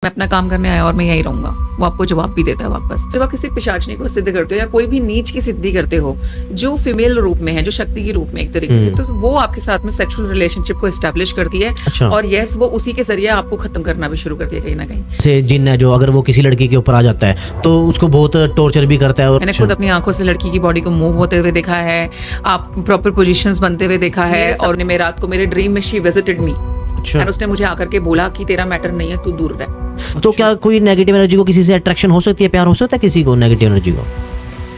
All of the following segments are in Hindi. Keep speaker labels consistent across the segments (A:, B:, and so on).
A: मैं अपना काम करने आया और मैं यहीं रहूंगा, वो आपको जवाब भी देता है वापस। जब आप किसी पिशाचनी को सिद्ध करते हो या कोई भी नीच की सिद्धि करते हो जो फीमेल रूप में है, जो शक्ति के रूप में एक तरीके से, तो वो आपके साथ में सेक्सुअल रिलेशनशिप को एस्टेब्लिश करती है।
B: अच्छा।
A: और यस, वो उसी के जरिए आपको खत्म करना भी शुरू करती है कहीं ना कहीं।
B: से जिन है जो अगर वो किसी लड़की के ऊपर आ जाता है तो उसको बहुत टॉर्चर भी करता है। और
A: मैंने खुद अपनी आंखों से लड़की की बॉडी को मूव होते हुए देखा है, आप प्रॉपर पोजीशंस बनते हुए देखा है। और मैं रात को मेरे ड्रीम में शी विजिटेड मी
B: अच्छा।
A: और उसने मुझे आकर के बोला कि तेरा मैटर नहीं है, तू दूर रह।
B: तो क्या कोई नेगेटिव एनर्जी को किसी से अट्रैक्शन हो सकती है, प्यार हो सकता है किसी को नेगेटिव एनर्जी को?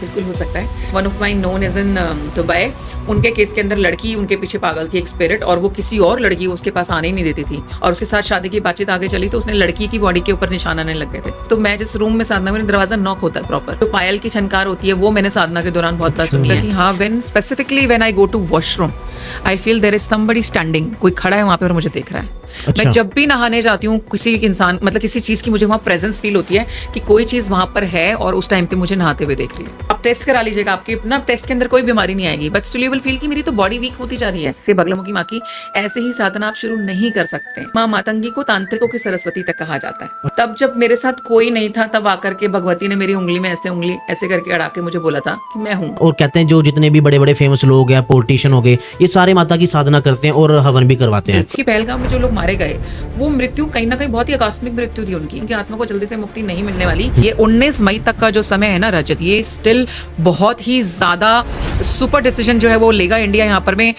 A: बिल्कुल हो सकता है। One of my known is in Dubai. उनके केस के अंदर लड़की उनके पीछे पागल थी, एक स्पिरिट, और वो किसी और लड़की उसके पास आने ही नहीं देती थी। और उसके साथ शादी की बातचीत आगे चली तो उसने लड़की की बॉडी के ऊपर निशान आने लग गए थे। तो मैं जिस रूम में साधना, मेरा दरवाजा नॉक होता है प्रॉपर, तो पायल की छनकार होती है, वो मैंने साधना के दौरान बहुत बार सुनी है कि हाँ, when specifically when I go to washroom I feel there is somebody standing, कोई खड़ा है वहां पे और मुझे देख रहा है।
B: अच्छा।
A: मैं जब भी नहाने जाती हूँ, किसी इंसान मतलब किसी चीज की मुझे वहां प्रेजेंस फील होती है कि कोई चीज वहां पर है और उस टाइम पे मुझे नहाते हुए देख रही है। आप टेस्ट करा लीजिएगा, आपके ना टेस्ट के अंदर कोई बीमारी नहीं आएगी, but still you will feel कि मेरी तो बॉडी वीक होती जा रही है। फिर बगलमुखी माँ की ऐसे ही साधना आप शुरू नहीं कर सकते। माँ मातंगी को तांत्रिकों की सरस्वती तक कहा जाता है। तब जब मेरे साथ कोई नहीं था, तब आकर के भगवती ने मेरी उंगली में ऐसे उंगली ऐसे करके अड़ा के मुझे बोला था कि मैं हूँ।
B: और कहते हैं जो जितने भी बड़े बड़े फेमस लोग हैं, पॉलिटिशियन हो गए, ये सारे माता की साधना करते हैं और हवन भी करवाते हैं।
A: कि पहलगाम में जो लोग मारे गए, वो मृत्यु कहीं ना कहीं बहुत ही आकस्मिक मृत्यु थी उनकी आत्मा को जल्दी से मुक्ति नहीं मिलने वाली। ये 19 मई तक का जो समय है ना रजत, ये स्टिल बहुत ही ज्यादा सुपर डिसीजन जो है वो लेगा इंडिया यहाँ पर में।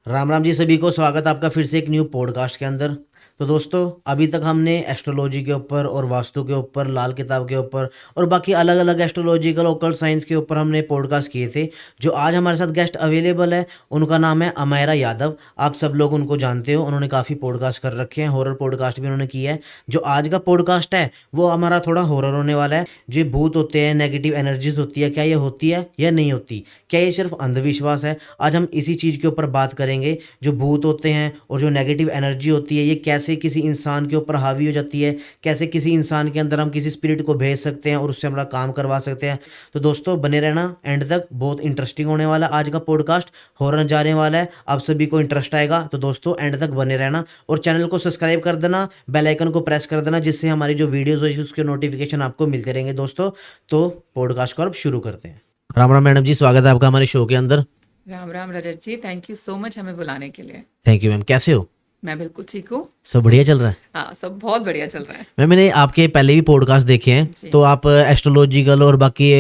B: राम राम जी, सभी को स्वागत आपका फिर से एक न्यू पॉडकास्ट के अंदर। तो दोस्तों, अभी तक हमने एस्ट्रोलॉजी के ऊपर और वास्तु के ऊपर, लाल किताब के ऊपर और बाकी अलग अलग एस्ट्रोलॉजिकल ओकल्ट साइंस के ऊपर हमने पॉडकास्ट किए थे। जो आज हमारे साथ गेस्ट अवेलेबल है उनका नाम है अमायरा यादव। आप सब लोग उनको जानते हो, उन्होंने काफ़ी पॉडकास्ट कर रखे हैं, हॉरर पॉडकास्ट भी उन्होंने किया है। जो आज का पॉडकास्ट है वो हमारा थोड़ा हॉरर होने वाला है। जो भूत होते हैं, नेगेटिव एनर्जीज होती है, क्या ये होती है या नहीं होती, क्या ये सिर्फ अंधविश्वास है? आज हम इसी चीज़ के ऊपर बात करेंगे। जो भूत होते हैं और जो नेगेटिव एनर्जी होती है, ये कैसे किसी इंसान के ऊपर हावी हो जाती है, कैसे किसी इंसान के अंदर हम किसी स्पिरिट को भेज सकते हैं और उससे हमारा काम करवा सकते हैं। तो दोस्तों बने रहना एंड तक, बहुत इंटरेस्टिंग होने वाला है आज का पॉडकास्ट, हॉरर जाने वाला है। आप सभी को इंटरेस्ट आएगा, तो दोस्तों एंड तक बने रहना और चैनल को सब्सक्राइब कर देना, बेल आइकन को प्रेस कर देना, जिससे हमारी जो वीडियोज़ होगी उसके नोटिफिकेशन आपको मिलते रहेंगे। दोस्तों तो पॉडकास्ट को अब शुरू करते हैं। राम राम मैडम जी, स्वागत है आपका हमारे शो के अंदर।
A: राम राम रजत जी, थैंक यू सो मच हमें बुलाने के लिए।
B: थैंक यू मैम, कैसे हो?
A: मैं बिल्कुल ठीक हूँ।
B: सब बढ़िया चल रहा है?
A: हाँ, सब बहुत बढ़िया चल रहा है।
B: मैंने आपके पहले भी पॉडकास्ट देखे हैं, तो आप एस्ट्रोलॉजिकल और बाकी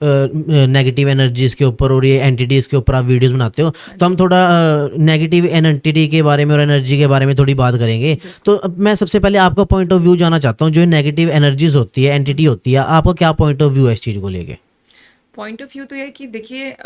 B: नेगेटिव एनर्जीज के ऊपर और ये एंटिटीज के ऊपर आप वीडियोस बनाते हो। तो हम थोड़ा नेगेटिव एंटिटी के बारे में और एनर्जी के बारे में थोड़ी बात करेंगे। तो अब मैं सबसे पहले आपका पॉइंट ऑफ व्यू जानना चाहता हूँ। जो नेगेटिव एनर्जीज होती है, एंटिटी होती है, आपका क्या पॉइंट ऑफ व्यू है इस चीज़ को लेके?
A: पॉइंट ऑफ व्यू तो ये कि देखिए,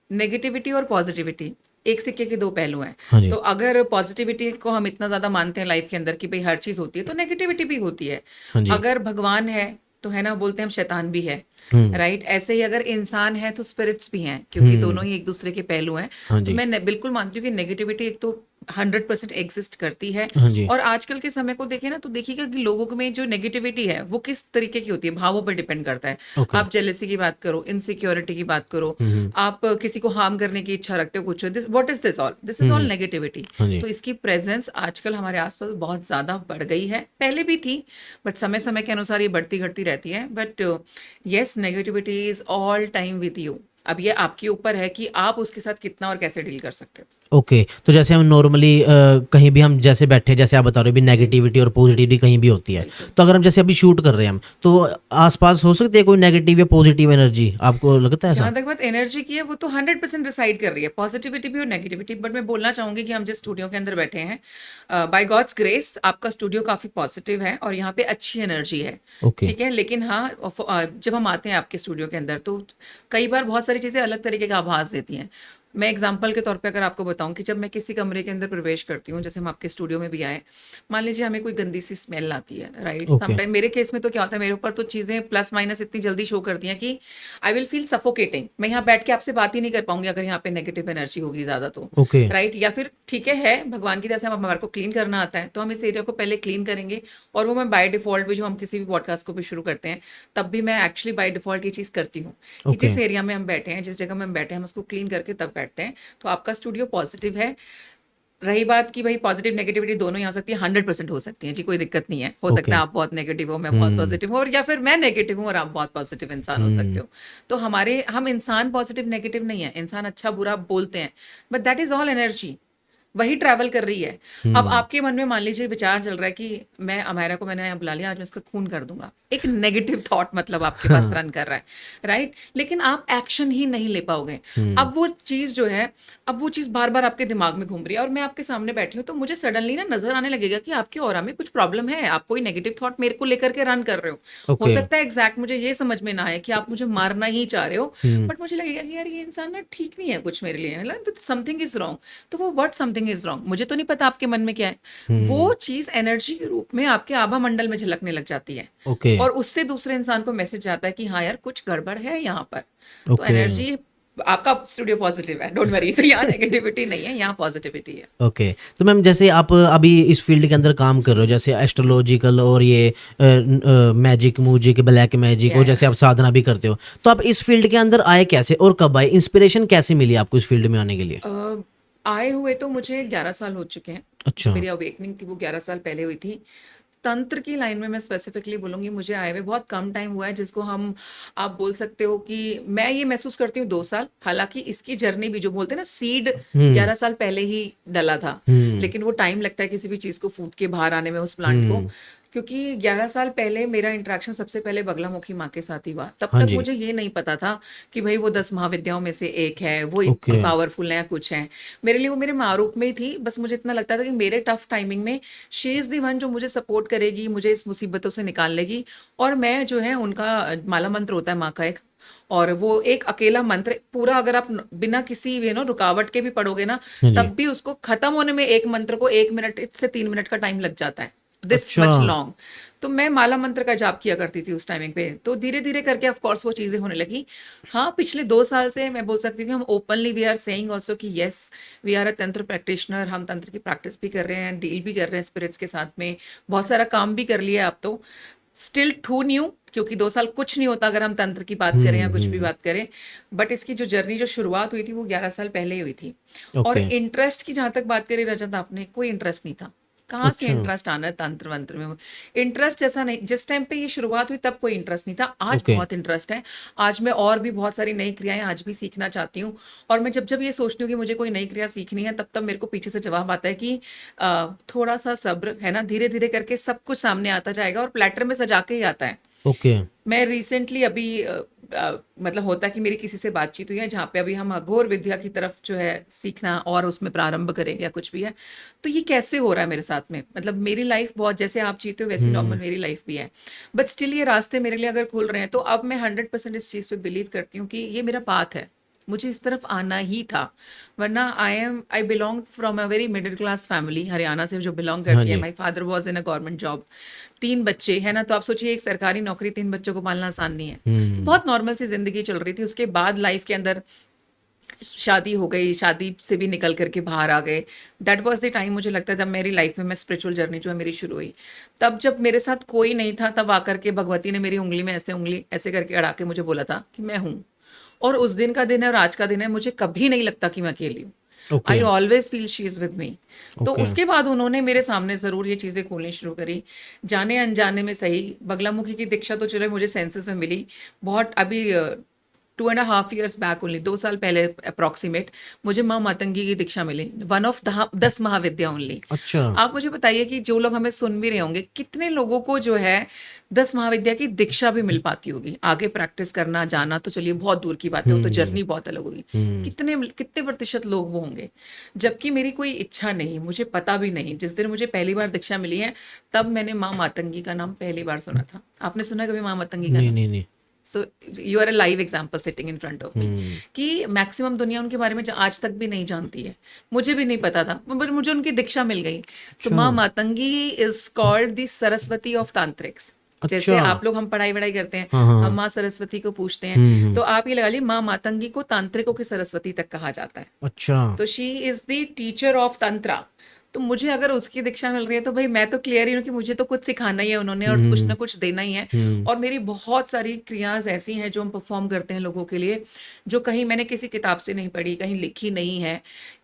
A: नेगेटिविटी और पॉजिटिविटी एक सिक्के के दो पहलू हैं।
B: हाँ जी।
A: तो अगर पॉजिटिविटी को हम इतना ज्यादा मानते हैं लाइफ के अंदर कि भाई हर चीज होती है, तो नेगेटिविटी भी होती है।
B: हाँ जी।
A: अगर भगवान है तो है ना, बोलते हैं हम शैतान भी है, राइट। ऐसे ही अगर इंसान है तो स्पिरिट्स भी हैं, क्योंकि दोनों ही एक दूसरे के पहलू हैं।
B: हाँ
A: तो
B: जी।
A: मैं बिल्कुल मानती हूँ कि नेगेटिविटी एक तो 100% एग्जिस्ट करती है।
B: हाँ जी।
A: और आजकल के समय को देखें ना, तो देखिएगा कि लोगों में जो नेगेटिविटी है वो किस तरीके की होती है, भावों पर डिपेंड करता है।
B: Okay.
A: आप जेलेसी की बात करो, इनसिक्योरिटी की बात करो, आप किसी को हार्म करने की इच्छा रखते हो, कुछ this what is this all, this is all negativity.
B: हाँ जी।
A: तो इसकी प्रेजेंस आजकल हमारे आसपास बहुत ज्यादा बढ़ गई है। पहले भी थी, बट समय समय के अनुसार ये बढ़ती घटती रहती है। But yes, negativity is all time with you. अब ये आपके ऊपर है कि आप उसके साथ कितना और कैसे डील कर सकते हो।
B: ओके। तो जैसे हम नॉर्मली कहीं भी हम जैसे बैठे, जैसे आप बता रहे हो भी नेगेटिविटी और पॉजिटिविटी कहीं भी होती है, तो अगर हम जैसे अभी शूट कर रहे हैं हम, तो आसपास हो सकती है कोई नेगेटिव या पॉजिटिव एनर्जी, आपको लगता है ऐसा?
A: जहां तक बात एनर्जी की है, वो तो 100% डिसाइड कर रही है, पॉजिटिविटी भी और नेगेटिविटी। बट मैं बोलना चाहूंगी कि हम जिस स्टूडियो के अंदर बैठे हैं, बाय गॉड्स ग्रेस आपका स्टूडियो काफी पॉजिटिव है और यहाँ पे अच्छी एनर्जी है।
B: ओके।
A: ठीक है, लेकिन हाँ, जब हम आते हैं आपके स्टूडियो के अंदर तो कई बार बहुत सारी चीजें अलग तरीके का आभास देती हैं। मैं एग्जाम्पल के तौर पे अगर आपको बताऊं कि जब मैं किसी कमरे के अंदर प्रवेश करती हूँ, जैसे हम आपके स्टूडियो में भी आए, मान लीजिए हमें कोई गंदी सी स्मेल आती है, राइट।
B: Okay.
A: समटाइम मेरे केस में तो क्या होता है, मेरे ऊपर तो चीजें प्लस माइनस इतनी जल्दी शो करती हैं कि आई विल फील सफोकेटिंग। मैं यहाँ बैठ के आपसे बात ही नहीं कर पाऊंगी अगर यहाँ पे नेगेटिव एनर्जी होगी ज्यादा तो,
B: ओके।
A: राइट। या फिर ठीक है, भगवान की तरह से हमारे को क्लीन करना आता है, तो हम इस एरिया को पहले क्लीन करेंगे। और वो मैं बाय डिफॉल्ट भी, जो हम किसी भी पॉडकास्ट को भी शुरू करते हैं, तब भी मैं एक्चुअली बाय डिफॉल्ट ये चीज करती हूँ कि
B: Okay.
A: जिस एरिया में हम बैठे हैं, जिस जगह में हम बैठे हैं, हम उसको क्लीन करके तब बैठते हैं। तो आपका स्टूडियो पॉजिटिव है, रही बात कि भाई पॉजिटिव नेगेटिविटी दोनों ही हो सकती है, 100% हो सकती है जी, कोई दिक्कत नहीं है। हो
B: ओके।
A: सकता है आप बहुत नेगेटिव हो, मैं बहुत पॉजिटिव हूँ, और या फिर मैं नेगेटिव हूँ और आप बहुत पॉजिटिव इंसान हो सकते हो। तो हम इंसान पॉजिटिव नेगेटिव नहीं है, इंसान अच्छा बुरा बोलते हैं, but that is all energy, वही ट्रैवल कर रही है। अब आपके मन में मान लीजिए विचार चल रहा है कि मैं अमायरा को मैंने यहाँ बुला लिया, आज मैं इसका खून कर दूंगा, एक नेगेटिव थॉट मतलब आपके पास रन कर रहा है, राइट? लेकिन आप एक्शन ही नहीं ले पाओगे। अब वो चीज जो है, अब वो चीज बार बार आपके दिमाग में घूम रही है, और मैं आपके सामने बैठी हूँ तो मुझे सडनली ना नजर आने लगेगा कि आपके ऑरा में कुछ प्रॉब्लम है, आप कोई नेगेटिव थॉट मेरे को लेकर के रन कर रहे हो
B: ओके।
A: सकता है एग्जैक्ट मुझे ये समझ में ना आए कि आप मुझे मारना ही चाह रहे हो, बट मुझे लगेगा कि यार ये इंसान ना ठीक नहीं है कुछ मेरे लिए, मतलब समथिंग इज रॉन्ग। तो वो व्हाट समथिंग इज रॉन्ग, मुझे तो नहीं पता आपके मन में क्या है, वो चीज एनर्जी के रूप में आपके आभा मंडल में झलकने लग जाती है,
B: ओके।
A: और उससे दूसरे इंसान को मैसेज जाता है कि हाँ यार कुछ गड़बड़ है यहाँ पर। तो
B: ओके।
A: एनर्जी, आपका स्टूडियो पॉजिटिव है, डोंट वरी, तो यहाँ नेगेटिविटी नहीं है, यहाँ पॉजिटिविटी है।
B: ओके। तो मैम जैसे आप अभी इस फील्ड के अंदर काम कर रहे हो, जैसे एस्ट्रोलॉजिकल और ये मैजिक मूजिक ब्लैक मैजिक,
A: या
B: और जैसे आप साधना भी करते हो, तो आप इस फील्ड के अंदर आए कैसे और कब आए, इंस्पिरेशन कैसे मिली आपको इस फील्ड में आने के लिए?
A: आए हुए तो मुझे 11 साल हो चुके हैं।
B: अच्छा।
A: मेरी अवेकनिंग थी वो 11 साल पहले हुई थी। तंत्र की लाइन में मैं स्पेसिफिकली बोलूंगी, मुझे आए हुए बहुत कम टाइम हुआ है, जिसको हम, आप बोल सकते हो कि मैं ये महसूस करती हूँ 2 साल। हालांकि इसकी जर्नी भी जो बोलते हैं ना, सीड 11 साल पहले ही डला था, लेकिन वो टाइम लगता है किसी भी चीज को फूट के बाहर आने में उस प्लांट को, क्योंकि 11 साल पहले मेरा इंटरेक्शन सबसे पहले बगलामुखी माँ के साथ ही हुआ। तब
B: हाँ
A: तक
B: जी।
A: मुझे ये नहीं पता था कि भाई वो 10 महाविद्याओं में से एक है, वो
B: ओके।
A: इतनी पावरफुल है, कुछ है। मेरे लिए वो मेरे मारूफ में ही थी, बस मुझे इतना लगता था कि मेरे टफ टाइमिंग में शी इज दी वन जो मुझे सपोर्ट करेगी, मुझे इस मुसीबतों से निकाल लेगी, और मैं जो है उनका माला मंत्र होता है माँ का एक, और वो एक अकेला मंत्र पूरा, अगर आप बिना किसी रुकावट के भी पढ़ोगे ना,
B: हाँ जी।
A: तब भी उसको खत्म होने में एक मंत्र को 1 मिनट से 3 मिनट का टाइम लग जाता है, दिस
B: अच्छा।
A: Much long. तो मैं माला मंत्र का जाप किया करती थी उस टाइमिंग पे, तो धीरे धीरे करके ऑफ कोर्स वो चीजें होने लगी। हाँ, पिछले 2 साल से मैं बोल सकती हूँ कि हम openly we are saying also कि yes we are a tantra practitioner, हम तंत्र की प्रैक्टिस भी कर रहे हैं, डील भी कर रहे हैं स्पिरिट्स के साथ में, बहुत सारा काम भी कर लिया अब तो। स्टिल टू न्यू, क्योंकि 2 साल कुछ नहीं होता अगर हम तंत्र की बात करें या कुछ भी बात करें, बट इसकी जो जर्नी, जो शुरुआत हुई थी वो 11 साल पहले ही हुई थी। और
B: ओके।
A: इंटरेस्ट की जहां तक बात करी रजत आपने, कोई इंटरेस्ट नहीं था। कहाँ से
B: अच्छा।
A: इंटरेस्ट आना है तंत्र वंत्र में? इंटरेस्ट जैसा नहीं, जिस टाइम पे ये शुरुआत हुई तब कोई इंटरेस्ट नहीं था, आज
B: ओके।
A: बहुत इंटरेस्ट है। आज मैं और भी बहुत सारी नई क्रियाएं आज भी सीखना चाहती हूँ, और मैं जब जब ये सोचती हूँ कि मुझे कोई नई क्रिया सीखनी है, तब तब मेरे को पीछे से जवाब आता है कि थोड़ा सा सब्र है ना, धीरे धीरे करके सब कुछ सामने आता जाएगा, और प्लेटर में सजा के ही आता है।
B: ओके।
A: मैं रिसेंटली अभी मतलब होता है कि मेरी किसी से बातचीत हुई है जहाँ पे अभी हम अघोर विद्या की तरफ जो है सीखना और उसमें प्रारंभ करेंगे या कुछ भी है, तो ये कैसे हो रहा है मेरे साथ में? मतलब मेरी लाइफ बहुत, जैसे आप जीते हो वैसी नॉर्मल मेरी लाइफ भी है, बट स्टिल ये रास्ते मेरे लिए अगर खुल रहे हैं, तो अब मैं 100% इस चीज़ पे बिलीव करती हूँ कि ये मेरा पाथ है, मुझे इस तरफ आना ही था। वरना I belong from a very middle class family, Haryana से जो बिलोंग
B: हाँ
A: करती है।
B: जी।
A: My father was in a government job, 3 बच्चे है ना, तो आप सोचिए एक सरकारी नौकरी, 3 बच्चों को पालना आसान नहीं है। बहुत नॉर्मल सी जिंदगी चल रही थी। उसके बाद लाइफ के अंदर शादी हो गई, शादी से भी निकल करके बाहर आ गए। दैट वॉज द टाइम, मुझे लगता है जब मेरी लाइफ में मैं स्पिरिचुअल जर्नी जो है मेरी शुरू हुई। तब जब मेरे साथ कोई नहीं था, तब आकर के भगवती ने मेरी उंगली में ऐसे उंगली ऐसे करके अड़ा के मुझे बोला था कि मैं हूँ। और उस दिन का दिन है और आज का दिन है, मुझे कभी नहीं लगता कि मैं अकेली हूँ।
B: Okay.
A: I always feel she is with me. तो
B: ओके।
A: उसके बाद उन्होंने मेरे सामने जरूर ये चीजें खोलनी शुरू करी, जाने अनजाने में सही। बगलामुखी की दीक्षा तो चलो मुझे सेंसेस में मिली बहुत, अभी 2.5 years बैक ओनली, 2 साल पहले अप्रॉक्सीमेट मुझे माँ मातंगी की दीक्षा मिली, वन ऑफ 10 महाविद्या ओनली।
B: अच्छा।
A: आप मुझे बताइए कि जो लोग हमें सुन भी रहे होंगे, कितने लोगों को जो है 10 महाविद्या की दीक्षा भी मिल पाती होगी? आगे प्रैक्टिस करना जाना तो चलिए बहुत दूर की बात है, वो तो जर्नी बहुत अलग होगी। कितने कितने प्रतिशत लोग वो होंगे? जबकि मेरी कोई इच्छा नहीं, मुझे पता भी नहीं। जिस दिन मुझे पहली बार दीक्षा मिली है, तब मैंने माँ मातंगी का नाम पहली बार सुना था। आपने सुना कभी माँ मातंगी का
B: नहीं
A: नाम?
B: नहीं नहीं।
A: So you are a live example sitting in front of me, कि मैक्सिमम दुनिया उनके बारे में आज तक भी नहीं जानती है। मुझे भी नहीं पता था, बट मुझे उनकी दीक्षा मिल गई। So Maa Matangi is called the Saraswati of tantrics. जैसे
B: अच्छा।
A: आप लोग, हम पढ़ाई वढ़ाई करते हैं,
B: हाँ हाँ।
A: हम माँ सरस्वती को पूछते हैं, तो आप ये लगा लीजिए माँ मातंगी को तांत्रिकों की सरस्वती तक कहा जाता है।
B: अच्छा।
A: तो she is the teacher of tantra. तो मुझे अगर उसकी दीक्षा मिल रही है तो भाई मैं तो क्लियर ही हूँ कि मुझे तो कुछ सिखाना ही है उन्होंने और कुछ ना कुछ देना ही है। और मेरी बहुत सारी क्रियाज ऐसी हैं जो हम परफॉर्म करते हैं लोगों के लिए, जो कहीं मैंने किसी किताब से नहीं पढ़ी, कहीं लिखी नहीं है।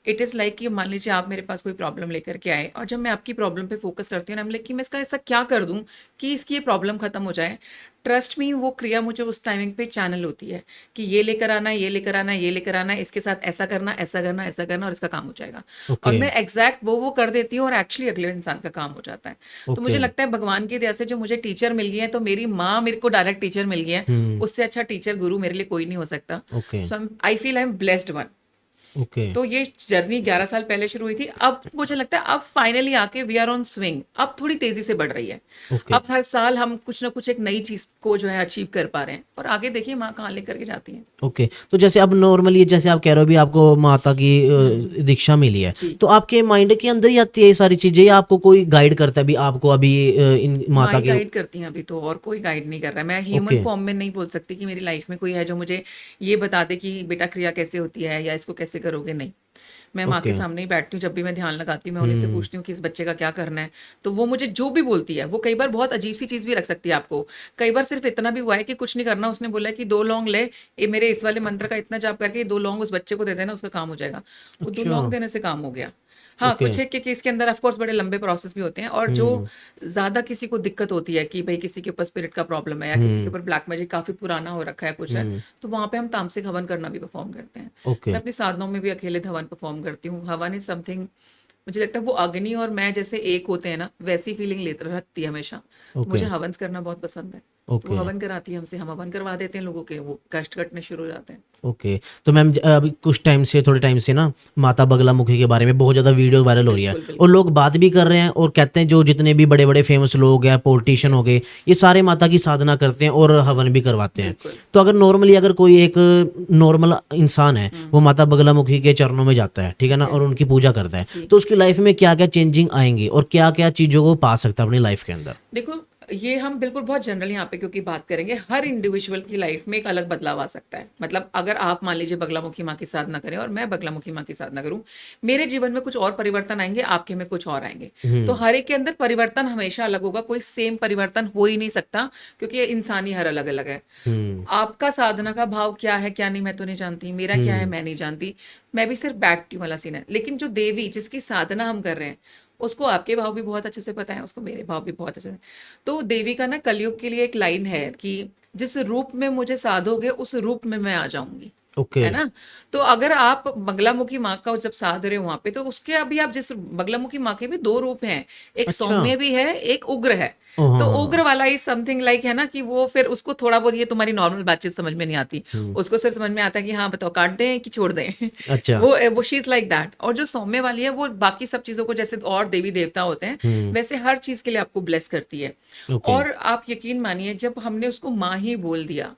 A: इट इज़ लाइक कि मान लीजिए आप मेरे पास कोई प्रॉब्लम लेकर के आए और जब मैं आपकी प्रॉब्लम पे फोकस करती हूँ ना, लाइक कि मैं इसका ऐसा क्या कर दूँ कि इसकी ये प्रॉब्लम खत्म हो जाए। ट्रस्ट मी, वो क्रिया मुझे उस टाइमिंग पे चैनल होती है कि ये लेकर आना, ये लेकर आना, ये लेकर आना, इसके साथ ऐसा करना, ऐसा करना, ऐसा करना, और इसका काम हो जाएगा। और
B: ओके।
A: मैं एग्जैक्ट वो कर देती हूँ और एक्चुअली अगले इंसान का काम हो जाता है। तो मुझे
B: ओके।
A: लगता है भगवान की दया से जो मुझे टीचर मिल गई है, तो मेरी माँ मेरे को डायरेक्ट टीचर मिल गई है, उससे अच्छा टीचर गुरु मेरे लिए कोई नहीं हो सकता।
B: Okay.
A: So I feel I am blessed one.
B: Okay.
A: तो ये जर्नी 11 साल पहले शुरू हुई थी। अब मुझे लगता है अब फाइनली आके वी आर ऑन स्विंग, अब थोड़ी तेजी से बढ़ रही है।
B: ओके।
A: अब हर साल हम कुछ ना कुछ एक नई चीज को जो है अचीव कर पा रहे हैं, और आगे देखिए माँ कहाँ लेकर के जाती है।
B: ओके। तो जैसे अब नॉर्मली जैसे आप कह रहे हो भी आपको माता की दीक्षा मिली है,
A: जी।
B: तो आपके माइंड के अंदर ही आती है ये सारी चीजें या आपको कोई गाइड करता है भी आपको अभी इन
A: माँ
B: माता
A: ही
B: के?
A: गाइड करती हैं अभी तो, और कोई गाइड नहीं कर रहा है। मैं ह्यूमन
B: ओके।
A: फॉर्म में नहीं बोल सकती कि मेरी लाइफ में कोई है जो मुझे ये बता दे कि बेटा क्रिया कैसे होती है या इसको कैसे करोगे, नहीं। मैं माँ के
B: ओके।
A: सामने ही बैठती हूँ, जब भी मैं ध्यान लगाती हूँ मैं उन्हीं से पूछती हूँ कि इस बच्चे का क्या करना है। तो वो मुझे जो भी बोलती है, वो कई बार बहुत अजीब सी चीज़ भी रख सकती है आपको। कई बार सिर्फ इतना भी हुआ है कि कुछ नहीं करना, उसने बोला है कि 2 लौंग ले, ये मेरे इस वाले मंत्र का इतना जाप करके 2 लौंग उस बच्चे को दे देना, उसका काम हो जाएगा। वो 2
B: अच्छा।
A: लौंग देने से काम हो गया। हाँ,
B: ओके।
A: कुछ है कि इसके अंदर ऑफ कोर्स बड़े लंबे प्रोसेस भी होते हैं, और जो ज़्यादा किसी को दिक्कत होती है कि भाई किसी के ऊपर स्पिरिट का प्रॉब्लम है या किसी के ऊपर ब्लैक मैजिक काफ़ी पुराना हो रखा है कुछ है, तो वहाँ पे हम तामसिक हवन करना भी परफॉर्म करते हैं।
B: ओके।
A: मैं अपनी साधनाओं में भी अकेले हवन परफॉर्म करती हूँ। हवन इज समथिंग, मुझे लगता है वो अग्नि और मैं जैसे एक होते हैं ना, वैसी फीलिंग लेते रखती है हमेशा। तो
B: ओके।
A: मुझे हवन्स करना बहुत पसंद है। तो वो
B: ओके।
A: हवन कराती है हमसे, हम हवन करवा देते हैं लोगों के, वो कष्ट कटने शुरू हो जाते हैं।
B: ओके। तो मैम अभी कुछ टाइम से थोड़े टाइम से ना माता बगलामुखी के बारे में बहुत ज़्यादा वीडियो वायरल हो रही है
A: बिल्कुल
B: और
A: बिल्कुल।
B: लोग बात भी कर रहे हैं और कहते हैं जो जितने भी बड़े बड़े फेमस लोग हैं, पॉलिटिशियन हो
A: यस।
B: गए, ये सारे माता की साधना करते हैं और हवन भी करवाते हैं।
A: बिल्कुल।
B: तो अगर नॉर्मली अगर कोई एक नॉर्मल इंसान है वो माता बगलामुखी के चरणों में जाता है, ठीक है ना,
A: ठीक है।
B: और उनकी पूजा करता है,
A: जी।
B: तो उसकी लाइफ में क्या क्या चेंजिंग आएंगी और क्या क्या चीज़ों को पा सकता है अपनी लाइफ के अंदर?
A: देखो, ये हम बिल्कुल बहुत जनरल यहाँ पे क्योंकि बात करेंगे, हर इंडिविजुअल की लाइफ में एक अलग बदलाव आ सकता है। मतलब अगर आप मान लीजिए बगलामुखी माँ की साधना करें और मैं बगलामुखी माँ की साधना करूं, मेरे जीवन में कुछ और परिवर्तन आएंगे, आपके में कुछ और आएंगे। तो हर एक के अंदर परिवर्तन हमेशा अलग होगा, कोई सेम परिवर्तन हो ही नहीं सकता, क्योंकि ये इंसान ही हर अलग अलग है।
B: हम्म।
A: आपका साधना का भाव क्या है क्या नहीं मैं तो नहीं जानती, मेरा क्या है मैं नहीं जानती, मैं भी सिर्फ बैठती हूँ वाला सीन है। लेकिन जो देवी जिसकी साधना हम कर रहे हैं, उसको आपके भाव भी बहुत अच्छे से पता है, उसको मेरे भाव भी बहुत अच्छे से। तो देवी का ना कलयुग के लिए एक लाइन है कि जिस रूप में मुझे साधोगे उस रूप में मैं आ जाऊंगी,
B: ओके।
A: है ना। तो अगर आप बगलामुखी माँ का जब साध रहे हो वहां पे, तो उसके अभी आप जिस बगलामुखी माँ के भी 2 रूप हैं, एक
B: अच्छा।
A: सौम्य भी है, एक उग्र है।
B: ओ हाँ
A: तो
B: हाँ हाँ।
A: उग्र वाला इज समथिंग लाइक है ना कि वो फिर उसको थोड़ा बहुत, ये तुम्हारी नॉर्मल बातचीत समझ में नहीं आती, उसको सिर्फ समझ में आता है कि हाँ बताओ काट दें कि छोड़ दें।
B: अच्छा।
A: वो शी इज लाइक दैट। और जो सौम्य वाली है वो बाकी सब चीजों को, जैसे और देवी देवता होते हैं वैसे हर चीज के लिए आपको ब्लेस करती है।
B: ओके।
A: और आप यकीन मानिए, जब हमने उसको माँ ही बोल दिया,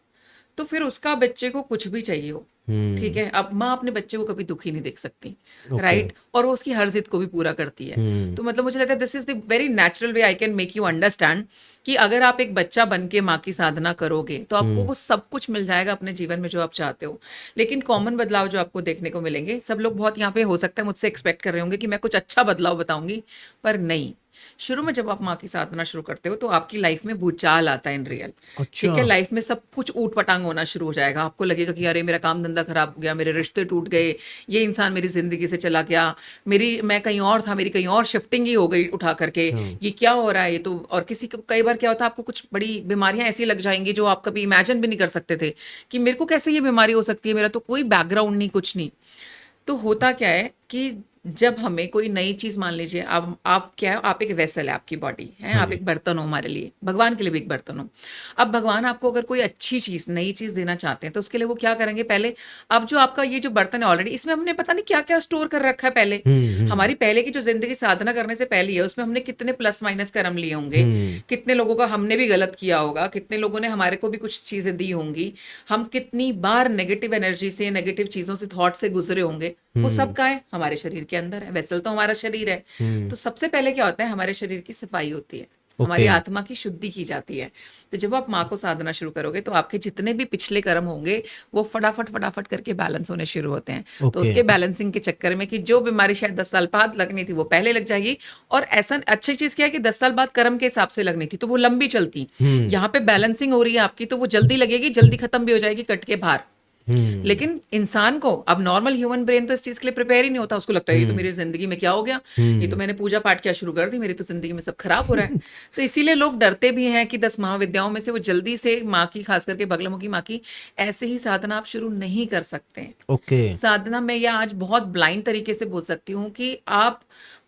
A: तो फिर उसका बच्चे को कुछ भी चाहिए हो, ठीक है, अब माँ अपने बच्चे को कभी दुखी नहीं देख सकती,
B: ओके।
A: राइट। और वो उसकी हर जिद को भी पूरा करती है। तो मतलब मुझे लगता है this is the very natural way I can make you understand कि अगर आप एक बच्चा बन के माँ की साधना करोगे तो आपको वो सब कुछ मिल जाएगा अपने जीवन में जो आप चाहते हो। लेकिन कॉमन बदलाव जो आपको देखने को मिलेंगे, सब लोग बहुत यहाँ पे हो सकता है मुझसे एक्सपेक्ट कर रहे होंगे कि मैं कुछ अच्छा बदलाव बताऊंगी, पर नहीं। शुरू में जब आप माँ की साधना शुरू करते हो तो आपकी लाइफ में भूचाल आता है इन रियल,
B: अच्छा।
A: ठीक है। लाइफ में सब कुछ ऊट पटांग होना शुरू हो जाएगा, आपको लगेगा कि अरे मेरा काम धंधा खराब हो गया, मेरे रिश्ते टूट गए, ये इंसान मेरी जिंदगी से चला गया, मैं कहीं और था, मेरी कहीं और शिफ्टिंग ही हो गई उठा करके,
B: अच्छा।
A: ये क्या हो रहा है ये तो। और किसी को कई बार क्या होता है, आपको कुछ बड़ी बीमारियां ऐसी लग जाएंगी जो आप कभी इमेजिन भी नहीं कर सकते थे कि मेरे को कैसे ये बीमारी हो सकती है, मेरा तो कोई बैकग्राउंड नहीं, कुछ नहीं। तो होता क्या है कि जब हमें कोई नई चीज, मान लीजिए आप क्या है, आप एक वेसल है, आपकी बॉडी है,
B: हाँ
A: आप
B: जी।
A: एक बर्तन हो हमारे लिए, भगवान के लिए भी एक बर्तन हो। अब भगवान आपको अगर कोई अच्छी चीज, नई चीज देना चाहते हैं तो उसके लिए वो क्या करेंगे, पहले अब जो आपका ये जो बर्तन है ऑलरेडी, इसमें हमने पता नहीं क्या क्या स्टोर कर रखा है पहले, हमारी पहले की जो जिंदगी साधना करने से पहले है, उसमें हमने कितने प्लस माइनस कर्म लिए होंगे, कितने लोगों का हमने भी गलत किया होगा, कितने लोगों ने हमारे को भी कुछ चीजें दी होंगी, हम कितनी बार नेगेटिव एनर्जी से, नेगेटिव चीजों से, थॉट से गुजरे होंगे, वो सब का है हमारे शरीर के अंदर है। वेसल तो हमारा शरीर है। तो सबसे पहले क्या होता है, हमारे शरीर की सफाई होती है। हमारी
B: ओके।
A: आत्मा की शुद्धि की जाती है। तो जब आप माँ को साधना शुरू करोगे तो आपके जितने भी पिछले कर्म होंगे वो फटाफट फटाफट करके बैलेंस होने शुरू होते हैं। तो
B: ओके।
A: उसके बैलेंसिंग के चक्कर में कि जो बीमारी शायद 10 साल बाद लगनी थी वो पहले लग जाएगी। और ऐसा अच्छी चीज क्या है कि 10 साल बाद कर्म के हिसाब से लगनी थी तो वो लंबी चलती।
B: हम्म।
A: यहाँ पे बैलेंसिंग हो रही है आपकी तो वो जल्दी लगेगी, जल्दी खत्म भी हो जाएगी कट के बाहर।
B: हम्म।
A: लेकिन इंसान को अब नॉर्मल ह्यूमन ब्रेन तो इस चीज के लिए प्रिपेयर ही नहीं होता। उसको लगता है ये तो मेरी जिंदगी में क्या हो गया, ये तो मैंने पूजा पाठ क्या शुरू कर दी, मेरी तो जिंदगी में सब खराब हो रहा है। तो इसीलिए लोग डरते भी हैं कि 10 महाविद्याओं में से वो जल्दी से माँ की, खास करके बगलामुखी माँ की ऐसे ही साधना आप शुरू नहीं कर सकते हैं।
B: ओके।
A: साधना मैं यह आज बहुत ब्लाइंड तरीके से बोल सकती हूँ कि आप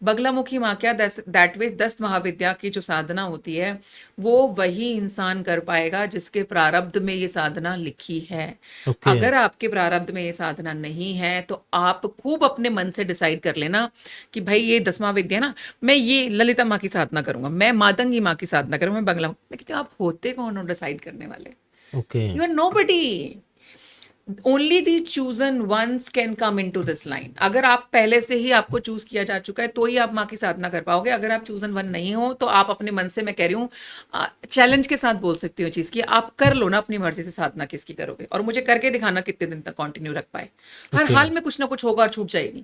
A: बगलामुखी माँ क्या दैट वे 10 महाविद्या की जो साधना होती है वो वही इंसान कर पाएगा जिसके प्रारब्ध में ये साधना लिखी है।
B: ओके।
A: अगर आपके प्रारब्ध में ये साधना नहीं है तो आप खूब अपने मन से डिसाइड कर लेना कि भाई ये 10 महाविद्या ना, मैं ये ललिता माँ की साधना करूंगा, मैं मातंगी माँ की साधना करूंगा, मैं बंगला। मैं कहती हूँ आप होते कौन हो डिसाइड करने वाले?
B: Okay.
A: You are nobody. Only the chosen ones can come into this line. अगर आप पहले से ही आपको चूज किया जा चुका है तो ही आप माँ की साधना कर पाओगे। अगर आप चूजन वन नहीं हो तो आप अपने मन से, मैं कह रही हूँ चैलेंज के साथ बोल सकती हूँ चीज की, आप कर लो ना अपनी मर्जी से साधना किसकी करोगे और मुझे करके दिखाना कितने दिन तक कंटिन्यू रख पाए। हर
B: ओके।
A: हाल में कुछ ना कुछ होगा और छूट जाएगी।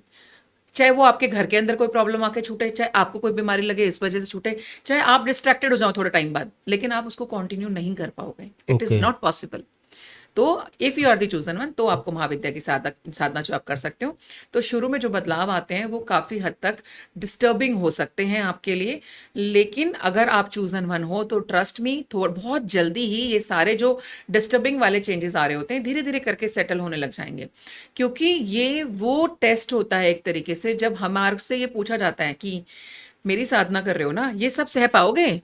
A: चाहे वो आपके घर के अंदर कोई प्रॉब्लम आके छूटे, चाहे आपको कोई बीमारी लगे इस वजह से छूटे, चाहे आप डिस्ट्रैक्टेड हो जाओ थोड़े टाइम बाद, लेकिन आप उसको कंटिन्यू नहीं कर पाओगे। It is
B: okay.
A: Not possible. तो if you are the chosen one तो आपको महाविद्या की साधना जो आप कर सकते हो। तो शुरू में जो बदलाव आते हैं वो काफी हद तक डिस्टर्बिंग हो सकते हैं आपके लिए, लेकिन अगर आप चूजन वन हो तो ट्रस्ट मी बहुत जल्दी ही ये सारे जो डिस्टर्बिंग वाले चेंजेस आ रहे होते हैं धीरे धीरे करके सेटल होने लग जाएंगे। क्योंकि ये वो टेस्ट होता है एक तरीके से जब हमारे से ये पूछा जाता है कि मेरी साधना कर रहे हो ना, ये सब सह पाओगे?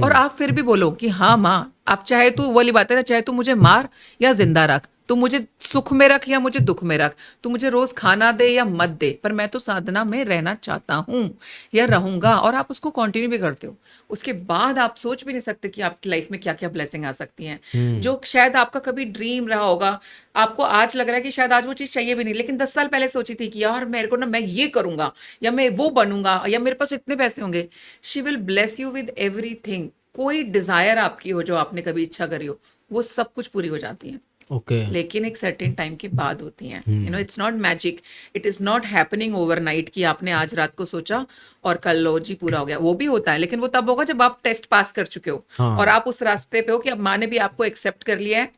A: और आप फिर भी बोलो कि हाँ माँ, आप चाहे तू वो वाली बात है ना, चाहे तू मुझे मार या जिंदा रख, तू मुझे सुख में रख या मुझे दुख में रख, तू मुझे रोज खाना दे या मत दे, पर मैं तो साधना में रहना चाहता हूँ या रहूंगा, और आप उसको कंटिन्यू भी करते हो, उसके बाद आप सोच भी नहीं सकते कि आपकी लाइफ में क्या क्या ब्लेसिंग आ सकती हैं जो शायद आपका कभी ड्रीम रहा होगा। आपको आज लग रहा है कि शायद आज वो चीज चाहिए भी नहीं, लेकिन 10 साल पहले सोची थी कि यार मेरे को ना, मैं ये करूंगा या मैं वो बनूंगा या मेरे पास इतने पैसे होंगे। She will bless you with everything. कोई डिजायर आपकी हो जो आपने कभी इच्छा करी हो वो सब कुछ पूरी हो जाती है,
B: ओके।
A: लेकिन एक सर्टेन टाइम के बाद होती हैं। You know, it's not magic, it is not happening overnight कि आपने आज रात को सोचा और कल लो जी पूरा हो गया। वो भी होता है लेकिन वो तब होगा जब आप टेस्ट पास कर चुके हो
B: हाँ।
A: और आप उस रास्ते पे हो कि अब माँ ने भी आपको एक्सेप्ट कर लिया है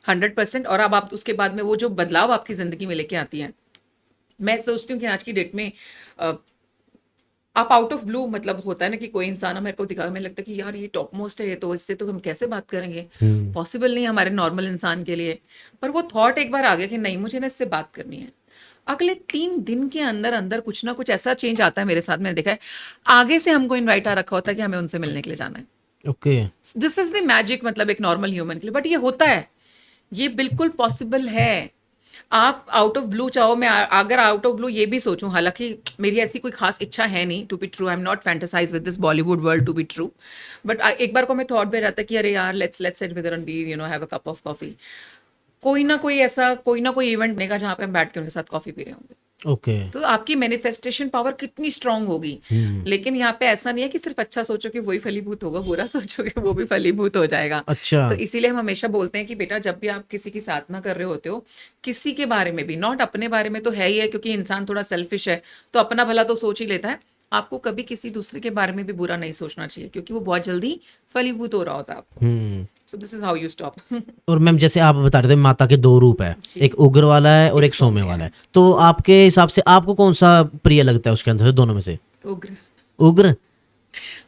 A: 100%, और अब आप उसके बाद में वो जो बदलाव आपकी जिंदगी में लेके आती है। मैं सोचती हूँ कि आज की डेट में आप आउट ऑफ ब्लू, मतलब होता है ना कि कोई इंसान मेरे को दिखा, मेरे लगता है कि यार ये टॉप मोस्ट है, तो इससे तो हम कैसे बात करेंगे, पॉसिबल नहीं है हमारे नॉर्मल इंसान के लिए। पर वो थॉट एक बार आ गया कि नहीं, मुझे ना इससे बात करनी है। अगले 3 दिन के अंदर अंदर कुछ ना कुछ ऐसा चेंज आता है। मेरे साथ मैंने देखा है, आगे से हमको इनवाइट आ रखा होता है कि हमें उनसे मिलने के लिए जाना है।
B: Okay.
A: This is the magic, मतलब एक नॉर्मल ह्यूमन के लिए, बट ये होता है, ये बिल्कुल पॉसिबल है। आप आउट ऑफ ब्लू चाहो, मैं अगर आउट ऑफ ब्लू ये भी सोचूं, हालांकि मेरी ऐसी कोई खास इच्छा है नहीं, to be true, I am not fantasize with this Bollywood world to be true, but एक बार को मैं थॉट भी जाता है कि अरे यार let's sit with Ranbir, you know, have a cup of coffee. कोई ना कोई इवेंट बनेगा जहां पे हम बैठ के उनके साथ कॉफी पी रहे होंगे।
B: ओके।
A: तो आपकी मैनिफेस्टेशन पावर कितनी स्ट्रांग होगी। लेकिन यहाँ पे ऐसा नहीं है कि सिर्फ अच्छा सोचो कि वही फलीभूत होगा, बुरा सोचोगे वो भी फलीभूत हो जाएगा।
B: अच्छा।
A: तो इसीलिए हम हमेशा बोलते हैं कि बेटा जब भी आप किसी की साधना कर रहे होते हो, किसी के बारे में भी, नॉट अपने बारे में तो है ही है क्योंकि इंसान थोड़ा सेल्फिश है तो अपना भला तो सोच ही लेता है, आपको कभी किसी दूसरे के बारे में भी बुरा नहीं सोचना चाहिए क्योंकि वो बहुत जल्दी फलीभूत हो रहा होता है आपको। सो this is how you stop.
B: और मैम जैसे आप बता रहे थे माता के 2 रूप है,
A: जी।
B: एक उग्र वाला है और एक सौम्य वाला है, तो आपके हिसाब से आपको कौन सा प्रिय लगता है उसके अंदर से, दोनों में से?
A: उग्र।
B: उग्र।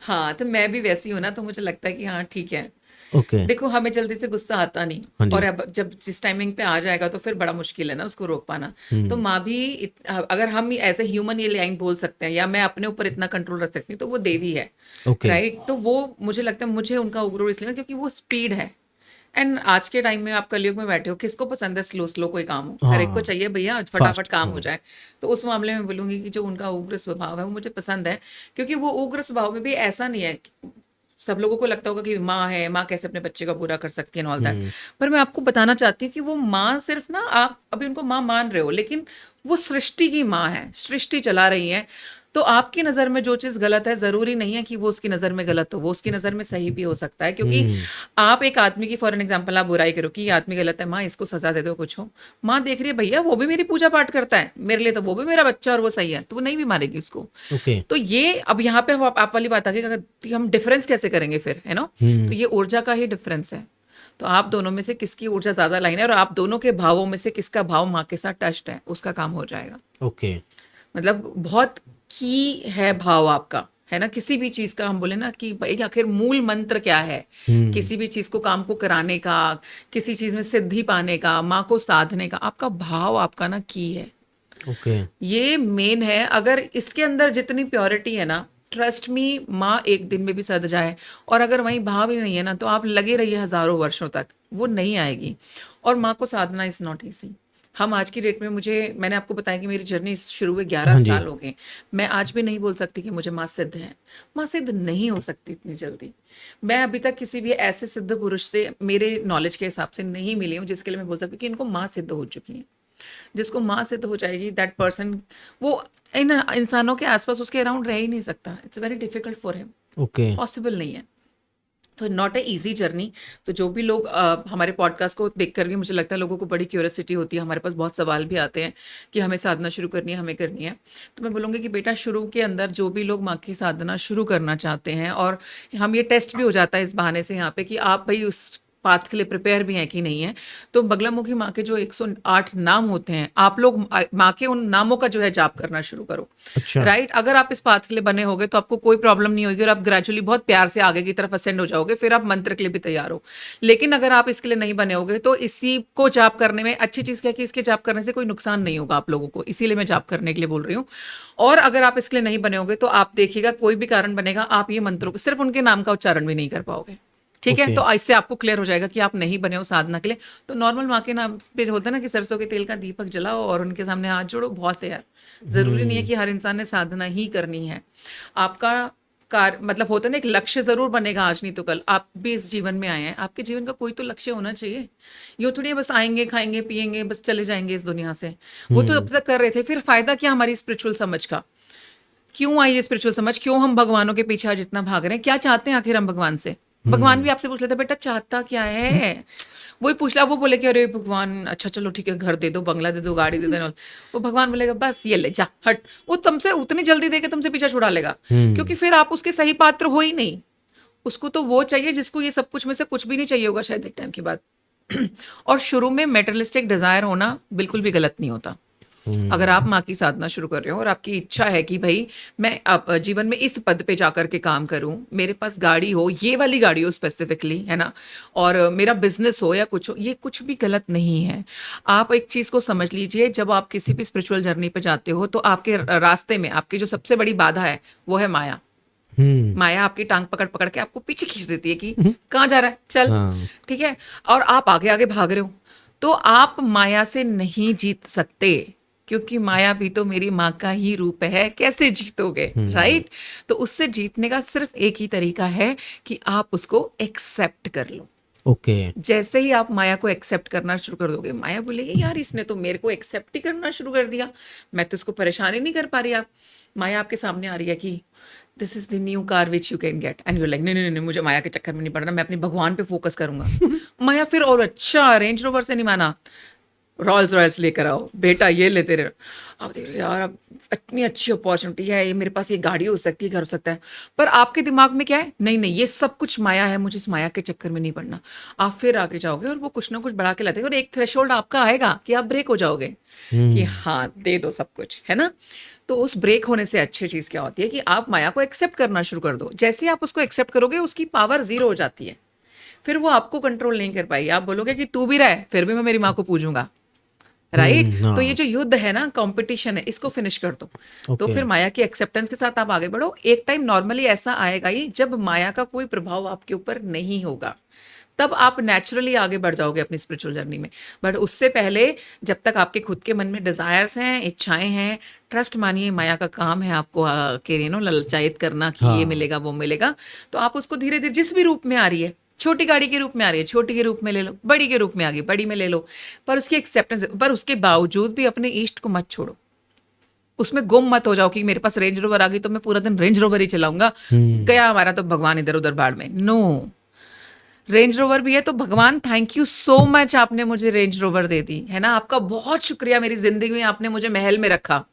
A: हाँ, तो मैं भी वैसी हूँ ना, तो मुझे लगता है कि हाँ ठीक है।
B: ओके।
A: देखो हमें जल्दी से गुस्सा आता
B: हाँ
A: नहीं,
B: जी।
A: और अब जब जिस टाइमिंग पे आ जाएगा तो फिर बड़ा मुश्किल है ना उसको रोक पाना। तो माँ भी अगर हम एज ए ह्यूमन ये लाइन बोल सकते हैं या मैं अपने ऊपर इतना कंट्रोल रख सकती हूँ तो वो देवी है।
B: ओके।
A: राइट, तो वो मुझे लगता है मुझे उनका उग्र इसलिए क्योंकि वो स्पीड है। एंड आज के टाइम में आप कलयुग में बैठे हो, किसको पसंद है स्लो स्लो कोई काम हो? हर एक को चाहिए भैया फटाफट काम हो जाए। तो उस मामले में बोलूंगी कि जो उनका उग्र स्वभाव है वो मुझे पसंद है, क्योंकि वो उग्र स्वभाव में भी ऐसा नहीं है। सब लोगों को लगता होगा कि माँ है, माँ कैसे अपने बच्चे का बुरा कर सकती है, ऑल दैट। पर मैं आपको बताना चाहती हूँ कि वो माँ सिर्फ ना, आप अभी उनको माँ मान रहे हो लेकिन वो सृष्टि की माँ है, सृष्टि चला रही है। तो आपकी नज़र में जो चीज़ गलत है, ज़रूरी नहीं है कि वो उसकी नज़र में गलत हो, वो उसकी नज़र में सही भी हो सकता है। क्योंकि आप एक आदमी की फॉर एन एग्जाम्पल आप बुराई करो कि ये आदमी गलत है, माँ इसको सज़ा दे दो, कुछ हो, माँ देख रही है भैया वो भी मेरी पूजा पाठ करता है, मेरे लिए तो वो भी मेरा बच्चा और वो सही है, तो वो नहीं भी मारेगी उसको।
B: ओके।
A: तो ये अब यहाँ पे आप वाली बात आ गई कि हम डिफरेंस कैसे करेंगे फिर, है ना? तो ये ऊर्जा का ही डिफरेंस है। तो आप दोनों में से किसकी ऊर्जा ज़्यादा लाइन है और आप दोनों के भावों में से किसका भाव माँ के साथ टच्ड है, उसका काम हो जाएगा।
B: ओके।
A: मतलब बहुत की है भाव आपका, है ना? किसी भी चीज का हम बोले ना कि भाई आखिर मूल मंत्र क्या है, किसी भी चीज को काम को कराने का, किसी चीज में सिद्धि पाने का, माँ को साधने का, आपका भाव आपका ना की है,
B: ओके।
A: ये मेन है। अगर इसके अंदर जितनी प्योरिटी है ना, ट्रस्ट मी, माँ एक दिन में भी सद जाए, और अगर वहीं भाव ही नहीं है ना, तो आप लगे रहिए हजारों वर्षों तक, वो नहीं आएगी। और माँ को साधना इज नॉट ईजी। हम आज की डेट में, मैंने आपको बताया कि मेरी जर्नी शुरू हुए 11
B: हाँ जी।
A: साल हो गए। मैं आज भी नहीं बोल सकती कि मुझे माँ सिद्ध है। माँ सिद्ध नहीं हो सकती इतनी जल्दी। मैं अभी तक किसी भी ऐसे सिद्ध पुरुष से मेरे नॉलेज के हिसाब से नहीं मिली हूँ जिसके लिए मैं बोल सकती हूँ कि इनको माँ सिद्ध हो चुकी है। जिसको माँ सिद्ध हो जाएगी, दैट पर्सन वो इन इंसानों के आसपास उसके अराउंड रह ही नहीं सकता। It's very difficult for him,
B: okay.
A: Possible नहीं है। तो नॉट ए ईजी जर्नी। तो जो भी लोग हमारे पॉडकास्ट को देख कर भी, मुझे लगता है लोगों को बड़ी क्यूरियोसिटी होती है, हमारे पास बहुत सवाल भी आते हैं कि हमें साधना शुरू करनी है, हमें करनी है। तो मैं बोलूँगी कि बेटा शुरू के अंदर जो भी लोग माँ की साधना शुरू करना चाहते हैं, और हम ये टेस्ट भी हो जाता है इस बहाने से यहाँ पे कि आप भाई उस पाथ के लिए प्रिपेयर भी हैं कि नहीं है। तो बगलामुखी माँ के जो 108 नाम होते हैं, आप लोग माँ के उन नामों का जो है जाप करना शुरू करो।
B: अच्छा।
A: राइट? अगर आप इस पाथ के लिए बने होगे तो आपको कोई प्रॉब्लम नहीं होगी और आप ग्रेजुअली बहुत प्यार से आगे की तरफ असेंड हो जाओगे, फिर आप मंत्र के लिए भी तैयार हो। लेकिन अगर आप इसके लिए नहीं बने होगे तो इसी को जाप करने में अच्छी चीज़ क्या है कि इसके जाप करने से कोई नुकसान नहीं होगा आप लोगों को, इसीलिए मैं जाप करने के लिए बोल रही हूँ। और अगर आप इसके लिए नहीं बने होगे तो आप देखिएगा कोई भी कारण बनेगा, आप ये मंत्रों को, सिर्फ उनके नाम का उच्चारण भी नहीं कर पाओगे। ठीक है?
B: ओके।
A: तो इससे आपको क्लियर हो जाएगा कि आप नहीं बने हो साधना के लिए। तो नॉर्मल माँ के नाम पे बोलते हैं ना कि सरसों के तेल का दीपक जलाओ और उनके सामने हाथ जोड़ो, बहुत है यार। जरूरी नहीं है कि हर इंसान ने साधना ही करनी है। आपका मतलब होता है ना, एक लक्ष्य जरूर बनेगा आज नहीं तो कल। आप भी इस जीवन में आए हैं, आपके जीवन का कोई तो लक्ष्य होना चाहिए। यूँ थोड़ी है बस आएंगे, खाएंगे, पिएंगे, बस चले जाएंगे इस दुनिया से। वो तो अब तक कर रहे थे, फिर फायदा क्या हमारी स्पिरिचुअल समझ का? क्यों आई ये स्पिरिचुअल समझ? क्यों हम भगवानों के पीछे आज इतना भाग रहे हैं? क्या चाहते हैं आखिर हम भगवान से? भगवान भी आपसे पूछ लेता बेटा चाहता क्या है, वही पूछ ला। वो बोले कि अरे भगवान अच्छा चलो ठीक है, घर दे दो, बंगला दे दो, गाड़ी दे दो। वो भगवान बोलेगा बस ये ले जा हट। वो तुमसे उतनी जल्दी दे के तुमसे पीछा छुड़ा लेगा, क्योंकि फिर आप उसके सही पात्र हो ही नहीं। उसको तो वो चाहिए जिसको ये सब कुछ में से कुछ भी नहीं चाहिए होगा शायद एक टाइम के बाद। और शुरू में मेटेरियलिस्टिक डिजायर होना बिल्कुल भी गलत नहीं होता। अगर आप माँ की साधना शुरू कर रहे हो और आपकी इच्छा है कि भाई मैं अब जीवन में इस पद पे जाकर के काम करूं, मेरे पास गाड़ी हो, ये वाली गाड़ी हो स्पेसिफिकली, है ना, और मेरा बिजनेस हो या कुछ हो, ये कुछ भी गलत नहीं है। आप एक चीज को समझ लीजिए, जब आप किसी भी स्पिरिचुअल जर्नी पे जाते हो तो आपके रास्ते में आपकी जो सबसे बड़ी बाधा है वो है माया। माया आपकी टांग पकड़ पकड़ के आपको पीछे खींच देती है कि कहाँ जा रहा है, चल।
B: हाँ।
A: ठीक है? और आप आगे आगे भाग रहे हो, तो आप माया से नहीं जीत सकते, क्योंकि माया भी तो मेरी माँ का ही रूप है। कैसे जीतोगे? राइट? तो उससे जीतने का सिर्फ एक ही तरीका है कि आप उसको एक्सेप्ट कर लो।
B: ओके।
A: जैसे ही आप माया को एक्सेप्ट करना शुरू कर दोगे, माया बोलेगी यार इसने तो मेरे को एक्सेप्ट ही करना शुरू कर दिया, मैं तो इसको परेशान ही नहीं कर पा रही। आप माया आपके सामने आ रही है कि this is the new car which you can get, and you like नहीं नहीं नहीं, मुझे माया के चक्कर में नहीं पड़ना, मैं अपने भगवान पे फोकस करूंगा। माया फिर और अच्छा, रेंज रोवर से नहीं माना, रॉल्स रॉयल्स लेकर आओ बेटा, ये लेते रहो। अब देख रहे यार, अब इतनी अच्छी अपॉर्चुनिटी है, ये मेरे पास ये गाड़ी हो सकती है, घर हो सकता है, पर आपके दिमाग में क्या है? नहीं नहीं, ये सब कुछ माया है, मुझे इस माया के चक्कर में नहीं पड़ना। आप फिर आगे जाओगे और वो कुछ ना कुछ बढ़ा के लाते हैं, और एक थ्रेशोल्ड आपका आएगा कि आप ब्रेक हो जाओगे कि हाँ दे दो सब कुछ, है ना। तो उस ब्रेक होने से अच्छी चीज क्या होती है कि आप माया को एक्सेप्ट करना शुरू कर दो। जैसे आप उसको एक्सेप्ट करोगे, उसकी पावर 0 हो जाती है, फिर वो आपको कंट्रोल नहीं कर पाएगी। आप बोलोगे कि तू भी रहे, फिर भी मैं मेरी माँ को पूजूंगा। राइट? तो ये जो युद्ध है ना, कंपटीशन है, इसको फिनिश कर दो। तो फिर माया की एक्सेप्टेंस के साथ आप आगे बढ़ो। एक टाइम नॉर्मली ऐसा आएगा ही जब माया का कोई प्रभाव आपके ऊपर नहीं होगा, तब आप नेचुरली आगे बढ़ जाओगे अपनी स्पिरिचुअल जर्नी में। बट उससे पहले जब तक आपके खुद के मन में डिजायर्स हैं, इच्छाएं हैं, ट्रस्ट मानिए माया का काम है आपको ललचायित करना कि ये मिलेगा वो मिलेगा। तो आप उसको धीरे धीरे, जिस भी रूप में आ रही है, छोटी गाड़ी के रूप में आ रही है, छोटी के रूप में ले लो, बड़ी के रूप में आ गई, बड़ी में ले लो, पर उसकी एक्सेप्टेंस, पर उसके बावजूद भी अपने ईष्ट को मत छोड़ो। उसमें गुम मत हो जाओ कि मेरे पास रेंज रोवर आ गई तो मैं पूरा दिन रेंज रोवर ही चलाऊंगा, गया हमारा तो भगवान इधर उधर बाढ़ में। नो, रेंज रोवर भी है तो भगवान थैंक यू सो मच, आपने मुझे रेंज रोवर दे दी है ना, आपका बहुत शुक्रिया, मेरी जिंदगी में आपने मुझे महल में रखा।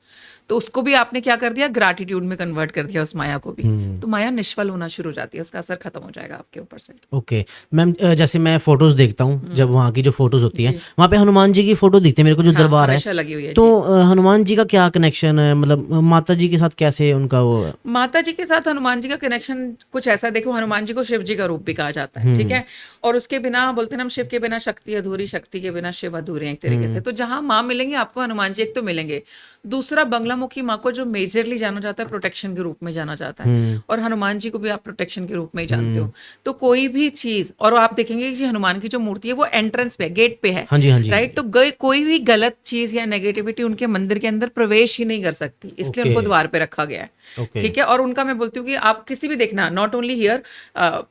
A: तो उसको भी आपने क्या कर दिया, ग्रैटिट्यूड में कन्वर्ट कर दिया उस माया को भी। तो माया निष्फल होना शुरू हो जाती है, उसका असर खत्म हो जाएगा आपके ऊपर से।
B: ओके मैम, जैसे मैं फोटोज देखता हूँ, जब वहाँ की जो फोटोज होती हैं वहाँ पे हनुमान जी की फोटो दिखती है मेरे को, जो दरबार है,
A: हमेशा लगी हुई है।
B: तो हनुमान जी का क्या कनेक्शन है, मतलब माता जी के साथ कैसे उनका वो है?
A: माता जी के साथ हनुमान जी का कनेक्शन कुछ ऐसा, देखो हनुमान जी को शिव जी का रूप भी कहा जाता है, ठीक है, और उसके बिना बोलते हैं हम शिव के बिना शक्ति अधूरी, शक्ति के बिना शिव अधूरे हैं एक तरीके से। तो जहां माँ मिलेंगे आपको हनुमान जी, एक तो मिलेंगे, दूसरा बंगलामुखी माँ को जो मेजरली जाना जाता है प्रोटेक्शन के रूप में जाना जाता है, और हनुमान जी को भी आप प्रोटेक्शन के रूप में ही जानते हो। तो कोई भी चीज, और आप देखेंगे कि हनुमान की जो मूर्ति है वो एंट्रेंस पे, गेट पे है,
B: हाँ जी, हाँ जी।
A: राइट, तो कोई भी गलत चीज या नेगेटिविटी उनके मंदिर के अंदर प्रवेश ही नहीं कर सकती, इसलिए उनको द्वार पे रखा गया है, ठीक है। और उनका मैं बोलती हूँ कि आप किसी भी देखना, not only here,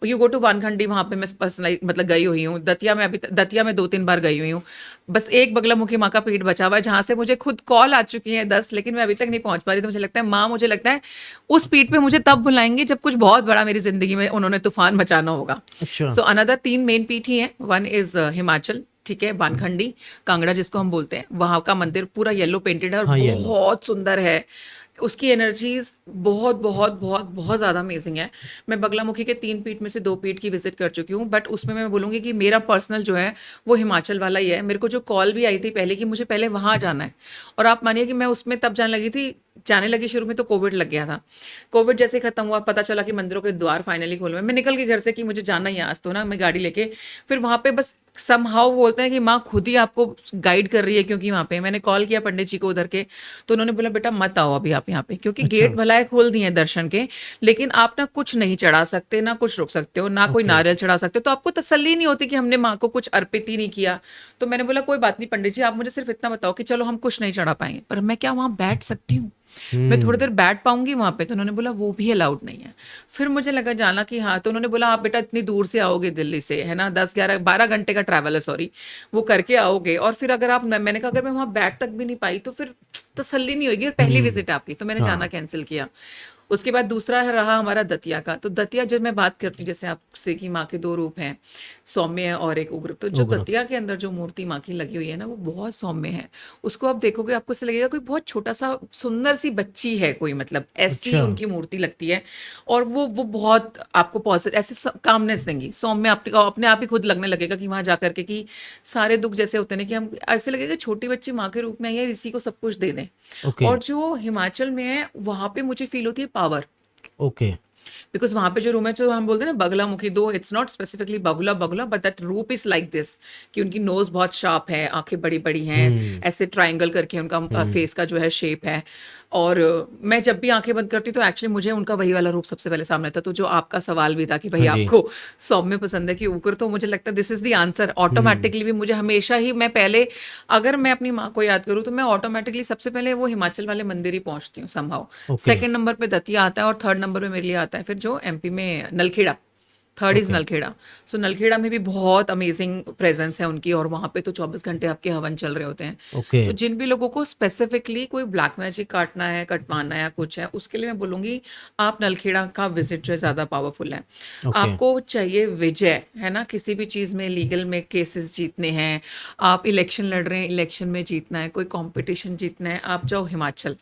A: you go to Wankhede, वहां पे मैं मतलब गई हुई हूँ, दतिया में, अभी दतिया में 2-3 बार गई हुई हूँ, बस एक बगलामुखी माँ का पीठ बचा हुआ है जहां से मुझे खुद कॉल आ चुकी है 10, लेकिन मैं अभी तक नहीं पहुंच पा रही। तो मुझे लगता है माँ, मुझे लगता है उस पीठ पे मुझे तब बुलाएंगे जब कुछ बहुत बड़ा मेरी जिंदगी में उन्होंने तूफान मचाना होगा।
B: अच्छा।
A: सो अनदर 3 मेन पीठ ही है, वन इज हिमाचल, ठीक है, वानखंडी, कांगड़ा जिसको हम बोलते हैं, वहां का मंदिर पूरा येलो पेंटेड है और बहुत सुंदर है, उसकी एनर्जीज बहुत बहुत बहुत बहुत ज़्यादा अमेजिंग है। मैं बगलामुखी के 3 पीठ में से 2 पीठ की विजिट कर चुकी हूँ, बट उसमें मैं बोलूँगी कि मेरा पर्सनल जो है वो हिमाचल वाला ही है। मेरे को जो कॉल भी आई थी पहले कि मुझे पहले वहाँ जाना है, और आप मानिए कि मैं उसमें तब जाने लगी शुरू में तो कोविड लग गया था। कोविड जैसे खत्म हुआ, पता चला कि मंदिरों के द्वार फाइनली खोल हुए, मैं निकल के घर से कि मुझे जाना ही है आज तो ना, मैं गाड़ी लेके फिर वहाँ पे बस समहाउ बोलते हैं कि माँ खुद ही आपको गाइड कर रही है, क्योंकि वहाँ पे मैंने कॉल किया पंडित जी को उधर के, तो उन्होंने बोला बेटा मत आओ अभी आप यहाँ पे, क्योंकि गेट भलाए खोल दिए हैं दर्शन के, लेकिन आप ना कुछ नहीं चढ़ा सकते, ना कुछ रोक सकते हो, ना कोई नारियल चढ़ा सकते हो, तो आपको तसल्ली नहीं होती कि हमने माँ को कुछ अर्पित ही नहीं किया। तो मैंने बोला कोई बात नहीं पंडित जी, आप मुझे सिर्फ इतना बताओ कि चलो हम कुछ नहीं चढ़ा पाएंगे, पर मैं क्या वहाँ बैठ सकती हूँ, मैं थोड़ी देर बैठ पाऊंगी वहां पे? तो उन्होंने बोला वो भी अलाउड नहीं है। फिर मुझे लगा जाना कि हाँ, तो उन्होंने बोला आप बेटा इतनी दूर से आओगे दिल्ली से, है ना, 10-11-12 घंटे का ट्रैवल है, सॉरी, वो करके आओगे, और फिर अगर आप, मैंने कहा अगर मैं वहां बैठ तक भी नहीं पाई तो फिर तसल्ली नहीं होगी, और पहली विजिट आपकी, तो मैंने जाना कैंसिल किया। उसके बाद दूसरा रहा हमारा दतिया का। तो दतिया जब मैं बात करती हूँ, जैसे आपसे कि माँ के 2 रूप हैं, सौम्य और एक उग्र, तो जो दतिया के अंदर जो मूर्ति माँ की लगी हुई है ना, वो बहुत सौम्य है। उसको आप देखोगे आपको ऐसा लगेगा कोई बहुत छोटा सा सुंदर सी बच्ची है कोई, मतलब ऐसी उनकी मूर्ति लगती है, और वो बहुत आपको पॉजिटिव ऐसे कामनेस देंगी। सौम्य अपने आप ही खुद लगने लगेगा कि वहां जाकर के कि सारे दुख जैसे होते हैं कि हम, ऐसे लगेगा छोटी बच्ची माँ के रूप में आई है, इसी को सब कुछ दे दें। और जो हिमाचल में है वहां पे मुझे फील होती है पावर,
B: ओके,
A: बिकॉज वहां पे जो रूम है, जो हम बोलते हैं ना बगलामुखी, दो इट्स नॉट स्पेसिफिकली बगुला बगुला, बट दैट रूप इज लाइक दिस, कि उनकी नोज बहुत शार्प है, आंखें बड़ी बड़ी हैं, ऐसे ट्रायंगल करके उनका फेस का जो है शेप है। और मैं जब भी आंखें बंद करती हूँ तो एक्चुअली मुझे उनका वही वाला रूप सबसे पहले सामने आता है। तो जो आपका सवाल भी था कि भाई आपको सौम्य पसंद है कि उग्र, तो मुझे लगता है this is the answer. Automatically भी मुझे हमेशा ही, मैं पहले अगर मैं अपनी माँ को याद करूँ तो मैं ऑटोमेटिकली सबसे पहले वो हिमाचल वाले मंदिर ही पहुंचती हूँ समहाउ। सेकंड नंबर पे दतिया आता है, और थर्ड नंबर पे मेरे लिए आता है फिर जो एमपी में नलखेड़ा, थर्ड इज नलखेड़ा। सो नलखेड़ा में भी बहुत अमेजिंग प्रेजेंस है उनकी, और वहां पे तो 24 घंटे आपके हवन चल रहे होते हैं। तो जिन भी लोगों को स्पेसिफिकली कोई ब्लैक मैजिक काटना है, कटवाना है, कुछ है, उसके लिए मैं बोलूंगी आप नलखेड़ा का विजिट जो है ज्यादा पावरफुल है। आपको चाहिए विजय, है ना, किसी भी चीज में, लीगल में केसेस जीतने हैं, आप इलेक्शन लड़ रहे हैं, इलेक्शन में जीतना है, कोई कॉम्पिटिशन जीतना है, आप जाओ हिमाचल,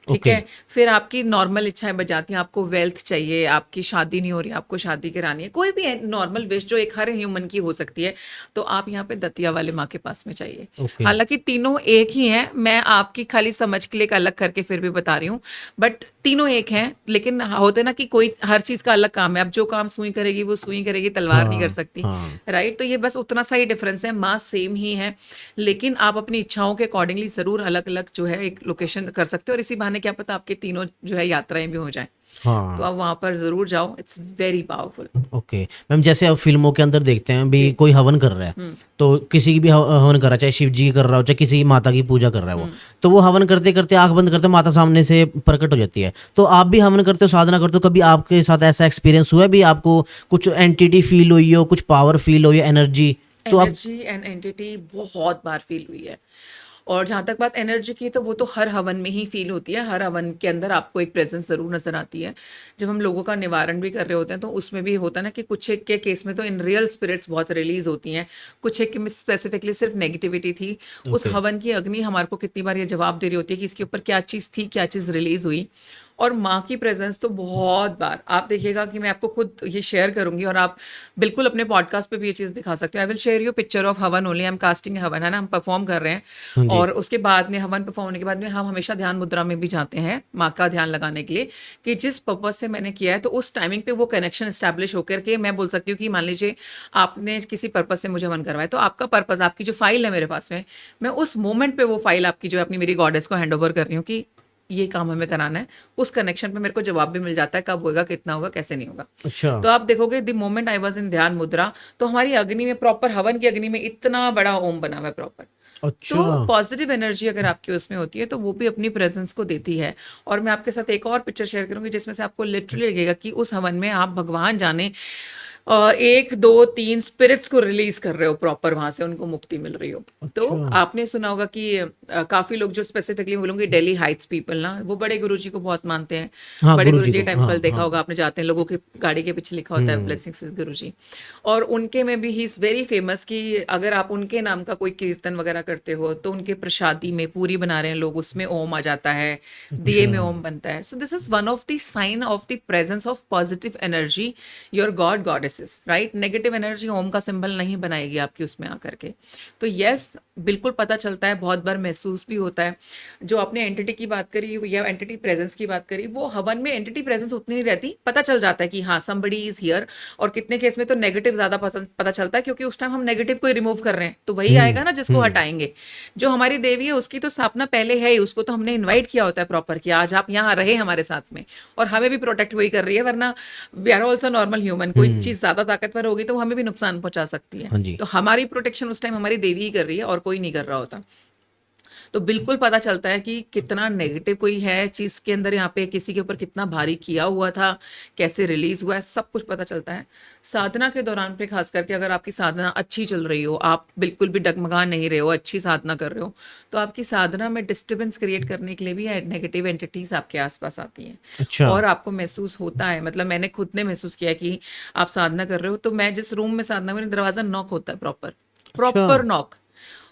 A: ठीक है। फिर आपकी नॉर्मल इच्छाएं बजाती हैं, आपको वेल्थ चाहिए, आपकी शादी नहीं हो रही, आपको शादी करानी है, कोई भी नॉर्मल विश जो एक हर ह्यूमन की हो सकती है, तो आप यहाँ पे दतिया वाले माँ के पास में चाहिए। हालांकि तीनों एक ही हैं, मैं आपकी खाली समझ के लिए अलग करके फिर भी बता रही हूँ, बट तीनों एक हैं। लेकिन होते ना कि कोई हर चीज का अलग काम है, अब जो काम सुई करेगी वो सुई करेगी, तलवार नहीं कर सकती, राइट। तो ये बस उतना सा ही डिफरेंस है, माँ सेम ही है, लेकिन आप अपनी इच्छाओं के अकॉर्डिंगली जरूर अलग अलग जो है एक लोकेशन कर सकते हो, और इसी बहाने क्या पता आपके तीनों जो है यात्राएं भी हो जाएं। तो आप वहां पर जरूर जाओ, it's very powerful.
B: Okay ma'am, जैसे अब फिल्मों के अंदर देखते हैं भी कोई हवन कर रहा है, तो किसी की भी हवन कर रहा है, चाहे शिव जी कर रहा हो, चाहे किसी माता की पूजा कर रहा है वो, तो वो हवन करते करते आंख बंद करते माता सामने से प्रकट हो जाती है। तो आप भी हवन करते हो, साधना करते हो, कभी आपके साथ ऐसा एक्सपीरियंस हुआ है भी आपको कुछ एंटिटी फील हुई हो, कुछ पावर फील हो या एनर्जी? तो
A: एनर्जी एंड एंटिटी बहुत बार फील हुई है, और जहाँ तक बात एनर्जी की, तो वो तो हर हवन में ही फील होती है। हर हवन के अंदर आपको एक प्रेजेंस ज़रूर नज़र आती है। जब हम लोगों का निवारण भी कर रहे होते हैं तो उसमें भी होता है ना कि कुछ एक के केस में तो इन रियल स्पिरिट्स बहुत रिलीज होती हैं, कुछ एक में स्पेसिफिकली सिर्फ नेगेटिविटी थी। उस
B: ओके।
A: हवन की अग्नि हमारे को कितनी बार ये जवाब दे रही होती है कि इसके ऊपर क्या चीज़ थी, क्या चीज़ रिलीज हुई। और माँ की प्रेजेंस तो बहुत बार आप देखिएगा कि मैं आपको खुद ये शेयर करूंगी, और आप बिल्कुल अपने पॉडकास्ट पे भी ये चीज़ दिखा सकते हो। I will share you picture of हवन ओनली। आई एम कास्टिंग हवन, है ना, हम परफॉर्म कर रहे हैं।
B: हाँ जी।
A: और उसके बाद में हवन परफॉर्म होने के बाद में हम हमेशा ध्यान मुद्रा में भी जाते हैं माँ का ध्यान लगाने के लिए, कि जिस पर्पज से मैंने किया है तो उस टाइमिंग पे वो कनेक्शन एस्टैब्लिश होकर के मैं बोल सकती हूँ कि मान लीजिए आपने किसी पर्पज से मुझे हवन करवाया, तो आपका पर्पज, आपकी जो फाइल है मेरे पास में, मैं उस मोमेंट पे वो फाइल आपकी जो है अपनी मेरी गॉडेस को हैंड ओवर कर रही हूँ कि ये काम हमें कराना है। उस कनेक्शन पे मेरे को जवाब भी मिल जाता है कब होगा, कितना होगा, कैसे नहीं होगा।
B: अच्छा।
A: तो आप देखोगे the moment I was in ध्यान मुद्रा, तो हमारी अग्नि में प्रॉपर, हवन की अग्नि में इतना बड़ा ओम बना हुआ है प्रॉपर।
B: अच्छा।
A: तो पॉजिटिव एनर्जी अगर आपकी उसमें होती है तो वो भी अपनी प्रेजेंस को देती है। और मैं आपके साथ एक और पिक्चर शेयर करूंगी जिसमें से आपको लिटरली लगेगा कि उस हवन में आप भगवान जाने 1 2 3 स्पिरिट्स को रिलीज कर रहे हो प्रॉपर, वहां से उनको मुक्ति मिल रही हो। तो
B: अच्छा।
A: आपने सुना होगा कि काफी लोग, जो स्पेसिफिकली बोलूंगी दिल्ली हाइट्स पीपल ना, वो बड़े गुरुजी को बहुत मानते हैं।
B: हाँ,
A: बड़े
B: गुरुजी
A: गुरुजी
B: को। हाँ,
A: टेम्पल देखा
B: हाँ।
A: होगा आपने, जाते हैं लोगों की गाड़ी के पीछे लिखा होता है ब्लेसिंग्स विद गुरुजी। और उनके में भी ही इज वेरी फेमस कि अगर आप उनके नाम का कोई कीर्तन वगैरह करते हो तो उनके प्रसादी में पूरी बना रहे हैं लोग, उसमें ओम आ जाता है, दिए में ओम बनता है। So this is one of the sign of the presence of positive energy, your god goddesses, right. Negative energy Om का सिंबल नहीं बनाएगी आपकी उसमें आकर के। तो यस, बिल्कुल पता चलता है, बहुत बार महसूस भी होता है। जो आपने एंटिटी की बात करी या एंटिटी प्रेजेंस की बात करी, वो हवन में एंटिटी प्रेजेंस उतनी नहीं रहती, पता चल जाता है कि हाँ समबडी इज हियर। और कितने केस में तो नेगेटिव ज्यादा पता चलता है, क्योंकि उस टाइम हम नेगेटिव को रिमूव कर रहे हैं, तो वही आएगा ना जिसको हटाएंगे। जो हमारी देवी है उसकी तो स्थापना पहले है ही, उसको तो हमने इन्वाइट किया होता है प्रॉपर कि आज आप यहाँ रहे हमारे साथ में, और हमें भी प्रोटेक्ट वही कर रही है। वरना we are also normal human, कोई चीज ज्यादा ताकतवर होगी तो वो हमें भी नुकसान पहुंचा सकती
B: हाँ
A: है।
B: जी।
A: तो हमारी प्रोटेक्शन उस टाइम हमारी देवी ही कर रही है और कोई नहीं कर रहा होता। तो बिल्कुल पता चलता है कि कितना नेगेटिव कोई है चीज के अंदर, यहाँ पे किसी के ऊपर कितना भारी किया हुआ था, कैसे रिलीज हुआ है, सब कुछ पता चलता है। साधना के दौरान पे खास करके अगर आपकी साधना अच्छी चल रही हो, आप बिल्कुल भी डगमगा नहीं रहे हो, अच्छी साधना कर रहे हो, तो आपकी साधना में डिस्टर्बेंस क्रिएट करने के लिए भी नेगेटिव एंटिटीज आपके आसपास आती हैं।
B: अच्छा।
A: और आपको महसूस होता है, मतलब मैंने खुद ने महसूस किया कि आप साधना कर रहे हो, तो मैं जिस रूम में साधना कर रही हूँ, दरवाजा नॉक होता है प्रॉपर,
B: अच्छा।
A: Proper knock.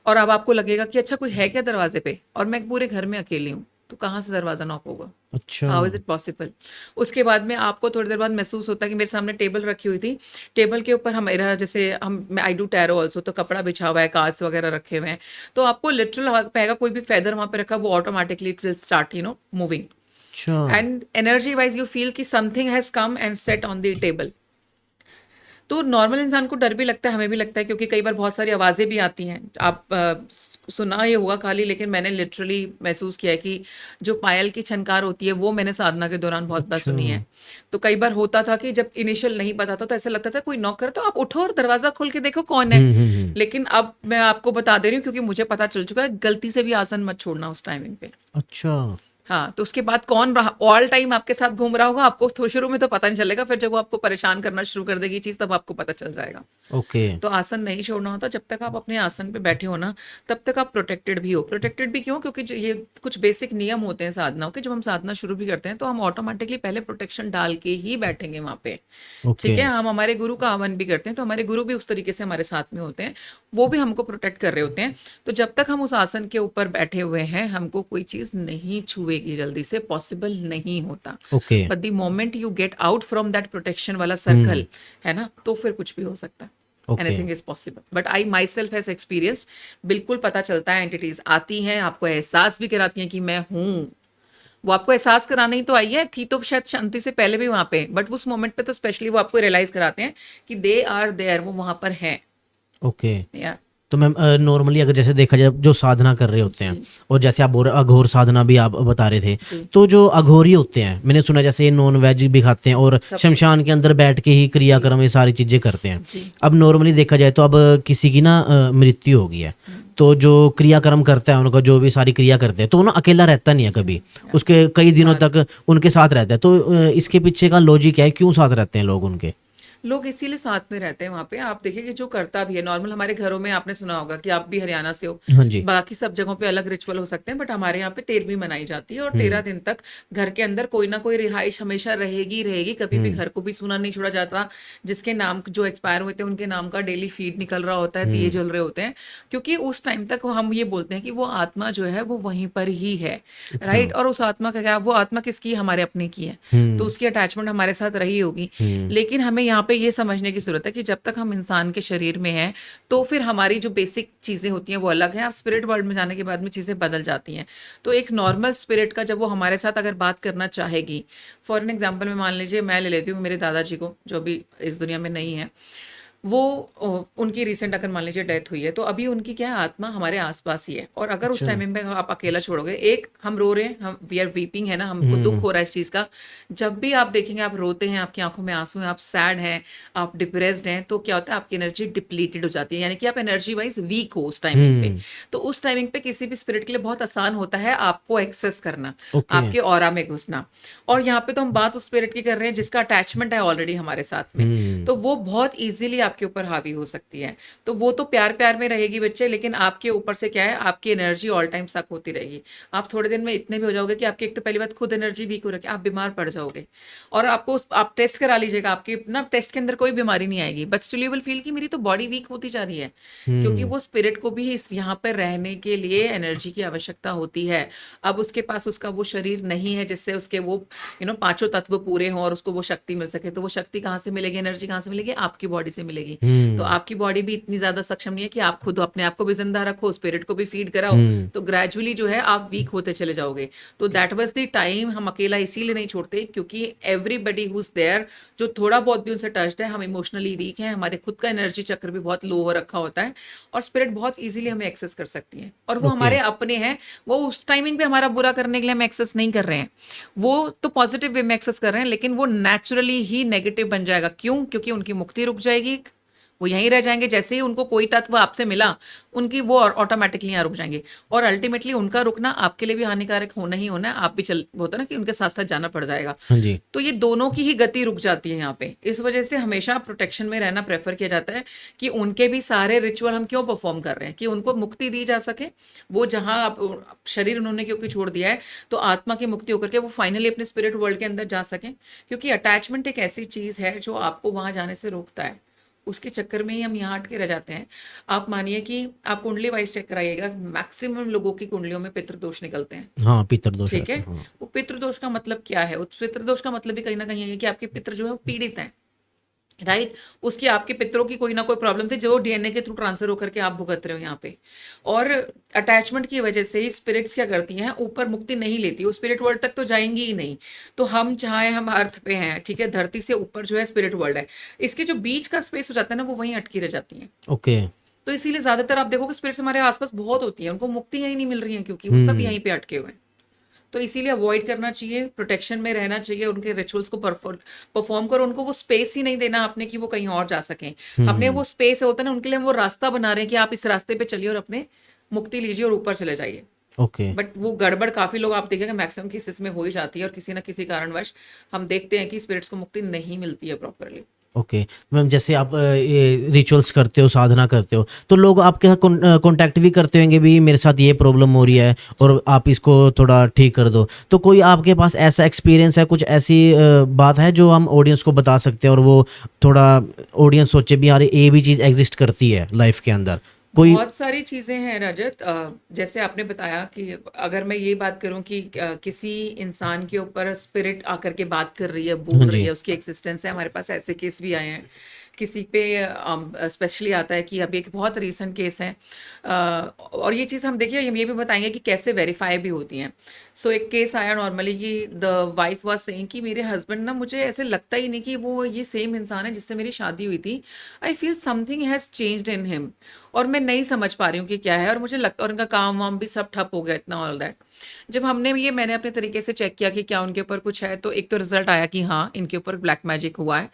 A: और अब आपको लगेगा कि अच्छा कोई है क्या दरवाजे पे, और मैं पूरे घर में अकेली हूँ, तो कहाँ से दरवाजा नॉक होगा,
B: अच्छा।
A: How is it possible. उसके बाद में आपको थोड़ी देर बाद महसूस होता है कि मेरे सामने टेबल रखी हुई थी, टेबल के ऊपर हमारा जैसे हम आई डू टैरो ऑल्सो, तो कपड़ा बिछा हुआ है, कार्ड्स वगैरह रखे हुए हैं, तो आपको लिटरल पाएगा कोई भी फेदर वहां पे रखा, वो automatically it will start moving.
B: अच्छा।
A: And energy wise you feel कि something has come and set on the table. तो नॉर्मल इंसान को डर भी लगता है, हमें भी लगता है, क्योंकि कई बार बहुत सारी आवाज़ें भी आती हैं। आप सुना ये होगा खाली, लेकिन मैंने लिटरली महसूस किया है कि जो पायल की छनकार होती है वो मैंने साधना के दौरान बहुत बार सुनी है। तो कई बार होता था कि जब इनिशियल नहीं पता था तो ऐसा लगता था कोई नॉक करे तो आप उठो और दरवाज़ा खोल के देखो कौन है। लेकिन अब मैं आपको बता दे रही हूँ, क्योंकि मुझे पता चल चुका है, गलती से भी आसन मत छोड़ना उस टाइमिंग पे।
B: अच्छा।
A: हाँ, तो उसके बाद कौन रहा ऑल टाइम आपके साथ घूम रहा होगा, आपको तो शुरू में तो पता नहीं चलेगा, फिर जब वो आपको परेशान करना शुरू कर देगी चीज, तब आपको पता चल जाएगा।
B: ओके।
A: तो आसन नहीं छोड़ना होता, जब तक आप अपने आसन पे बैठे हो ना, तब तक आप प्रोटेक्टेड भी हो। प्रोटेक्टेड भी क्यों? क्योंकि ये कुछ बेसिक नियम होते हैं साधनाओं के। जब हम साधना शुरू भी करते हैं तो हम ऑटोमेटिकली पहले प्रोटेक्शन डाल के ही बैठेंगे वहां पे,
B: ओके।
A: ठीक है। हम हमारे गुरु का आह्वान भी करते हैं, तो हमारे गुरु भी उस तरीके से हमारे साथ में होते हैं, वो भी हमको प्रोटेक्ट कर रहे होते हैं। तो जब तक हम उस आसन के ऊपर बैठे हुए हैं, हमको कोई चीज नहीं छुएगी, जल्दी से पॉसिबल नहीं होता।
B: Okay.
A: But the moment you get out from that protection वाला सर्कल, है ना, तो फिर कुछ भी हो सकता है।
B: Okay.
A: Anything is possible. But I my self has experienced, बिल्कुल पता चलता है, एंटिटीज आती हैं, आपको एहसास भी कराती हैं कि मैं हूँ। वो आपको एहसास कराने ही तो आई है, थी तो शायद शांति से पहले भी वहां पे, बट उस मोमेंट पे तो स्पेशली वो आपको रियलाइज कराते हैं कि दे आर देयर, वो वहां पर हैं।
B: ओके।
A: या
B: तो मैम नॉर्मली अगर जैसे देखा जाए जो साधना कर रहे होते हैं, और जैसे आप अघोर साधना भी आप बता रहे थे, तो जो अघोरी होते हैं, मैंने सुना जैसे नॉन वेज भी खाते हैं और शमशान के अंदर बैठ के ही क्रियाक्रम ये सारी चीजें करते हैं। अब नॉर्मली देखा जाए तो अब किसी की ना मृत्यु हो गई है, तो जो क्रियाक्रम करता है उनका, जो भी सारी क्रिया करते हैं, तो वो ना अकेला रहता नहीं है कभी, उसके कई दिनों तक उनके साथ रहता है। तो इसके पीछे का लॉजिक क्या है, क्यों साथ रहते हैं लोग उनके?
A: लोग इसीलिए साथ में रहते हैं वहाँ पे। आप देखिए कि जो करता भी है नॉर्मल, हमारे घरों में आपने सुना होगा कि आप भी हरियाणा से हो,
B: हाँ जी।
A: बाकी सब जगहों पे अलग रिचुअल हो सकते हैं, बट हमारे यहाँ पे 13वीं मनाई जाती है और 13
B: हुँ,
A: दिन तक घर के अंदर कोई ना कोई रिहाइश हमेशा रहेगी ही रहेगी। कभी भी
B: हुँ,
A: घर को भी सूना नहीं छोड़ा जाता। जिसके नाम जो एक्सपायर हुए थे उनके नाम का डेली फीड निकल रहा होता है, दिए
B: हुँ,
A: जल रहे होते हैं, क्योंकि उस टाइम तक हम ये बोलते हैं कि वो आत्मा जो है वो वहीं पर ही है,
B: अच्छा।
A: राइट। और उस आत्मा का क्या, वो आत्मा किसकी है? हमारे अपने की है। तो
B: हुँ,
A: उसकी अटैचमेंट हमारे साथ रही होगी।
B: हुँ,
A: लेकिन हमें यहाँ पे ये समझने की ज़रूरत है कि जब तक हम इंसान के शरीर में हैं, तो फिर हमारी जो बेसिक चीज़ें होती हैं वो अलग हैं। अब स्पिरिट वर्ल्ड में जाने के बाद में चीज़ें बदल जाती हैं। तो एक नॉर्मल स्पिरिट का जब वो हमारे साथ अगर बात करना चाहेगी, फॉर एन एग्जांपल में मान लीजिए मैं ले लेती हूँ मेरे दादाजी को, जो अभी इस दुनिया में नहीं है। वो उनकी रिसेंट अगर मान लीजिए डेथ हुई है, तो अभी उनकी क्या है, आत्मा हमारे आसपास ही है। और अगर उस
B: अच्छा।
A: टाइम में आप अकेला छोड़ोगे, एक हम रो रहे हैं, हम वी आर वीपिंग है ना, हमको दुख
B: हुँ,
A: हो रहा है इस चीज़ का। जब भी आप देखेंगे आप रोते हैं, आपकी आंखों में आंसू हैं, आप सैड हैं, आप डिप्रेस्ड हैं, तो क्या होता है, आपकी एनर्जी डिप्लीटेड हो जाती है, यानी कि आप एनर्जी वाइज वीक हो उस टाइमिंग पे।
B: हुँ,
A: तो उस टाइमिंग पे किसी भी स्पिरिट के लिए बहुत आसान होता है आपको एक्सेस करना,
B: ओके।
A: आपके ऑरा में घुसना। और यहाँ पे तो हम बात उस स्पिरिट की कर रहे हैं जिसका अटैचमेंट है ऑलरेडी हमारे साथ में।
B: हुँ,
A: तो वो बहुत ईजिली आपके ऊपर हावी हो सकती है। तो वो तो प्यार प्यार में रहेगी बच्चे, लेकिन आपके ऊपर से क्या है, आपकी एनर्जी ऑल टाइम सक होती रहेगी। आप थोड़े दिन में इतने भी हो जाओगे कि आपकी एक तो पहली बात खुद एनर्जी वीक हो रखी है, आप बीमार पड़ जाओगे। और आप टेस्ट करा लीजिएगा, आपके ना टेस्ट के अंदर कोई बीमारी नहीं आएगी, but still you will feel कि मेरी तो बॉडी वीक होती जा रही है। क्योंकि
B: हुँ,
A: वो स्पिरिट को भी इस यहाँ पर रहने के लिए एनर्जी की आवश्यकता होती है। अब उसके पास उसका वो शरीर नहीं है जिससे उसके वो पांचों तत्व पूरे हों और उसको वो शक्ति मिल सके। तो वो शक्ति कहाँ से मिलेगी, एनर्जी कहाँ से मिलेगी? आपकी बॉडी से मिलेगी। तो
B: हुँ,
A: आपकी बॉडी भी इतनी ज्यादा सक्षम नहीं है कि आप खुद अपने आप को भी जिंदा रखो, स्पिरिट को भी फीड कराओ।
B: हुँ,
A: तो ग्रेजुअली जो है आप वीक होते चले जाओगे। तो दैट वाज द टाइम। हम अकेला इसीलिए नहीं छोड़ते क्योंकि एवरीबडी हुज देयर, जो थोड़ा बहुत भी उनसे टच्ड है, हम इमोशनली वीक हैं, हमारे खुद का एनर्जी चक्र भी बहुत लो हो रखा होता है, और स्पिरिट बहुत इजीली हमें एक्सेस कर सकती है, और वो
B: ओके।
A: हमारे अपने हैं। वो उस टाइमिंग पे हमारा बुरा करने के लिए हम एक्सेस नहीं कर रहे हैं, वो तो पॉजिटिव वे में एक्सेस कर रहे हैं, लेकिन वो नेचुरली ही नेगेटिव बन जाएगा। क्यों? क्योंकि उनकी मुक्ति रुक जाएगी, वो यहीं रह जाएंगे। जैसे ही उनको कोई तत्व आपसे मिला, उनकी वो ऑटोमेटिकली यहाँ रुक जाएंगे। और अल्टीमेटली उनका रुकना आपके लिए भी हानिकारक होना ही होना है। आप भी चल होता है ना कि उनके साथ साथ जाना पड़ जाएगा।
B: हाँ जी।
A: तो ये दोनों की ही गति रुक जाती है यहाँ पे। इस वजह से हमेशा प्रोटेक्शन में रहना प्रेफर किया जाता है कि उनके भी सारे रिचुअल हम क्यों परफॉर्म कर रहे हैं, कि उनको मुक्ति दी जा सके। वो जहाँ शरीर उन्होंने क्योंकि छोड़ दिया है, तो आत्मा की मुक्ति होकर के वो फाइनली अपने स्पिरिट वर्ल्ड के अंदर जा सके। क्योंकि अटैचमेंट एक ऐसी चीज है जो आपको वहां जाने से रोकता है। उसके चक्कर में ही हम यहाँ अटके रह जाते हैं। आप मानिए कि आप कुंडली वाइज चेक कराइएगा, मैक्सिमम लोगों की कुंडलियों में पितृदोष निकलते हैं।
B: हाँ, पितृदोष
A: ठीक
B: रहता
A: है।
B: है। हाँ।
A: वो पितृदोष का मतलब क्या है? उस पितृदोष का मतलब भी कहीं ना कहीं ये है कि आपके पितृ जो है वो पीड़ित हैं, राइट। उसकी आपके पितरों की कोई ना कोई प्रॉब्लम थी जो डीएनए के थ्रू ट्रांसफर होकर के आप भुगत रहे हो यहाँ पे। और अटैचमेंट की वजह से ही स्पिरिट्स क्या करती हैं, ऊपर मुक्ति नहीं लेती, वो स्पिरिट वर्ल्ड तक तो जाएंगी ही नहीं। तो हम चाहे हम अर्थ पे हैं, ठीक है, धरती से ऊपर जो है स्पिरिट वर्ल्ड है, इसके जो बीच का स्पेस हो जाता है ना, वो वहीं अटकी रह जाती है।
B: ओके।
A: तो इसीलिए ज्यादातर आप देखोगे स्पिरिट्स हमारे आसपास बहुत होती है, उनको मुक्ति यही नहीं मिल रही है, क्योंकि वो सब
B: हुँ,
A: यहीं पे अटके हुए हैं। तो इसीलिए अवॉइड करना चाहिए, प्रोटेक्शन में रहना चाहिए, उनके रिचुअल्स को परफॉर्म करो। उनको वो स्पेस ही नहीं देना आपने कि वो कहीं और जा सकें। हमने
B: हुँ,
A: वो स्पेस होता है ना, उनके लिए हम वो रास्ता बना रहे हैं कि आप इस रास्ते पे चलिए और अपने मुक्ति लीजिए और ऊपर चले जाइए।
B: ओके।
A: बट वो गड़बड़ काफी लोग आप देखेंगे मैक्सिमम केसेस में हो ही जाती है, और किसी ना किसी कारणवश हम देखते हैं कि स्पिरिट्स को मुक्ति नहीं मिलती है प्रॉपरली।
B: ओके। मैम जैसे आप ये रिचुअल्स करते हो, साधना करते हो, तो लोग आपके साथ कॉन्टैक्ट भी करते होंगे भी मेरे साथ ये प्रॉब्लम हो रही है और आप इसको थोड़ा ठीक कर दो। तो कोई आपके पास ऐसा एक्सपीरियंस है, कुछ ऐसी बात है जो हम ऑडियंस को बता सकते हैं और वो थोड़ा ऑडियंस सोचे भी यार ये भी चीज़ एग्जिस्ट करती है लाइफ के अंदर? कोई
A: बहुत सारी चीजें हैं रजत। जैसे आपने बताया कि अगर मैं ये बात करूं कि किसी इंसान के ऊपर स्पिरिट आकर के बात कर रही है,
B: हाँ
A: बोल रही
B: जी।
A: है, उसकी एक्सिस्टेंस है, हमारे पास ऐसे केस भी आए हैं। किसी पे स्पेशली आता है कि अभी एक बहुत रीसेंट केस है। और ये चीज़ हम देखिए, हम ये भी बताएंगे कि कैसे वेरीफाई भी होती हैं। सो एक केस आया नॉर्मली कि द वाइफ वाज सेइंग कि मेरे हस्बैंड ना, मुझे ऐसे लगता ही नहीं कि वो ये सेम इंसान है जिससे मेरी शादी हुई थी। I feel something has changed in him, और मैं नहीं समझ पा रही हूँ कि क्या है, और मुझे लगता, और उनका काम वाम भी सब ठप हो गया इतना ऑल दैट। जब मैंने अपने तरीके से चेक किया कि क्या उनके ऊपर कुछ है, तो एक तो रिजल्ट आया कि हाँ, इनके ऊपर ब्लैक मैजिक हुआ है।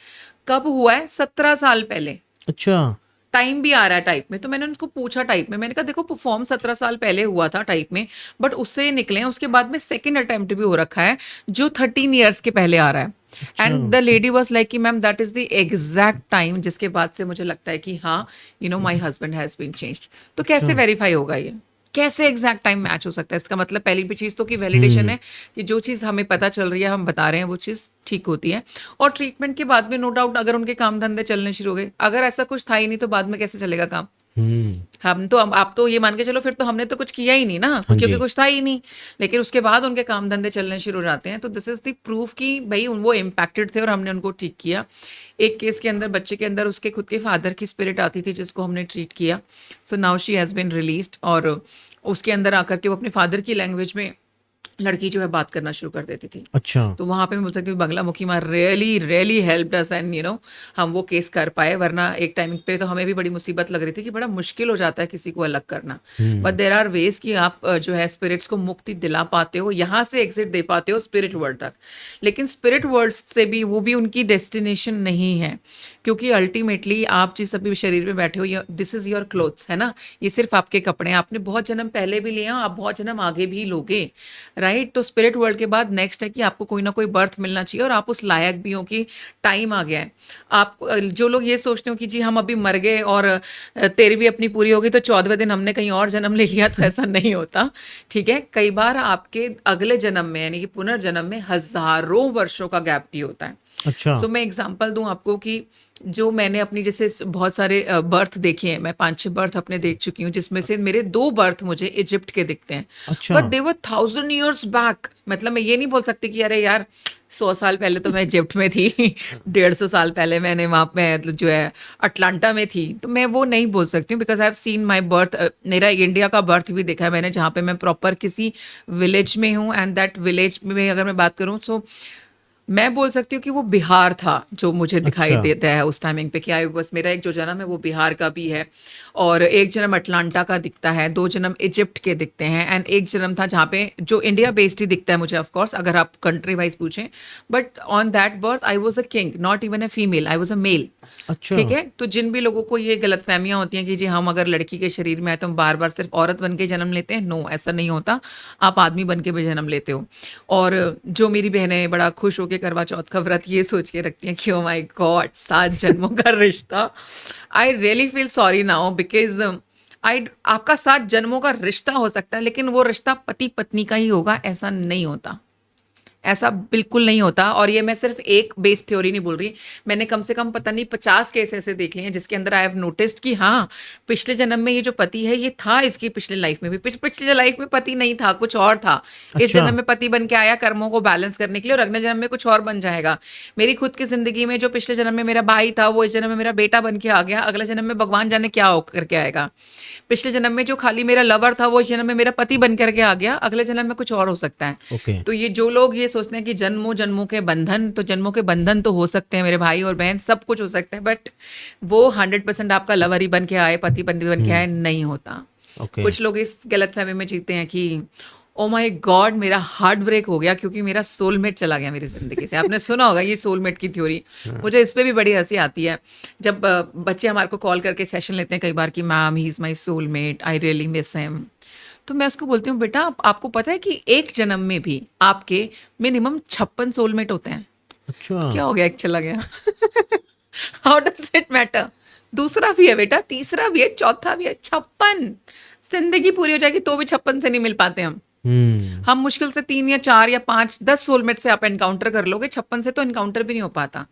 A: कब हुआ है? 17 साल पहले।
B: अच्छा।
A: टाइम भी आ रहा है टाइप में। तो मैंने उनको पूछा टाइप में, मैंने कहा देखो परफॉर्म 17 साल पहले हुआ था टाइप में, बट उससे निकले हैं, उसके बाद में सेकंड अटेम्प्ट भी हो रखा है जो 13 ईयर्स के पहले आ रहा है। And the lady was like कि ma'am that is the exact time जिसके बाद से मुझे लगता है कि हाँ my husband has been changed. तो कैसे वेरीफाई होगा ये, कैसे एग्जैक्ट टाइम मैच हो सकता है? इसका मतलब पहली भी चीज़ तो कि वैलिडेशन है कि जो चीज़ हमें पता चल रही है, हम बता रहे हैं, वो चीज़ ठीक होती है। और ट्रीटमेंट के बाद में नो डाउट अगर उनके काम धंधे चलने शुरू हो गए, अगर ऐसा कुछ था ही नहीं तो बाद में कैसे चलेगा काम? हम तो आप तो ये मान के चलो फिर तो हमने तो कुछ किया ही नहीं ना, क्योंकि कुछ था ही नहीं। लेकिन उसके बाद उनके काम धंधे चलने शुरू हो जाते हैं, तो दिस इज द प्रूफ कि भाई वो इम्पैक्टेड थे और हमने उनको ठीक किया। एक केस के अंदर बच्चे के अंदर उसके खुद के फादर की स्पिरिट आती थी जिसको हमने ट्रीट किया। So now she has been released, और उसके अंदर आकर के वो अपने फादर की लैंग्वेज में लड़की जो है बात करना शुरू कर देती थी।
B: अच्छा।
A: तो वहाँ पे मैं बोल सकती हूँ बंगला मुखी माँ really really helped us, and हम वो केस कर पाए, वरना एक टाइमिंग पे तो हमें भी बड़ी मुसीबत लग रही थी कि बड़ा मुश्किल हो जाता है किसी को अलग करना। बट देयर आर वेज कि आप जो है स्पिरिट्स को मुक्ति दिला पाते हो, यहाँ से एग्जिट दे पाते हो स्पिरिट वर्ल्ड तक। लेकिन स्पिरिट वर्ल्ड से भी वो भी उनकी डेस्टिनेशन नहीं है, क्योंकि अल्टीमेटली आप जिस अभी शरीर में बैठे हो, दिस इज योर क्लोथ्स, है ना, ये सिर्फ आपके कपड़े हैं। आपने बहुत जन्म पहले भी लिए हैं, आप बहुत जन्म आगे भी लोगे, राइट? तो स्पिरिट वर्ल्ड के बाद नेक्स्ट है कि आपको कोई ना कोई बर्थ मिलना चाहिए, और आप उस लायक भी हो कि टाइम आ गया है। आप जो लोग ये सोचते हो कि जी हम अभी मर गए और 13वीं अपनी पूरी हो गई तो 14वें दिन हमने कहीं और जन्म ले लिया, तो ऐसा नहीं होता, ठीक है? कई बार आपके अगले जन्म में यानी कि पुनर्जन्म में हजारों वर्षों का गैप भी होता है।
B: अच्छा।
A: सो मैं एग्जांपल दूं आपको कि जो मैंने अपनी जैसे बहुत सारे बर्थ देखे हैं, मैं 5-6 बर्थ अपने देख चुकी हूँ, जिसमें से मेरे 2 बर्थ मुझे इजिप्ट के दिखते हैं।
B: अच्छा।
A: But they were 1000 years back. मतलब मैं ये नहीं बोल सकती कि अरे यार 100 साल पहले तो मैं इजिप्ट में थी 150 साल पहले मैंने वहाँ पे जो है अटलांटा में थी, तो मैं वो नहीं बोल सकती हूँ, because I have seen my birth. मेरा इंडिया का बर्थ भी देखा है मैंने, जहाँ पे मैं प्रॉपर किसी विलेज में हूँ, एंड दैट विलेज में अगर मैं बात करूँ सो मैं बोल सकती हूँ कि वो बिहार था जो मुझे दिखाई
B: अच्छा।
A: देता है उस टाइमिंग पे, कि आई बस मेरा एक जो जन्म है वो बिहार का भी है, और एक जन्म अटलांटा का दिखता है, 2 जन्म इजिप्ट के दिखते हैं, एंड एक जन्म था जहाँ पे जो इंडिया बेस्ड ही दिखता है मुझे, ऑफ कोर्स अगर आप कंट्री वाइज पूछें। But on that birth I was a king, not even a female, I was a male.
B: अच्छा।
A: ठीक है? तो जिन भी लोगों को ये गलतफहमियां होती हैं कि जी हम अगर लड़की के शरीर में आए तो हम बार बार सिर्फ औरत बन के जन्म लेते हैं, नो, ऐसा नहीं होता, आप आदमी बन के भी जन्म लेते हो। और जो मेरी बहनें बड़ा खुश होकर करवा चौथ का व्रत ये सोच के रखती हैं कि ओ माय गॉड 7 जन्मों का रिश्ता, I really feel sorry now, because आपका 7 जन्मों का रिश्ता हो सकता है, लेकिन वो रिश्ता पति पत्नी का ही होगा, ऐसा नहीं होता, ऐसा बिल्कुल नहीं होता। और ये मैं सिर्फ एक बेस थ्योरी नहीं बोल रही, मैंने कम से कम पता नहीं 50 केस ऐसे देख लिए हैं जिसके अंदर आई हैव नोटिस्ड कि हाँ पिछले जन्म में ये जो पति है ये था इसकी पिछले लाइफ में भी, पिछले लाइफ में पति नहीं था, कुछ और था। इस
B: अच्छा।
A: जन्म में पति बन के आया कर्मों को बैलेंस करने के लिए, और अगले जन्म में कुछ और बन जाएगा। मेरी खुद की जिंदगी में जो पिछले जन्म में मेरा भाई था वो इस जन्म में मेरा बेटा बन के आ गया, अगले जन्म में भगवान जाने क्या हो करके आएगा। पिछले जन्म में जो खाली मेरा लवर था वो इस जन्म में मेरा पति बन करके आ गया, अगले जन्म में कुछ और हो सकता है।
B: ओके।
A: तो ये जो लोग ये सोचते हैं कि जन्मों जन्मों के बंधन, तो जन्मों के बंधन तो हो सकते हैं मेरे भाई और बहन, सब कुछ हो सकता है, बट वो 100% आपका लवर ही बन के आए, पति बन के आए, नहीं होता।
B: ओके।
A: कुछ लोग इस गलतफहमी में जीते हैं कि ओ माय गॉड मेरा हार्ट ब्रेक हो गया क्योंकि मेरा सोलमेट चला गया मेरी जिंदगी से। आपने सुना होगा ये सोलमेट की थ्योरी, मुझे इस पे भी बड़ी हंसी आती है जब बच्चे हमारे को कॉल करके सेशन लेते हैं कई बार कि ma'am he is my soulmate, I really miss him. तो मैं उसको बोलती हूँ बेटा आपको पता है कि एक जन्म में भी आपके मिनिमम 56 सोलमेट होते हैं।
B: अच्छा।
A: क्या हो गया, एक चला गया हाउ डज इट मैटर? दूसरा भी है बेटा, तीसरा भी है, चौथा भी है, 56। जिंदगी पूरी हो जाएगी तो भी 56 से नहीं मिल पाते हम मुश्किल से 3 या 4 या 5 10 सोलमेट से आप एनकाउंटर कर लोगे, 56 से तो एनकाउंटर भी नहीं हो पाता।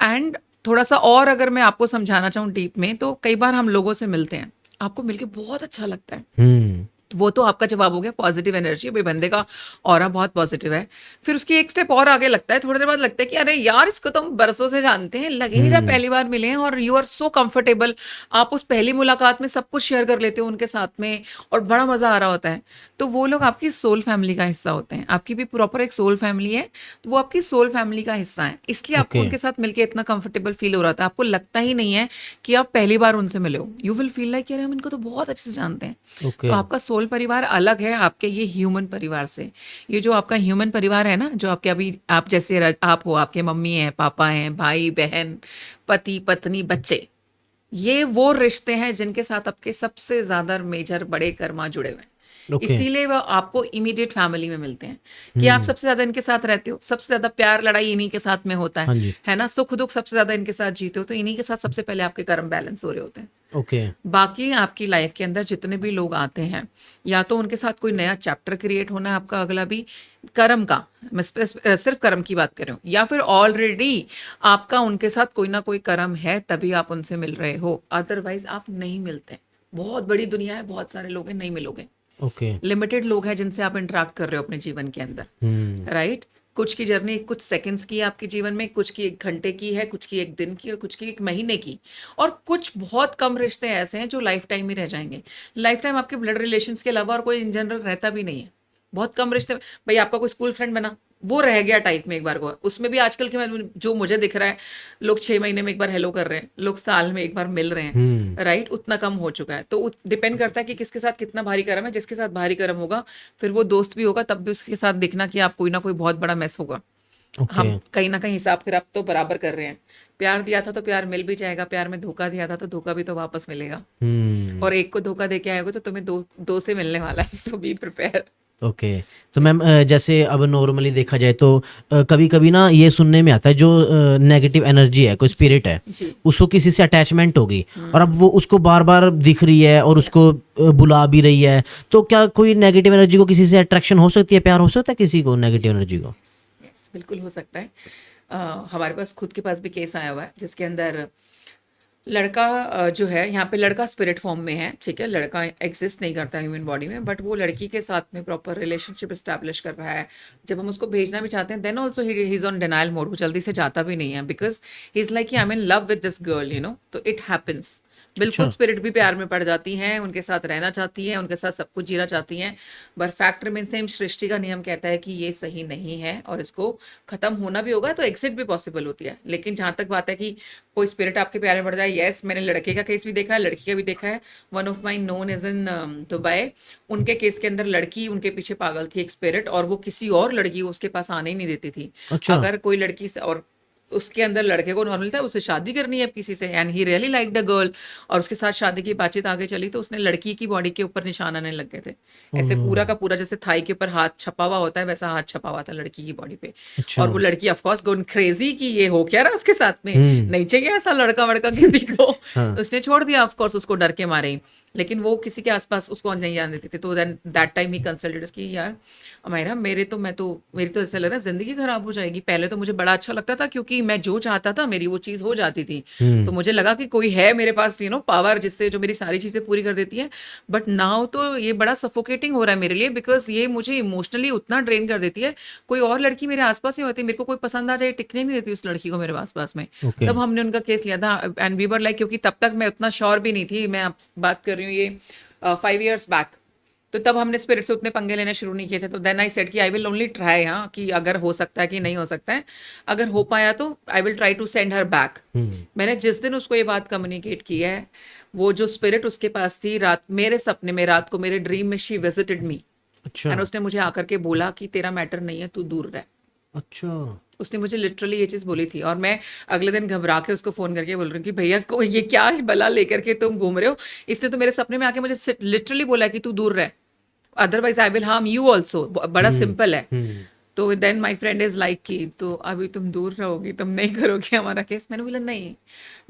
A: एंड थोड़ा सा और अगर मैं आपको समझाना चाहूँ डीप में, तो कई बार हम लोगों से मिलते हैं, आपको मिलके बहुत अच्छा लगता है, तो वो तो आपका जवाब हो गया पॉजिटिव एनर्जी, भाई बंदे का ऑरा बहुत पॉजिटिव है। फिर उसकी एक स्टेप और आगे लगता है, थोड़ी देर बाद लगता है कि अरे यार इसको तो हम बरसों से जानते हैं, लग ही नहीं रहा पहली बार मिले हैं, और यू आर सो कंफर्टेबल, आप उस पहली मुलाकात में सब कुछ शेयर कर लेते हो उनके साथ में और बड़ा मजा आ रहा होता है। तो वो लोग आपकी सोल फैमिली का हिस्सा होते हैं, आपकी भी प्रॉपर एक सोल फैमिली है, तो वो आपकी सोल फैमिली का हिस्सा है, इसलिए आपको
B: Okay.
A: उनके साथ मिलकर इतना कंफर्टेबल फील हो रहा था। आपको लगता ही नहीं है कि आप पहली बार उनसे मिले हो, यू विल फील लाइक यार हम इनको तो बहुत अच्छे से जानते हैं।
B: ओके।
A: तो आपका सोल परिवार अलग है आपके ये ह्यूमन परिवार से। ये जो आपका ह्यूमन परिवार है ना, जो आपके अभी आप जैसे आप हो, आपके मम्मी हैं, पापा हैं, भाई बहन, पति पत्नी, बच्चे, ये वो रिश्ते हैं जिनके साथ आपके सबसे ज्यादा मेजर बड़े कर्मा जुड़े हुए हैं।
B: ओके।
A: इसीलिए वो आपको इमीडिएट फैमिली में मिलते हैं कि आप सबसे ज्यादा इनके साथ रहते हो, सबसे ज्यादा प्यार लड़ाई इन्हीं के साथ में होता
B: हाँ जी।
A: है ना, सुख दुख सबसे ज्यादा इनके साथ जीते हो, तो इन्हीं के साथ सबसे पहले आपके कर्म बैलेंस हो रहे होते हैं।
B: ओके।
A: बाकी आपकी लाइफ के अंदर जितने भी लोग आते हैं, या तो उनके साथ कोई नया चैप्टर क्रिएट होना है आपका अगला भी कर्म का, मैं सिर्फ कर्म की बात कर रही हूँ, या फिर ऑलरेडी आपका उनके साथ कोई ना कोई कर्म है तभी आप उनसे मिल रहे हो, अदरवाइज आप नहीं मिलते। बहुत बड़ी दुनिया है, बहुत सारे लोग हैं, नहीं मिलोगे।
B: ओके।
A: लिमिटेड लोग हैं जिनसे आप इंटरेक्ट कर रहे हो अपने जीवन के अंदर, राइट। कुछ की जर्नी कुछ सेकंड्स की है आपके जीवन में, कुछ की 1 घंटे की है, कुछ की 1 दिन की, और कुछ की 1 महीने की, और कुछ बहुत कम रिश्ते ऐसे हैं जो लाइफ टाइम ही रह जाएंगे। लाइफ टाइम आपके ब्लड रिलेशंस के अलावा और कोई इन जनरल रहता भी नहीं है। बहुत कम रिश्ते, भाई आपका कोई स्कूल फ्रेंड बना, वो रह गया टाइप में एक बार को, उसमें भी आजकल के जो मुझे दिख रहा है, लोग 6 महीने में एक बार हेलो कर रहे हैं, लोग साल में एक बार मिल रहे हैं, राइट। उतना कम हो चुका है। तो डिपेंड करता है कि किसके साथ कितना भारी कर्म है। जिसके साथ भारी कर्म होगा फिर वो दोस्त भी होगा, तब भी उसके साथ देखना कि आप कोई ना कोई बहुत बड़ा मैस होगा। हम कहीं ना कहीं हिसाब फिर आप तो बराबर कर रहे हैं। प्यार दिया था तो प्यार मिल भी जाएगा, प्यार में धोखा दिया था तो धोखा भी तो वापस मिलेगा, और एक को धोखा दे के आएगा तो तुम्हें दो से मिलने वाला है। सो बी प्रिपेयर।
B: ओके। तो मैम जैसे अब नॉर्मली देखा जाए तो कभी कभी ना ये सुनने में आता है जो नेगेटिव एनर्जी है, कोई स्पिरिट है,
A: जी।
B: उसको किसी से अटैचमेंट होगी और अब वो उसको बार बार दिख रही है और उसको बुला भी रही है, तो क्या कोई नेगेटिव एनर्जी को किसी से अट्रैक्शन हो सकती है, प्यार हो सकता है किसी को नेगेटिव एनर्जी को?
A: यस, बिल्कुल हो सकता है। हमारे पास खुद के पास भी केस आया हुआ है जिसके अंदर लड़का जो है, यहाँ पे लड़का स्पिरिट फॉर्म में है, ठीक है, लड़का एग्जिस्ट नहीं करता ह्यूमन बॉडी में, बट वो लड़की के साथ में प्रॉपर रिलेशनशिप एस्टैब्लिश कर रहा है। जब हम उसको भेजना भी चाहते हैं, then also he is on denial mode, वो जल्दी से जाता भी नहीं है, because he is like I am in love with this girl, you know. तो इट हैपन्स, बिल्कुल स्पिरिट भी प्यार में पड़ जाती हैं, उनके साथ रहना चाहती हैं, उनके साथ सब कुछ जीना चाहती हैं, बट फैक्ट रिमेन सेम। सृष्टि का नियम कहता है कि ये सही नहीं है और इसको खत्म होना भी होगा, तो एग्जिट भी पॉसिबल होती है। लेकिन जहां तक बात है कि कोई स्पिरिट आपके प्यार में पड़ जाए, यस, मैंने लड़के का केस भी देखा है, लड़की का भी देखा है। One of my known is in Dubai, उनके केस के अंदर लड़की उनके पीछे पागल थी, एक स्पिरिट, और वो किसी और लड़की को उसके पास आने ही नहीं देती थी।
B: अच्छा।
A: अगर कोई लड़की से, और उसके अंदर लड़के को नॉर्मल था उससे शादी करनी है अब किसी से, and he really like the girl, और उसके साथ शादी की बातचीत आगे चली तो उसने लड़की की बॉडी के ऊपर निशान आने लग गए थे, ऐसे पूरा का पूरा, जैसे थाई के ऊपर हाथ छपा हुआ होता है वैसा हाथ छपा हुआ था लड़की की बॉडी पे।
B: अच्छा।
A: और वो लड़की ऑफ कोर्स गोन क्रेजी कि ये हो क्या रहा उसके साथ में, नहीं चाहिए ऐसा लड़का वड़का किसी को। तो उसने छोड़ दिया ऑफ कोर्स, उसको डर के मारे ही, लेकिन वो किसी के आसपास उसको नहीं जाने देती थी। तो then that time he consulted कि यार अमायरा, मेरी तो ऐसा लग रहा है जिंदगी खराब हो जाएगी। पहले तो मुझे बड़ा अच्छा लगता था क्योंकि मैं जो चाहता था मेरी वो चीज हो जाती थी, तो मुझे लगा कि कोई है मेरे पास यू नो पावर जिससे जो मेरी सारी चीजें पूरी कर देती है। बट नाउ तो ये बड़ा सफोकेटिंग हो रहा है मेरे लिए, बिकॉज ये मुझे इमोशनली उतना ड्रेन कर देती है। कोई और लड़की मेरे आसपास ही होती है, मेरे को कोई पसंद आ जाए, टिकने नहीं देती उस लड़की को मेरे आसपास में। तब हमने उनका केस लिया था, एंड वी वर लाइक, क्योंकि तब तक मैं उतना श्योर भी नहीं थी, मैं आप बात कर रही हूँ ये 5 years बैक, तो तब हमने स्पिरिट से उतने पंगे लेने शुरू नहीं किए थे। तो देन आई सेड कि आई विल ओनली ट्राई, हाँ, कि अगर हो सकता है कि नहीं हो सकता है, अगर हो पाया तो I will try to send her back. मैंने जिस दिन उसको ये बात कम्युनिकेट की है, वो जो स्पिरिट उसके पास थी, रात मेरे सपने में, रात को मेरे ड्रीम में शी विजिटेड मी,
B: अच्छा।
A: एंड उसने मुझे आकर के बोला कि तेरा मैटर नहीं है, तू दूर रह।
B: अच्छा।
A: उसने मुझे लिटरली ये चीज बोली थी, और मैं अगले दिन घबरा के उसको फोन करके बोल रही हूँ कि भैया को ये क्या बला लेकर के तुम घूम रहे हो, इसने तो मेरे सपने में आके मुझे लिटरली बोला कि तू दूर रह, otherwise I will harm you also. बड़ा सिंपल है। तो then my friend is like कि तो अभी तुम दूर रहोगी, तुम नहीं करोगे हमारा केस। मैंने बोला नहीं,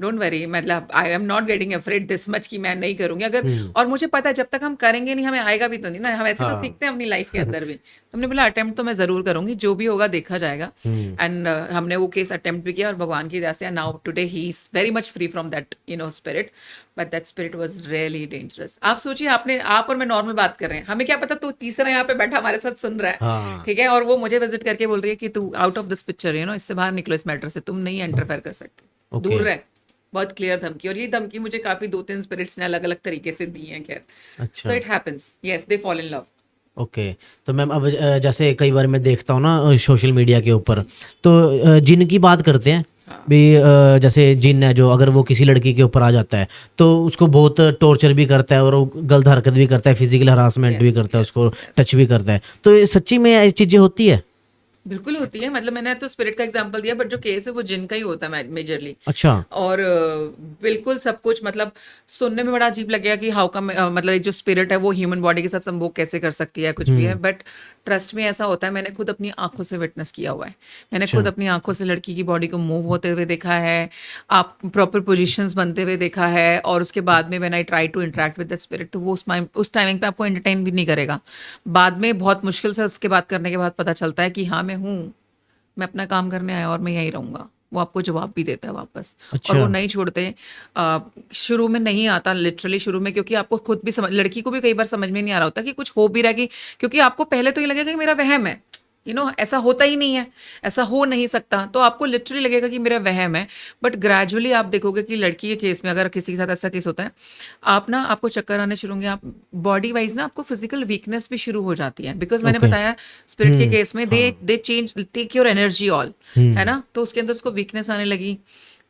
A: डोंट वरी, मतलब आई am not getting afraid this much कि मैं नहीं करूंगी अगर, और मुझे पता है जब तक हम करेंगे नहीं हमें आएगा भी तो नहीं ना, हम ऐसे तो सीखते हैं अपनी लाइफ के अंदर भी। तो हमने बोला अटेम्प्ट तो मैं जरूर करूंगी, जो भी होगा देखा जाएगा। एंड हमने वो केस अटेम्प्ट भी किया, और भगवान की दया से now today he is very much free from that you know spirit, but that spirit was really dangerous. आप सोचिए, आप और मैं नॉर्मल बात कर रहे हैं, हमें क्या पता तो तीसरा यहाँ पे बैठा हमारे साथ सुन रहा है, ठीक है, और वो मुझे विजिट करके बोल रही है कि तू out of this picture, you know, इससे बाहर निकलो, इस मैटर से तुम नहीं इंटरफेयर कर सकते, दूर रहे। बहुत क्लियर धमकी, और ये धमकी मुझे काफी 2-3 स्पिरिट्स ने अलग अलग तरीके से दी हैं। खैर, so it happens, yes, they fall in love.
B: Okay. तो मैम अब जैसे कई बार मैं देखता हूँ ना सोशल मीडिया के ऊपर, तो जिन की बात करते हैं भी, जैसे जिन है जो, अगर वो किसी लड़की के ऊपर आ जाता है तो उसको बहुत टॉर्चर भी करता है और वो गलत हरकत भी करता है, फिजिकल हरासमेंट भी करता है, उसको टच भी करता है। तो ये सच्ची में ऐसी चीजें होती है?
A: बिल्कुल होती है। मतलब मैंने तो स्पिरिट का एग्जांपल दिया, बट जो केस है वो जिन का ही होता है मेजरली।
B: अच्छा।
A: और बिल्कुल सब कुछ मतलब सुनने में बड़ा अजीब लगेगा कि हाउ कम, मतलब एक जो स्पिरिट है वो ह्यूमन बॉडी के साथ संभोग कैसे कर सकती है, कुछ भी है, बट ट्रस्ट में ऐसा होता है। मैंने खुद अपनी आंखों से विटनेस किया हुआ है। मैंने
B: अच्छा।
A: खुद अपनी आंखों से लड़की की बॉडी को मूव होते हुए देखा है, आप प्रॉपर पोजीशंस बनते हुए देखा है, और उसके बाद में when I try to interact with that spirit, तो वो उस टाइमिंग पे आपको एंटरटेन भी नहीं करेगा। बाद में बहुत मुश्किल से उसके बाद करने के बाद पता चलता है कि हाँ मैं हूँ, मैं अपना काम करने आया और मैं यहीं रहूंगा। वो आपको जवाब भी देता है वापस, और
B: अच्छा।
A: वो नहीं छोड़ते। शुरू में नहीं आता, लिटरली शुरू में, क्योंकि आपको खुद भी समझ, लड़की को भी कई बार समझ में नहीं आ रहा होता कि कुछ हो भी रहा है कि, क्योंकि आपको पहले तो ये लगेगा कि मेरा वहम है, ऐसा होता ही नहीं है, ऐसा हो नहीं सकता, तो आपको लिटरली लगेगा कि मेरा वहम है। बट ग्रेजुअली आप देखोगे कि लड़की के केस में, अगर किसी के साथ ऐसा केस होता है, आपको चक्कर आने शुरू होंगे, आप बॉडी वाइज ना आपको फिजिकल वीकनेस भी शुरू हो जाती है। बिकॉज मैंने
B: ओके।
A: बताया स्पिरिट के केस में
B: हाँ।
A: They change, take your energy all, है ना। तो उसके अंदर उसको वीकनेस आने लगी,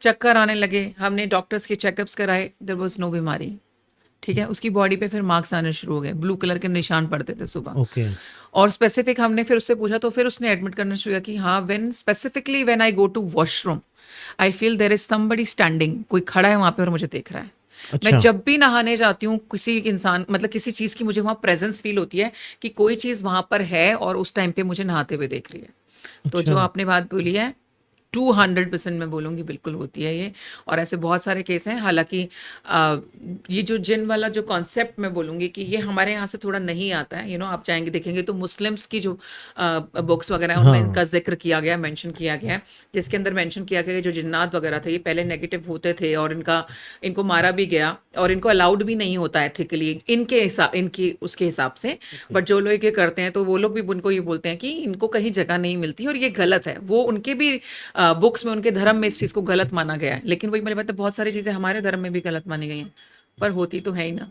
A: चक्कर आने लगे, हमने डॉक्टर्स के चेकअप्स कराए, देयर वाज नो बीमारी। ठीक है, उसकी बॉडी पे फिर मार्क्स आने शुरू हो गए, ब्लू कलर के निशान पड़ते थे सुबह।
B: ओके।
A: और स्पेसिफिक हमने फिर उससे पूछा, तो फिर उसने एडमिट करना शुरू किया कि हाँ, when I go to washroom, I feel there is somebody standing, कोई खड़ा है वहां पे और मुझे देख रहा है। मैं
B: अच्छा।
A: जब भी नहाने जाती हूँ, किसी इंसान, मतलब किसी चीज की मुझे वहां प्रेजेंस फील होती है कि कोई चीज वहां पर है और उस टाइम पे मुझे नहाते हुए देख रही है। तो
B: अच्छा।
A: जो आपने बात बोली है, 200% मैं बोलूँगी बिल्कुल होती है ये। और ऐसे बहुत सारे केस हैं। हालांकि ये जो जिन वाला जो कॉन्सेप्ट मैं बोलूँगी कि ये हमारे यहाँ से थोड़ा नहीं आता है, आप चाहेंगे देखेंगे तो मुस्लिम्स की जो बुक्स वगैरह हैं उनमें
B: हाँ।
A: इनका जिक्र किया गया, मेंशन किया गया है, जिसके अंदर मेंशन किया गया कि जो जिन्नात वगैरह थे ये पहले नेगेटिव होते थे, और इनको मारा भी गया, और इनको अलाउड भी नहीं होता एथिकली इनकी उसके हिसाब से। बट जो लोग ये करते हैं, तो वो लोग भी उनको ये बोलते हैं कि इनको कहीं जगह नहीं मिलती, और ये गलत है। वो उनके भी बुक्स में, उनके धर्म में इस चीज़ को गलत माना गया है। लेकिन वही मेरी बात है, बहुत सारी चीज़ें हमारे धर्म में भी गलत मानी गई हैं, पर होती तो है ही ना।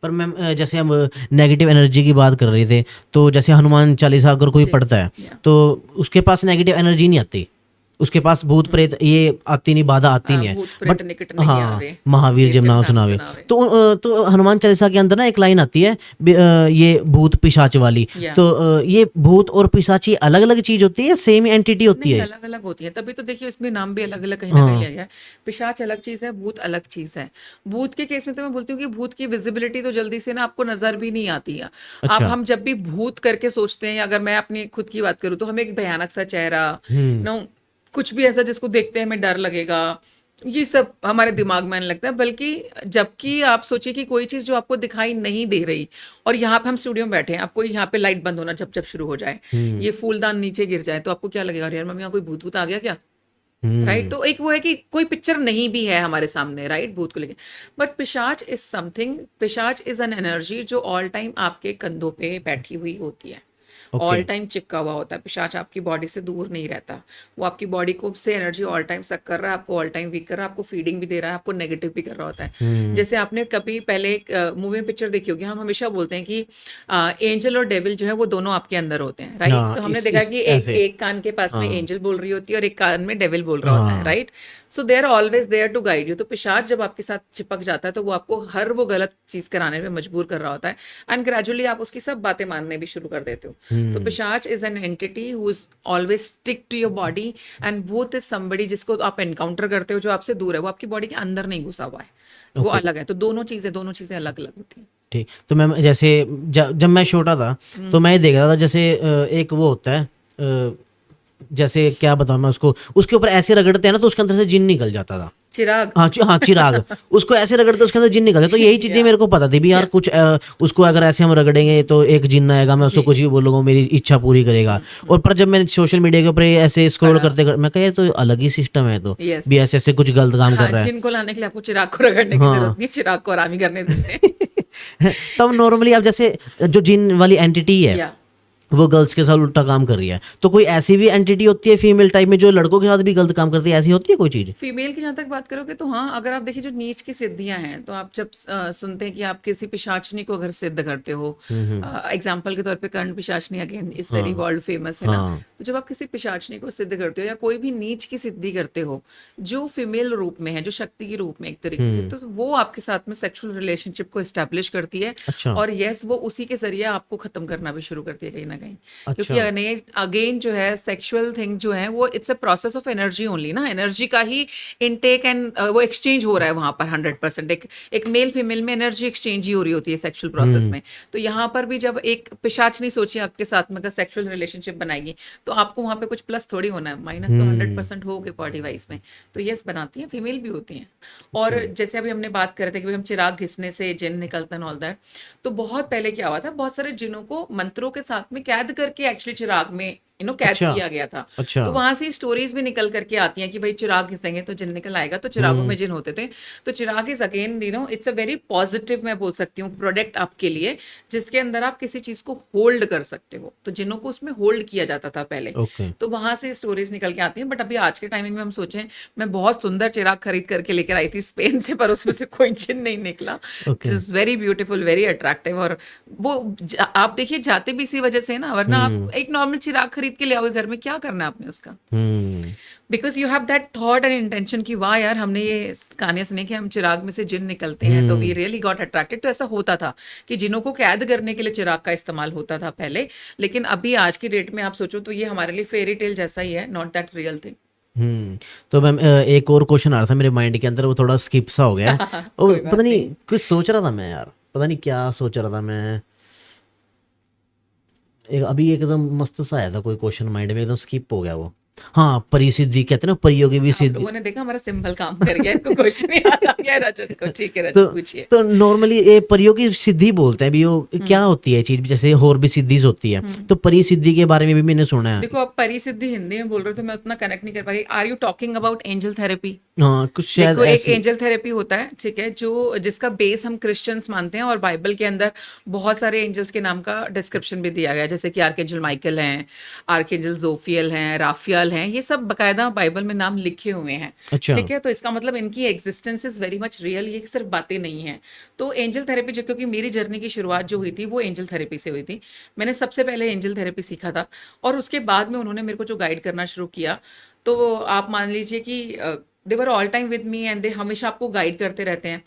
B: पर मैम जैसे हम नेगेटिव एनर्जी की बात कर रहे थे, तो जैसे हनुमान चालीसा अगर कोई
A: जी,
B: पढ़ता है
A: या
B: तो उसके पास नेगेटिव एनर्जी नहीं आती, उसके पास भूत प्रेत ये आती नहीं, बाधा आती नहीं है।
A: भूत प्रेत
B: बट
A: निकट नहीं
B: हाँ,
A: आवे,
B: महावीर
A: वीर
B: जब
A: जब
B: नाम
A: नाम
B: सुनावे।
A: सुनावे।
B: तो हनुमान चालीसा के अंदर ना एक लाइन आती है, ये भूत पिशाच वाली।
A: या
B: तो ये भूत और पिशाची अलग अलग चीज होती है, सेम एंटिटी होती
A: नहीं,
B: है?
A: अलग अलग होती है, तभी तो देखिए इसमें नाम भी अलग अलग कहीं ना कहीं लिया गया है। पिशाच अलग चीज है, भूत अलग चीज है। भूत के केस में तो मैं बोलती हूँ कि भूत की विजिबिलिटी तो जल्दी से ना आपको नजर भी नहीं आती है।
B: अच्छा।
A: हम जब भी भूत करके सोचते हैं, अगर मैं अपनी खुद की बात करूँ, तो हमें एक भयानक सा चेहरा, नो, कुछ भी ऐसा जिसको देखते हैं हमें डर लगेगा, ये सब हमारे दिमाग में आने लगता है। बल्कि जबकि आप सोचिए कि कोई चीज जो आपको दिखाई नहीं दे रही, और यहाँ पे हम स्टूडियो में बैठे हैं, आपको यहाँ पे लाइट बंद होना जब जब शुरू हो जाए, ये फूलदान नीचे गिर जाए, तो आपको क्या लगेगा, अरे यार मम्मी यहाँ कोई भूत भूत आ गया क्या। राइट, तो एक वो है कि कोई पिक्चर नहीं भी है हमारे सामने, राइट, भूत को लेके। बट पिशाच इज समथिंग, पिशाच इज एन एनर्जी जो ऑल टाइम आपके कंधों पे बैठी हुई होती है,
B: ओके।
A: ऑल टाइम चिपका हुआ होता है। पिशाच आपकी बॉडी से दूर नहीं रहता, वो आपकी बॉडी को से एनर्जी ऑल टाइम सक कर रहा है, आपको ऑल टाइम वीक कर रहा है, आपको फीडिंग भी दे रहा है, आपको नेगेटिव भी कर रहा होता है। जैसे आपने कभी पहले एक मूवी में पिक्चर देखी होगी, हम हमेशा बोलते हैं कि एंजल और डेविल जो है वो दोनों आपके अंदर होते हैं, राइट।
B: हाँ,
A: तो हमने
B: इस
A: देखा
B: इस
A: कि
B: ऐसे।
A: एक कान के पास में
B: हाँ।
A: एंजल बोल रही होती है और एक कान में डेविल बोल रहा होता है,
B: हाँ।
A: Right. So they are always there to guide you. तो पिशाच जब आपके साथ चिपक जाता है, तो वो आपको हर वो गलत चीज कराने में मजबूर कर रहा होता है, एंड ग्रेजुअली आप उसकी सब बातें मानने भी शुरू कर देते हो। तो पिशाच is an entity who is always stick to your body, and भूत इज समबडी जिसको आप एनकाउंटर करते हो, जो आपसे दूर है, वो आपकी बॉडी के अंदर नहीं घुसा हुआ है, वो
B: ओके।
A: अलग है। तो दोनों चीजें अलग अलग होती हैं।
B: ठीक। तो मैम जैसे जब मैं छोटा था तो मैं ये देख रहा था, जैसे एक वो होता है, जैसे क्या बताऊं मैं उसको, उसके ऊपर ऐसे रगड़ते हैं ना तो उसके अंदर से जिन निकल जाता था।
A: चिराग।
B: हाँ, हाँ, चिराग। उसको ऐसे रगड़ते उसके अंदर जिन निकल जाता। तो यही चीजें
A: या
B: मेरे को पता थी भी यार, कुछ उसको अगर ऐसे हम रगड़ेंगे तो एक जिन आएगा, मैं उसको
A: जी।
B: कुछ भी बोलूंगा मेरी इच्छा पूरी करेगा। और पर जब मैंने सोशल मीडिया के ऊपर ये ऐसे स्क्रॉल
A: पढ़ा।
B: मैं कहा ये तो अलग ही सिस्टम है, तो
A: यस।
B: भी ऐसे ऐसे कुछ गलत काम
A: हाँ,
B: कर रहा है।
A: जिनको लाने के लिए आपको चिराग को रगड़ने की
B: हाँ।
A: जरूरत नहीं, चिराग को आराम ही करने देते हैं।
B: तब नॉर्मली अब जैसे जो जिन वाली एंटिटी है
A: या
B: वो गर्ल्स के साथ उल्टा काम कर रही है, तो कोई ऐसी भी एंटिटी होती है फीमेल टाइप में जो लड़कों के साथ भी गलत काम करती है, ऐसी होती है कोई चीज?
A: फीमेल की जहाँ तक बात करोगे तो हाँ, अगर आप देखिए जो नीच की सिद्धियां हैं, तो आप जब सुनते हैं कि आप किसी पिशाचनी को अगर सिद्ध करते हो, एग्जाम्पल के तौर पे Karna Pishachini again is very world famous, है ना।
B: हाँ।
A: तो जब आप किसी पिशाचनी को सिद्ध करते हो या कोई भी नीच की सिद्धि करते हो जो फीमेल रूप में है, जो शक्ति के रूप में एक तरीके से, तो वो आपके साथ में सेक्सुअल रिलेशनशिप को एस्टेब्लिश करती है।
B: अच्छा।
A: और यस, वो उसी के जरिए आपको खत्म करना भी शुरू करती है कहीं ना ना कहीं,
B: अच्छा।
A: क्योंकि अगेन जो है सेक्सुअल थिंग जो है वो it's a process of energy only ना, एनर्जी का ही इनटेक एंड वो एक्सचेंज हो रहा है वहां पर 100%। एक मेल फीमेल में एनर्जी एक्सचेंज ही हो रही होती है सेक्सुअल प्रोसेस में। तो यहाँ पर भी जब एक पिशाच नहीं सोचिए आपके साथ में अगर सेक्सुअल रिलेशनशिप बनाएगी तो आपको वहां पे कुछ प्लस थोड़ी होना है, माइनस तो 100% हो गए बॉडी वाइज में। तो यस बनाती हैं, फीमेल भी होती हैं। और जैसे अभी हमने बात कर रहे थे कि भाई हम चिराग घिसने से जिन निकलता है ऑल दैट, तो बहुत पहले क्या हुआ था, बहुत सारे जिनों को मंत्रों के साथ में कैद करके एक्चुअली चिराग में कैद
B: अच्छा।
A: किया गया था।
B: अच्छा।
A: तो वहां से स्टोरीज भी निकल करके आती हैं कि भाई चिराग घिसेंगे तो जिन निकल आएगा, तो चिरागों में जिन होते थे। तो chirag is again it's a very positive, मैं बोल सकती हूँ, प्रोडक्ट आपके लिए, जिसके अंदर आप किसी चीज को होल्ड कर सकते हो। तो जिनों को उसमें होल्ड किया जाता था पहले।
B: ओके।
A: तो वहां से स्टोरीज निकल के आती हैं। बट अभी आज के टाइमिंग में हम सोचें, मैं बहुत सुंदर चिराग खरीद करके लेकर आई थी स्पेन से, पर उसमें से कोई जिन नहीं निकला।
B: Okay.
A: Is very beautiful, very attractive. और वो आप देखिए जाते भी इसी वजह से है ना, वरना आप एक नॉर्मल चिराग खरीद के ले आओगे घर में, क्या करना है आपने उसका? Because you have that thought and intention कि वाह यार हमने ये कहानियां सुनी कि हम चिराग में से जिन निकलते हैं, तो वी रियली गॉट अट्रैक्टेड। तो ऐसा होता था कि जिनों को कैद करने के लिए चिराग का इस्तेमाल होता था पहले। लेकिन अभी आज की डेट में आप सोचो तो ये हमारे लिए फेरी टेल जैसा ही है, नॉट दैट रियल थिंग।
B: तो मैम एक और क्वेश्चन आ रहा था मेरे माइंड के अंदर, वो थोड़ा स्किप सा हो गया है। वो
A: कोई बात
B: पता नहीं कुछ सोच रहा था मैं यार, पता नहीं क्या सोच रहा था मैं। अभी एकदम मस्त सा आया था कोई क्वेश्चन माइंड में, एकदम स्किप हो गया वो। हाँ, परिसिद्धि कहते हैं ना, परियों की भी
A: आप
B: सिद्धि।
A: लोगों ने देखा हमारा सिंपल काम कर गया, इसको क्वेश्चन याद आ गया रजत को। ठीक है
B: तो
A: रजत, पूछिए।
B: तो नॉर्मली ये परियों की सिद्धि बोलते हैं भी, वो क्या होती है चीज? जैसे और भी सिद्धि होती है, तो परिसिद्धि के बारे में भी मैंने सुना है।
A: देखो आप परिसिद्धि हिंदी में बोल रहे हो तो मैं उतना कनेक्ट नहीं कर पा रही। Are you talking about angel therapy?
B: हाँ, कुछ शायद
A: देखो एक
B: ऐसे।
A: एंजल थेरेपी होता है, ठीक है, जो जिसका बेस हम क्रिश्चियंस मानते हैं, और बाइबल के अंदर बहुत सारे एंजल्स के नाम का डिस्क्रिप्शन भी दिया गया है, जैसे कि आर्कएंजल माइकल हैं, आर्कएंजल जोफियल हैं, राफियल हैं, ये सब बकायदा बाइबल में नाम लिखे हुए हैं।
B: अच्छा।
A: ठीक है, तो इसका मतलब इनकी existence is very much real, ये सिर्फ बातें नहीं है। तो एंजल थेरेपी, जो क्योंकि मेरी जर्नी की शुरुआत जो हुई थी वो एंजल थेरेपी से हुई थी। मैंने सबसे पहले एंजल थेरेपी सीखा था, और उसके बाद में उन्होंने मेरे को जो गाइड करना शुरू किया, तो आप मान लीजिए कि they were all time with me, and they हमेशा आपको गाइड करते रहते हैं।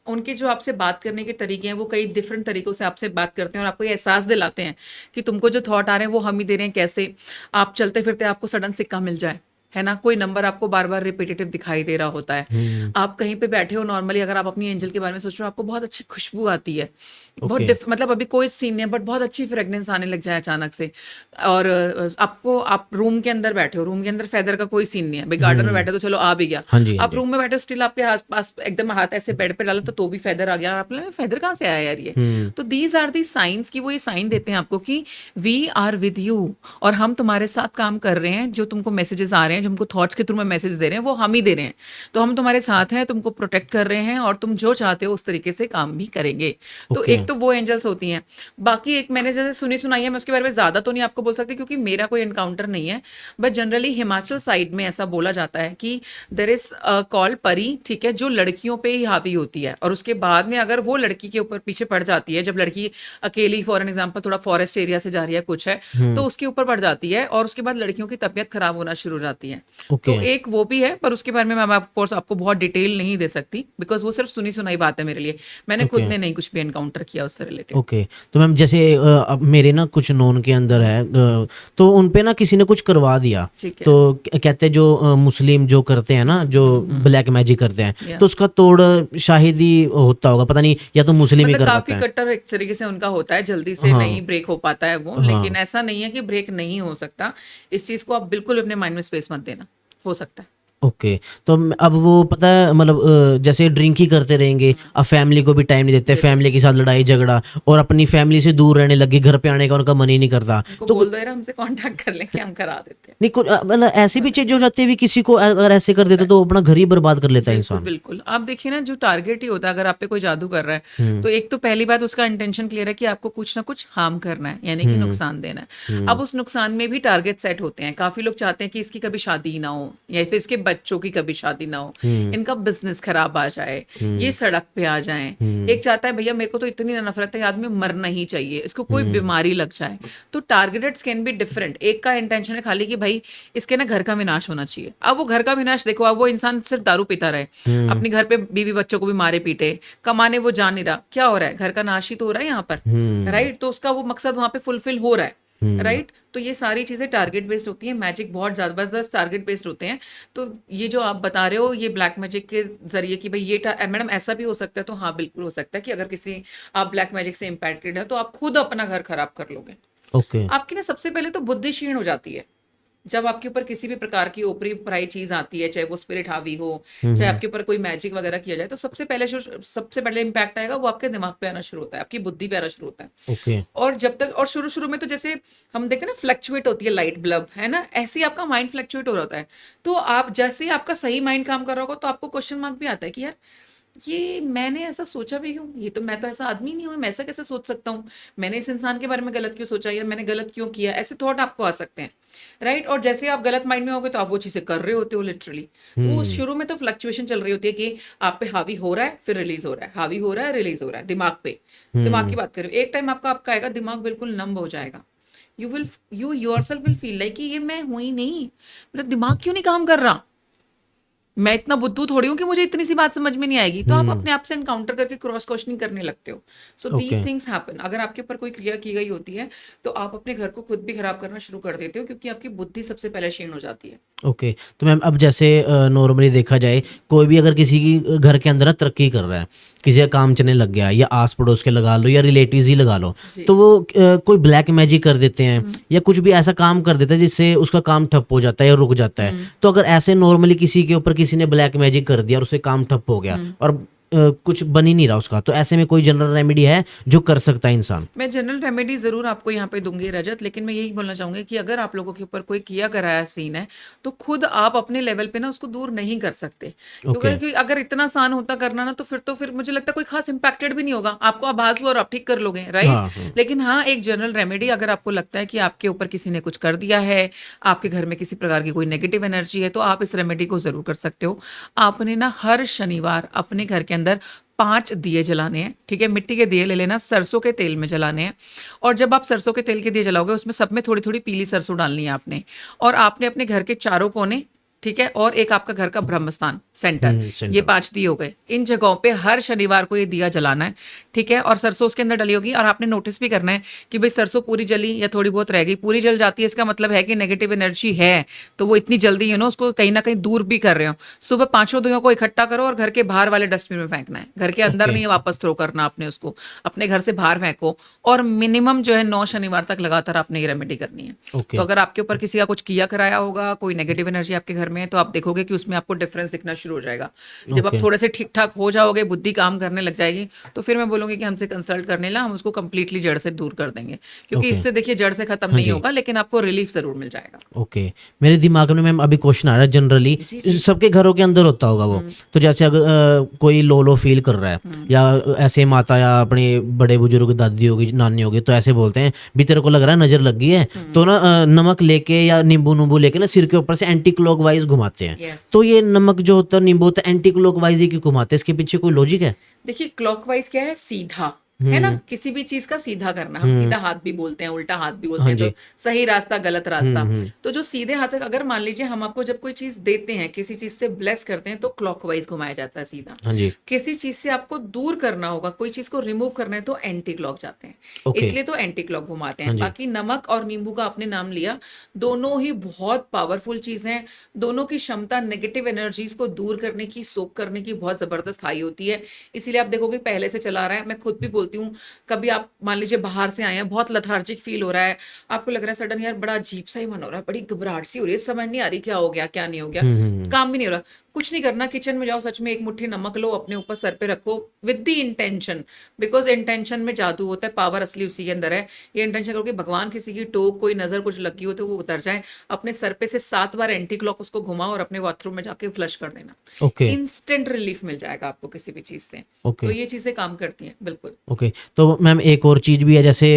A: उनके जो आपसे बात करने के तरीके हैं वो कई डिफरेंट तरीकों से आपसे बात करते हैं, और आपको ये एहसास दिलाते हैं कि तुमको जो थॉट आ रहे हैं वो हम ही दे रहे हैं। कैसे? आप चलते फिरते आपको सडन सिक्का मिल जाए, है ना, कोई नंबर आपको बार बार रिपीटेटिव दिखाई दे रहा होता है। आप कहीं पे बैठे हो नॉर्मली, अगर आप अपनी एंजल के बारे में सोच रहे हो, आपको बहुत अच्छी खुशबू आती है, बहुत मतलब अभी कोई सीन नहीं है, बट बहुत अच्छी फ्रेग्रेंस आने लग जाए अचानक से। और आपको, आप रूम के अंदर बैठे हो, रूम के अंदर फेदर का कोई सीन नहीं है, भाई गार्डन में बैठे तो चलो आ भी गया।
B: हाँ जी, हाँ
A: आप
B: जी।
A: रूम में बैठे हो, स्टिल आपके आस पास एकदम हाथ ऐसे बेड पे डालो तो भी फेदर आ गया, और आप फेदर कहाँ से आया यार ये? तो दीज आर दी साइंस की वो ये साइन देते हैं आपको कि वी आर विद यू, और हम तुम्हारे साथ काम कर रहे हैं। जो तुमको मैसेजेस आ रहे हैं, जो हमको थॉट्स के थ्रू में मैसेज दे रहे हैं, वो हम ही दे रहे हैं। तो हम तुम्हारे साथ हैं, तुमको प्रोटेक्ट कर रहे हैं, और तुम जो चाहते हो उस तरीके से काम भी करेंगे। तो एक तो वो एंजल्स होती हैं। बाकी एक मैंने जैसे सुनी सुनाई है, मैं उसके बारे में ज्यादा तो नहीं आपको बोल सकती क्योंकि मेरा कोई एनकाउंटर नहीं है, बट जनरली हिमाचल साइड में ऐसा बोला जाता है कि देर इज कॉल्ड परी, ठीक है, जो लड़कियों पे ही हावी होती है, और उसके बाद में अगर वो लड़की के ऊपर पीछे पड़ जाती है, जब लड़की अकेली फॉर एन एग्जाम्पल थोड़ा फॉरेस्ट एरिया से जा रही है कुछ है, तो उसके ऊपर पड़ जाती है, और उसके बाद लड़कियों की तबीयत खराब होना शुरू हो जाती है। तो एक वो भी है, पर उसके बारे में मैं ऑफकोर्स आपको बहुत डिटेल नहीं दे सकती, बिकॉज वो सिर्फ सुनी सुनाई बात है मेरे लिए, मैंने खुद ने नहीं कुछ भी एनकाउंटर किया उससे रिलेटेड।
B: ओके। तो मैम जैसे अब मेरे ना कुछ नोन के अंदर है, तो उन पे ना किसी ने कुछ करवा दिया,
A: ठीक है।
B: तो कहते हैं जो मुस्लिम जो करते हैं ना, जो ब्लैक मैजिक करते हैं,
A: Yeah.
B: तो उसका तोड़ शाहिद ही होता होगा, पता नहीं, या तो मुस्लिम ही
A: मतलब
B: कर
A: काफी
B: पाता है।
A: कट्टर एक तरीके से उनका होता है, जल्दी से नहीं ब्रेक हो पाता है वो, लेकिन ऐसा नहीं है कि ब्रेक नहीं हो सकता। इस चीज को आप बिल्कुल अपने माइंड में स्पेस मत देना, हो सकता है।
B: ओके। तो अब वो पता है मतलब जैसे ड्रिंक ही करते रहेंगे, अब फैमिली को भी टाइम नहीं देते, फैमिली के साथ लड़ाई झगड़ा, और अपनी फैमिली से दूर रहने लगे, घर पे आने का उनका मन ही नहीं करता।
A: उनको बोल दो यार हमसे कांटेक्ट कर लेंगे, हम करा देते हैं।
B: नहीं, कुछ मतलब ऐसी भी चीज हो जाती है भी, किसी को अगर ऐसे कर देते तो अपना घर ही बर्बाद कर लेता है
A: बिल्कुल
B: इंसान।
A: बिल्कुल। आप देखिए ना, जो टारगेट ही होता है, अगर आप पे कोई जादू कर रहा है, तो एक तो पहली बात उसका इंटेंशन क्लियर है कि आपको कुछ ना कुछ हार्म करना है, यानी कि नुकसान देना है। अब उस नुकसान में भी टारगेट सेट होते हैं। काफी लोग चाहते हैं कि इसकी कभी शादी ना हो, या फिर इसके बच्चों की कभी शादी ना हो, इनका बिजनेस खराब आ जाए, ये सड़क पे आ जाए। एक चाहता है भैया मेरे को तो इतनी नफरत है, आदमी मरना ही चाहिए, इसको कोई बीमारी लग जाए। तो टारगेटेड कैन बी डिफरेंट। एक का इंटेंशन है खाली कि भाई इसके ना घर का विनाश होना चाहिए। अब वो घर का विनाश देखो, अब वो इंसान सिर्फ दारू पीता रहे, अपने घर पे बीवी बच्चों को भी मारे पीटे, कमाने वो जा नहीं रहा, क्या हो रहा है? घर का नाश ही तो हो रहा है यहाँ पर, राइट? तो उसका वो मकसद वहां पे फुलफिल हो रहा है। राइट। तो ये सारी चीजें टारगेट बेस्ड होती हैं, मैजिक बहुत जबरदस्त टारगेट बेस्ड होते हैं। तो ये जो आप बता रहे हो ये ब्लैक मैजिक के जरिए कि भाई ये मैडम ऐसा भी हो सकता है, तो हाँ बिल्कुल हो सकता है कि अगर किसी आप ब्लैक मैजिक से इम्पैक्टेड है तो आप खुद अपना घर खराब कर लोगे।
B: ओके।
A: आपकी ना सबसे पहले तो बुद्धि क्षीण हो जाती है जब आपके ऊपर किसी भी प्रकार की ऊपरी पराई चीज आती है, चाहे वो स्पिरिट हावी हो, चाहे आपके ऊपर कोई मैजिक वगैरह किया जाए, तो सबसे पहले इम्पैक्ट आएगा वो आपके दिमाग पे आना शुरू होता है, आपकी बुद्धि पे आना शुरू होता है।
B: ओके।
A: और जब तक और शुरू शुरू में तो जैसे हम देखें ना फ्लक्चुएट होती है लाइट बल्ब, है ना, ऐसे ही आपका माइंड फ्लक्चुएट हो रहा होता है। तो आप जैसे ही आपका सही माइंड काम कर रहा होगा तो आपको क्वेश्चन मार्क भी आता है कि यार ये मैंने ऐसा सोचा भी क्यों, ये तो मैं तो ऐसा आदमी नहीं हूँ, मैं ऐसा कैसे सोच सकता हूँ, मैंने इस इंसान के बारे में गलत क्यों सोचा या मैंने गलत क्यों किया, ऐसे थॉट आपको आ सकते हैं। राइट। और जैसे आप गलत माइंड में होगे तो आप वो चीजें कर रहे होते हो लिटरली। तो उस शुरू में तो फ्लक्चुएशन चल रही होती है कि आप पे हावी हो रहा है फिर रिलीज हो रहा है, हावी हो रहा है रिलीज हो रहा है दिमाग पे। दिमाग की बात करें, एक टाइम आपका आएगा दिमाग बिल्कुल नंब हो जाएगा। You yourself will feel like कि ये मैं हूं ही नहीं, मेरा दिमाग क्यों नहीं काम कर रहा, मैं इतना बुद्धू थोड़ी हूँ कि मुझे इतनी सी बात समझ में नहीं आएगी। तो आप अपने आप से एनकाउंटर करके क्रॉस क्वेश्चनिंग करने लगते हो। So these things happen. अगर आपके ऊपर कोई क्रिया की गई होती है तो आप अपने घर को खुद भी खराब करना शुरू कर देते हो, क्योंकि आपकी बुद्धि सबसे पहले क्षीण हो जाती है।
B: ओके। तो मैम अब जैसे नॉर्मली देखा जाए कोई भी अगर किसी की घर के अंदर ना तरक्की कर रहा है, किसी का काम चलने लग गया या आस पड़ोस के लगा लो या रिलेटिव्स ही लगा लो, तो वो कोई ब्लैक मैजिक कर देते हैं या कुछ भी ऐसा काम कर देता है जिससे उसका काम ठप हो जाता है या रुक जाता है। तो अगर ऐसे नॉर्मली किसी के ऊपर किसी ने ब्लैक मैजिक कर दिया और उससे काम ठप हो गया और कुछ बन ही नहीं रहा उसका, तो ऐसे में कोई जनरल रेमेडी है जो कर सकता है इंसान?
A: मैं जनरल रेमेडी जरूर आपको यहाँ पे दूंगी रजत, लेकिन मैं यही बोलना चाहूंगी कि अगर आप लोगों के ऊपर कोई किया कराया सीन है तो खुद आप अपने लेवल पे ना उसको दूर नहीं कर सकते, क्योंकि अगर इतना आसान होता करना ना तो फिर मुझे लगता है कोई खास इंपैक्टेड भी नहीं होगा, आपको आभास हुआ और आप ठीक कर लोगे। राइट। लेकिन हाँ, एक जनरल रेमेडी, अगर आपको लगता है कि आपके ऊपर किसी ने कुछ कर दिया है, आपके घर में किसी प्रकार की कोई नेगेटिव एनर्जी है, तो आप इस रेमेडी को जरूर कर सकते हो। आपने ना हर शनिवार अपने घर के अंदर 5 दिए जलाने हैं। ठीक है, मिट्टी के दिए ले लेना, सरसों के तेल में जलाने हैं। और जब आप सरसों के तेल के दिए जलाओगे उसमें सब में थोड़ी थोड़ी पीली सरसों डालनी है आपने। और आपने अपने घर के चारों कोने, ठीक है, और एक आपका घर का ब्रह्मस्थान सेंटर, ये 5 दिए हो गए। इन जगहों पे हर शनिवार को ये दिया जलाना है। ठीक है, और सरसों उसके अंदर डली होगी। और आपने नोटिस भी करना है कि भाई सरसों पूरी जली या थोड़ी बहुत रह गई। पूरी जल जाती है इसका मतलब है कि नेगेटिव एनर्जी है, तो वो इतनी जल्दी उसको कहीं ना कहीं दूर भी कर रहे हो। सुबह 5 दियों को इकट्ठा करो और घर के बाहर वाले डस्टबिन में फेंकना है, घर के अंदर नहीं वापस थ्रो करना आपने उसको, अपने घर से बाहर फेंको। और मिनिमम जो है 9 शनिवार तक लगातार आपने ये रेमेडी करनी है। तो अगर आपके ऊपर किसी का कुछ किया कराया होगा, कोई नेगेटिव एनर्जी आपके घर में है, तो आप देखोगे कि उसमें आपको डिफरेंस दिखना शुरू हो जाएगा। जब आप थोड़े से ठीक ठाक हो जाओगे, बुद्धि काम करने लग जाएगी, तो फिर मैं बोलूंगी कि हमसे कंसल्ट करने ला, हम उसको कंप्लीटली जड़ से दूर कर देंगे। क्योंकि इससे देखिए जड़ से खत्म नहीं होगा, लेकिन आपको रिलीफ जरूर मिल जाएगा।
B: ओके। मेरे दिमाग में मैम अभी क्वेश्चन आ रहा है, जनरली सबके घरों के अंदर होता होगा वो, तो जैसे अगर कोई लो लो फील कर रहा है या ऐसे माता या अपने बड़े बुजुर्ग दादी होगी नानी होगी तो ऐसे बोलते हैं भी तेरे को लग रहा है नजर लग गई है, तो ना नमक लेके या नींबू नूंबू लेके ना सिर के ऊपर से एंटी क्लॉकवाइज घुमाते हैं। तो ये नमक जो होता है नींबू होता है एंटी क्लॉकवाइज ही क्यों घुमाते हैं? इसके पीछे कोई लॉजिक है?
A: देखिए क्लॉकवाइज क्या है, सीधा है ना, किसी भी चीज का सीधा करना। हम सीधा हाथ भी बोलते हैं, उल्टा हाथ भी बोलते हैं, तो सही रास्ता गलत रास्ता। तो जो सीधे हाथ से, अगर मान लीजिए हम आपको जब कोई चीज देते हैं, किसी चीज से ब्लेस करते हैं, तो क्लॉकवाइज घुमाया जाता है सीधा। किसी चीज से आपको दूर करना होगा, कोई चीज को रिमूव करना है, तो एंटी क्लॉक जाते हैं, इसलिए तो एंटी क्लॉक घुमाते हैं। बाकी नमक और नींबू का आपने नाम लिया, दोनों ही बहुत पावरफुल चीज हैं। दोनों की क्षमता नेगेटिव एनर्जीज को दूर करने की, सोक करने की बहुत जबरदस्त हाई होती है। इसीलिए आप देखोगे पहले से चला रहा है। मैं खुद भी बोलती हूँ, कभी आप मान लीजिए बाहर से आए हैं, बहुत लेथार्जिक फील हो रहा है, आपको लग रहा है सडन यार बड़ा अजीब सा ही मन हो रहा है, बड़ी घबराहट सी हो रही है, समझ नहीं आ रही क्या हो गया क्या नहीं हो गया, काम भी नहीं हो रहा, कुछ नहीं करना, किचन में जाओ, सच में एक मुट्ठी नमक लो, अपने ऊपर सर पे रखो with the intention, because intention में जादू होता है, पावर असली उसी के अंदर है। ये इंटेंशन करो कि भगवान किसी की टोक कोई नजर कुछ लगी हो तो वो उतर जाए, अपने सर पे से 7 बार एंटी क्लॉक उसको घुमाओ और अपने बाथरूम में जाके फ्लश कर देना। इंस्टेंट रिलीफ मिल जाएगा आपको किसी भी चीज से। तो ये चीजें काम करती हैं बिल्कुल।
B: ओके। तो मैम एक और चीज भी है, जैसे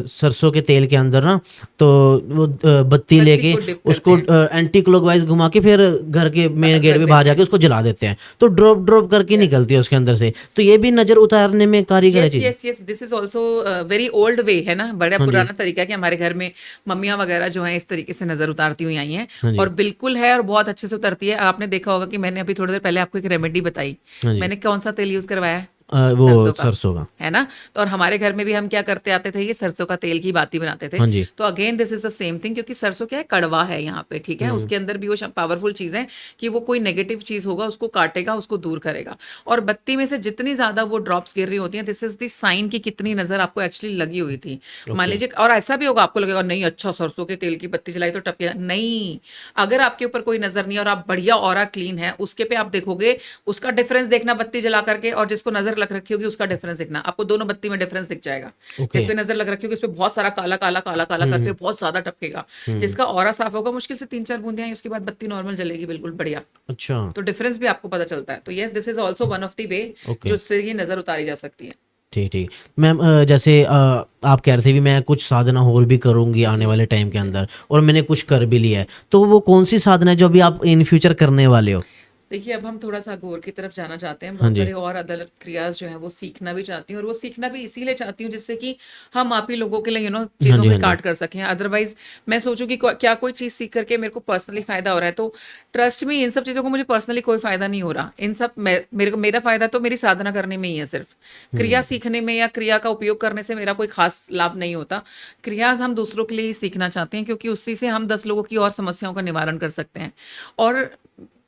B: सरसों के तेल के अंदर ना तो वो बत्ती लेके उसको एंटी क्लॉकवाइज घुमा के फिर घर के मेन गेट पे बाहर जाके उसको जला देते हैं, तो ड्रॉप ड्रॉप करके निकलती है उसके अंदर से, तो ये भी नजर उतारने में कारीगर है चीज।
A: Yes, this is also very old way, है ना, बड़ा पुराना तरीका है कि हमारे घर में मम्मियां वगैरह जो हैं इस तरीके से नजर उतारती हुई आई हैं, और बिल्कुल है और बहुत अच्छे से उतरती है। आपने देखा होगा कि मैंने अभी थोड़ी देर पहले आपको एक रेमेडी बताई, मैंने कौन सा तेल यूज करवाया है?
B: वो
A: सरसों का।
B: सरसों का।
A: है ना। तो और हमारे घर में भी हम क्या करते आते थे, ये सरसों का तेल की बात ही बनाते थे।
B: हाँ जी।
A: तो again this is the same thing, क्योंकि सरसों क्या है, कड़वा है यहाँ पे, ठीक है। उसके अंदर भी वो पावरफुल चीज है कि वो कोई नेगेटिव चीज होगा उसको काटेगा, उसको दूर करेगा। और बत्ती में से जितनी ज्यादा वो ड्रॉप्स गिर रही होती हैं, दिस इज द साइन की कितनी नजर आपको एक्चुअली लगी हुई थी। मान लीजिए, और ऐसा भी होगा आपको लगेगा नहीं अच्छा सरसों के तेल की बत्ती जलाई तो टपकेगा, नहीं। अगर आपके ऊपर कोई नजर नहीं है और आप बढ़िया ऑरा क्लीन है, उसके पे आप देखोगे, उसका डिफरेंस देखना बत्ती जला करके, और जिसको नजर लग रखी होगी उसका डिफरेंस देखना, आपको दोनों बत्ती में डिफरेंस दिख जाएगा।
B: ओके।
A: जिस पे नजर लग रखी होगी उस पे बहुत सारा काला काला काला काला करके बहुत ज्यादा टपकेगा। जिसका ऑरा साफ होगा, मुश्किल से 3-4 बूंदे आई, उसके बाद बत्ती नॉर्मल जलेगी, बिल्कुल बढ़िया।
B: अच्छा।
A: तो डिफरेंस भी आपको पता चलता है। तो yes, this is also one of the way
B: okay.
A: जिससे ये नजर उतारी जा सकती है।
B: ठीक ठीक मैम, जैसे आप कह रहे थे भी मैं कुछ साधना और भी करूंगी आने वाले टाइम के अंदर, और मैंने कुछ कर भी लिया है, तो वो कौन सी साधना है जो अभी आप इन फ्यूचर करने वाले हो?
A: देखिए, अब हम थोड़ा सा गौर की तरफ जाना चाहते हैं।
B: हाँ
A: बहुत
B: जी।
A: सारे और अदर क्रियाज जो हैं वो सीखना भी चाहती हूँ, और वो सीखना भी इसीलिए चाहती हूँ जिससे कि हम आप ही लोगों के लिए
B: हाँ
A: चीज़ों
B: जी,
A: में
B: हाँ जी।
A: काट कर सकें। अदरवाइज मैं सोचूं कि क्या कोई चीज़ सीख करके मेरे को पर्सनली फ़ायदा हो रहा है, तो ट्रस्ट में इन सब चीज़ों को मुझे पर्सनली कोई फ़ायदा नहीं हो रहा। इन सब मेरा फ़ायदा तो मेरी साधना करने में ही है सिर्फ। क्रिया सीखने में या क्रिया का उपयोग करने से मेरा कोई खास लाभ नहीं होता। क्रिया हम दूसरों के लिए ही सीखना चाहते हैं, क्योंकि उसी से हम 10 लोगों की और समस्याओं का निवारण कर सकते हैं। और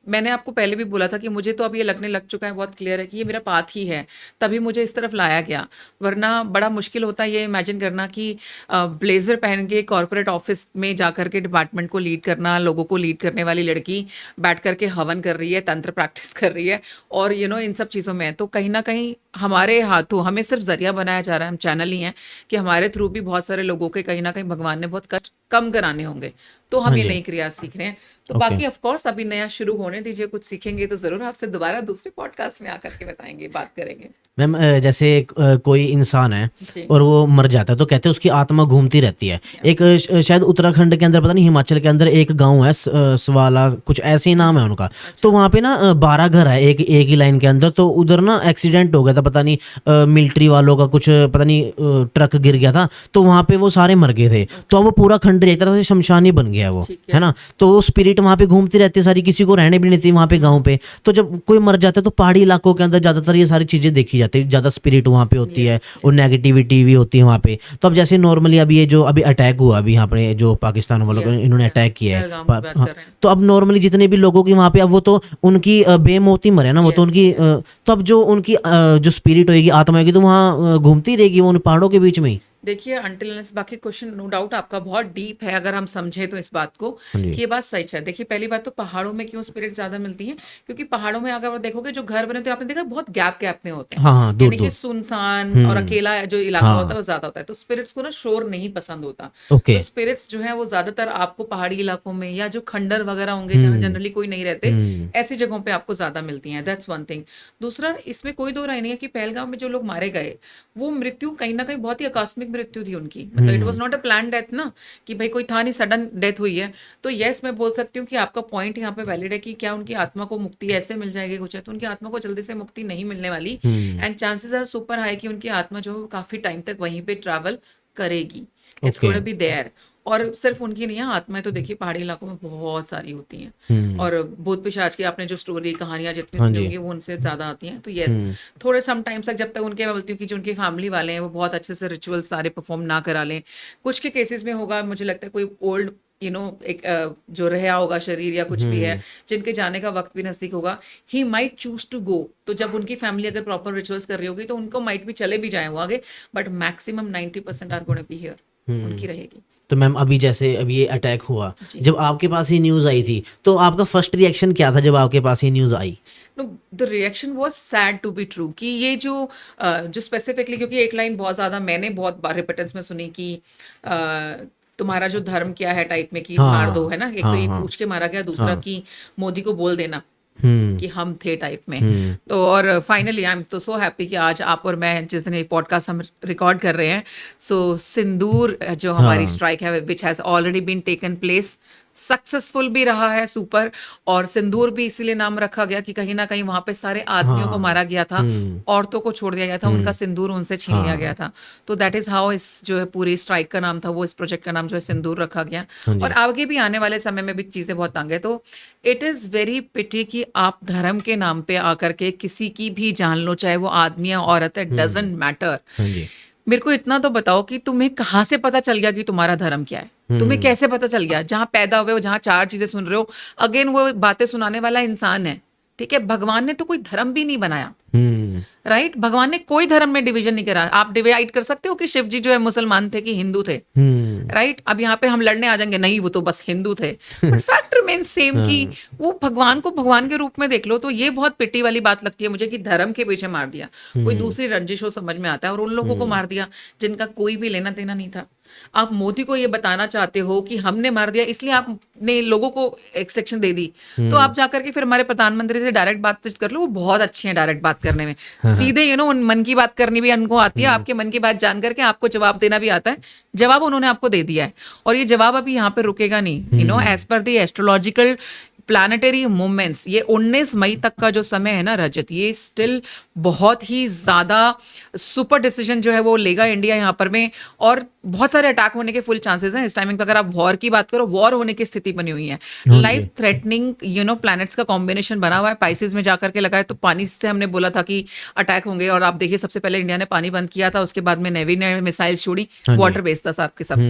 A: मैंने आपको पहले भी बोला था कि मुझे तो अब ये लगने लग चुका है, बहुत क्लियर है कि ये मेरा पाथ ही है, तभी मुझे इस तरफ लाया गया। वरना बड़ा मुश्किल होता है ये इमेजिन करना कि ब्लेजर पहन के कॉर्पोरेट ऑफिस में जाकर के डिपार्टमेंट को लीड करना, लोगों को लीड करने वाली लड़की बैठ करके हवन कर रही है, तंत्र प्रैक्टिस कर रही है, और इन सब चीज़ों में है। तो कहीं ना कहीं हमारे हाथों हमें सिर्फ जरिया बनाया जा रहा है, हम चैनल ही हैं कि हमारे थ्रू भी बहुत सारे लोगों के कहीं ना कहीं भगवान ने बहुत कष्ट कम कराने होंगे, तो हम
B: हाँ
A: ये
B: जी।
A: नई क्रिया सीख रहे हैं। तो
B: ओके।
A: बाकी ऑफ कोर्स अभी नया शुरू होने दीजिए, कुछ सीखेंगे तो जरूर आपसे दोबारा दूसरे पॉडकास्ट में आकर के बताएंगे, बात करेंगे।
B: मैम, जैसे कोई इंसान है
A: जी।
B: और वो मर जाता है, तो कहते हैं उसकी आत्मा घूमती रहती है। एक शायद उत्तराखंड के अंदर, पता नहीं हिमाचल के अंदर एक गांव है, सवाला कुछ ऐसे ही नाम है उनका। तो वहाँ पे ना 12 घर है एक ही लाइन के अंदर। तो उधर ना एक्सीडेंट हो गया था, पता नहीं मिलिट्री वालों का कुछ, पता नहीं ट्रक गिर गया था, तो वहाँ पे वो सारे मर गए थे। तो अब वो पूरा खंड एक तरह से शमशान ही बन गया वो,
A: ठीक
B: है ना। तो वो स्पिरिट वहाँ पे घूमती रहती है सारी, किसी को रहने भी नहीं थी वहाँ पे गाँव पे। तो जब कोई मर जाता है तो पहाड़ी इलाकों के अंदर ज़्यादातर ये सारी चीज़ें देखी जाती है, ज़्यादा स्पिरिट वहाँ पे होती है और नेगेटिविटी भी होती है वहाँ पे। तो अब जैसे नॉर्मली अभी ये जो अभी अटैक हुआ अभी यहाँ पे जो पाकिस्तान वालों को, इन्होंने अटैक किया है,
A: पहलगाम की बात
B: हाँ,
A: कर रहे हैं।
B: तो अब नॉर्मली जितने भी लोगों की वहाँ पे, अब वो तो उनकी बेमौती मरे ना, वो तो
A: Yes,
B: उनकी तो अब जो उनकी जो स्पिरिट होगी, आत्मा होगी, तो वहाँ घूमती रहेगी वो उन पहाड़ों के बीच में ही।
A: देखिए, अनटिल बाकी क्वेश्चन नो डाउट आपका बहुत डीप है, अगर हम समझे तो इस बात को
B: हाँ जी।
A: कि ये बात सच है। देखिए, पहली बात तो पहाड़ों में क्यों स्पिरिट ज्यादा मिलती हैं, क्योंकि पहाड़ों में अगर आप देखोगे जो घर बने तो आपने देखा बहुत गैप गैप में होते हैं।
B: हाँ हाँ, दूर
A: यानी कि
B: दूर।
A: सुनसान और अकेला जो इलाका होता है
B: हाँ।
A: वो ज्यादा होता है, तो स्पिरिट्स को ना शोर नहीं पसंद होता।
B: ओके।
A: तो स्पिरिट्स जो है वो ज्यादातर आपको पहाड़ी इलाकों में या जो खंडर वगैरह होंगे जहाँ जनरली कोई नहीं रहते, ऐसी जगहों पे आपको ज्यादा मिलती हैं। That's one thing. दूसरा, इसमें कोई दो राय नहीं है कि पहलगाम में जो लोग मारे गए, वो मृत्यु कहीं ना कहीं बहुत ही आकस्मिक मृत्यु थी उनकी। मतलब it was not a plan death ना, कि भाई कोई था नहीं, सडन डेथ हुई है। तो यस, मैं बोल सकती हूँ कि आपका पॉइंट यहाँ पे वैलिड है कि क्या उनकी आत्मा को मुक्ति ऐसे मिल जाएगी कुछ है, तो उनकी आत्मा को जल्दी से मुक्ति नहीं मिलने वाली। And chances are super high कि उनकी आत्मा जो है वो काफी टाइम तक वहीं पे ट्रैवल करेगी। It's gonna be there. और सिर्फ उनकी नहीं है, आत्माएं तो देखिए पहाड़ी इलाकों में बहुत सारी होती हैं। और भूत पिशाच की आपने जो स्टोरी कहानियां जितनी
B: हाँ
A: सुनी
B: जी।
A: होंगी वो उनसे ज्यादा आती हैं। तो यस, थोड़े सम टाइम्स तक जब तक उनके, मैं बोलती हूँ कि जो उनकी फैमिली वाले हैं वो बहुत अच्छे से रिचुअल्स सारे परफॉर्म ना करा लें। कुछ के केसेस में होगा, मुझे लगता है कोई ओल्ड एक जो रहा होगा शरीर या कुछ भी है, जिनके जाने का वक्त भी नजदीक होगा, he might choose to go. तो जब उनकी फैमिली अगर प्रॉपर रिचुअल्स कर रही होगी तो उनको माइट भी चले भी जाए वो आगे, but maximum 90% are gonna be here, उनकी रहेगी।
B: तो मैम, अभी जैसे अभी ये अटैक हुआ,
A: जी।
B: जब आपके पास ये न्यूज़ आई थी, तो आपका फर्स्ट रिएक्शन क्या था जब आपके पास ये न्यूज़ आई?
A: No, the reaction was said to be true, कि ये जो स्पेसिफिकली, क्योंकि एक लाइन बहुत ज्यादा मैंने बहुत बार रिपीटेंस में सुनी कि तुम्हारा जो धर्म क्या है टाइप में, कि
B: हाँ,
A: मार दो, है ना। एक तो ये
B: हाँ,
A: पूछ के मारा गया, दूसरा
B: हाँ।
A: कि मोदी को बोल देना
B: हम्म।
A: कि हम थे टाइप में। तो और फाइनली आई एम तो सो हैप्पी कि आज आप और मैं जिस दिन ये पॉडकास्ट हम रिकॉर्ड कर रहे हैं, सो सिंदूर जो हमारी स्ट्राइक है which has already been taken place, successful भी रहा है सुपर। और सिंदूर भी इसीलिए नाम रखा गया कि कहीं ना कहीं वहां पे सारे आदमियों को मारा गया था, औरतों को छोड़ दिया गया था, उनका सिंदूर उनसे छीन लिया गया था। तो दैट इज हाउ इस जो है पूरी स्ट्राइक का नाम था, वो इस प्रोजेक्ट का नाम जो है सिंदूर रखा गया। और आगे भी आने वाले समय में भी चीजें बहुत तंग है। तो इट इज वेरी पिटी कि आप धर्म के नाम पे आकर के किसी की भी जान लो, चाहे वो आदमी या औरत है, डजंट मैटर। मेरे को इतना तो बताओ कि तुम्हें कहाँ से पता चल गया कि तुम्हारा धर्म क्या है? तुम्हें कैसे पता चल गया? जहां पैदा हुए हो, जहां चार चीजें सुन रहे हो, अगेन वो बातें सुनाने वाला इंसान है, ठीक है? भगवान ने तो कोई धर्म भी नहीं बनाया, राइट? भगवान ने कोई धर्म में डिवीजन नहीं करा। आप डिवाइड कर सकते हो कि शिव जी जो है मुसलमान थे कि हिंदू थे, राइट? अब यहाँ पे हम लड़ने आ जाएंगे, नहीं वो तो बस हिंदू थे, बट फैक्ट रिमेन सेम कि वो भगवान को भगवान के रूप में देख लो। तो ये बहुत पिटी वाली बात लगती है मुझे कि धर्म के पीछे मार दिया, कोई दूसरी रंजिश हो समझ में आता है, और उन लोगों को मार दिया जिनका कोई भी लेना देना नहीं था। आप मोदी को ये बताना चाहते हो कि हमने मार दिया, इसलिए आपने लोगों को एक्सट्रैक्शन दे दी। तो आप जाकर के फिर हमारे प्रधानमंत्री से डायरेक्ट बातचीत कर लो, वो बहुत अच्छे हैं डायरेक्ट बात करने में, सीधे मन की बात करनी भी उनको आती है, आपके मन की बात जान करके आपको जवाब देना भी आता है। जवाब उन्होंने आपको दे दिया है, और ये जवाब अभी यहाँ पे रुकेगा नहीं। As per the astrological planetary movements, ये 19 मई तक का जो समय है ना रजत, ये स्टिल बहुत ही ज्यादा सुपर डिसीजन जो है वो लेगा इंडिया यहाँ पर में, और बहुत सारे अटैक होने के फुल चांसेस हैं इस टाइमिंग पे। अगर आप वॉर की बात करो, वॉर होने की स्थिति बनी हुई है, लाइफ थ्रेटनिंग प्लैनेट्स का कॉम्बिनेशन बना हुआ है। पाइसेस में जाकर के लगा है, तो पानी से हमने बोला था कि अटैक होंगे, और आप देखिए सबसे पहले इंडिया ने पानी बंद किया था, उसके बाद में नेवी ने मिसाइल छोड़ी, वाटर बेस्ड था साहब के सब,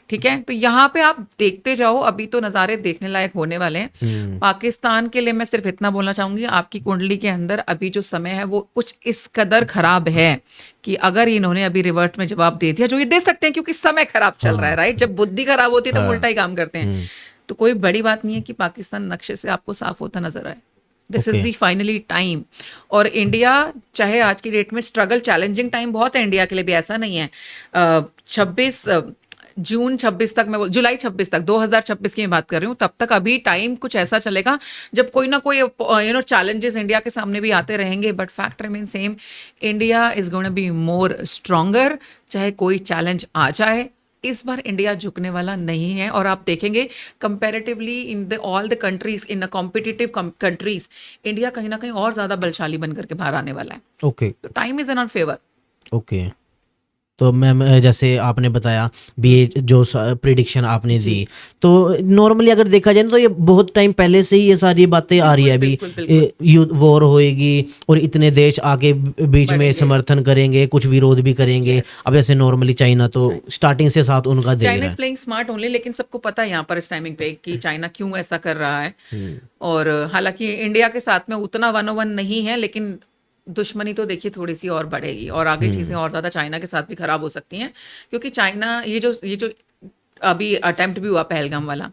A: ठीक है? तो यहाँ पे आप देखते जाओ, अभी तो नज़ारे देखने लायक होने वाले हैं। पाकिस्तान के लिए मैं सिर्फ इतना बोलना चाहूंगी, आपकी कुंडली के अंदर अभी जो समय है वो कुछ इस कदर खराब है कि अगर इन्होंने अभी रिवर्ट में जवाब दे दिया, जो ये दे सकते हैं क्योंकि समय खराब चल रहा है, राइट? जब बुद्धि खराब होती है तो उल्टा ही काम करते हैं। तो कोई बड़ी बात नहीं है कि पाकिस्तान नक्शे से आपको साफ होता नजर आए। This is the finally time. और इंडिया चाहे आज की डेट में स्ट्रगल, चैलेंजिंग टाइम बहुत है इंडिया के लिए भी, ऐसा नहीं है। 26 जून 26 तक, मैं जुलाई 26 तक, 2026 की मैं बात कर रही हूँ, तब तक अभी टाइम कुछ ऐसा चलेगा जब कोई ना कोई चैलेंजेस इंडिया के सामने भी आते रहेंगे, but fact remain same, India is going to be more stronger, चाहे कोई चैलेंज आ जाए। इस बार इंडिया झुकने वाला नहीं है, और आप देखेंगे comparatively in all the countries, in competitive countries, India कहीं ना कहीं और ज्यादा बलशाली बन करके बाहर आने वाला है।
B: ओके,
A: तो time is in our favour.
B: Okay. तो मैम जैसे आपने बताया भी, ये जो प्रिडिक्शन आपने दी, तो नॉर्मली अगर देखा जाए तो ये बहुत टाइम पहले से ही ये सारी बातें आ रही है। अभी युद्ध, वॉर होएगी, और इतने देश आगे बीच में समर्थन करेंगे, कुछ विरोध भी करेंगे। अब जैसे नॉर्मली चाइना तो स्टार्टिंग से साथ उनका दे रहा है।
A: China is playing smart only, लेकिन सबको पता है यहाँ पर इस टाइमिंग पे कि चाइना क्यों ऐसा कर रहा है। और हालांकि इंडिया के साथ में उतना 1-on-1 नहीं है, लेकिन दुश्मनी तो देखिए थोड़ी सी और बढ़ेगी, और आगे चीजें और ज्यादा चाइना के साथ भी खराब हो सकती हैं, क्योंकि चाइना ये जो अभी अटेम्प्ट भी हुआ पहलगाम वाला,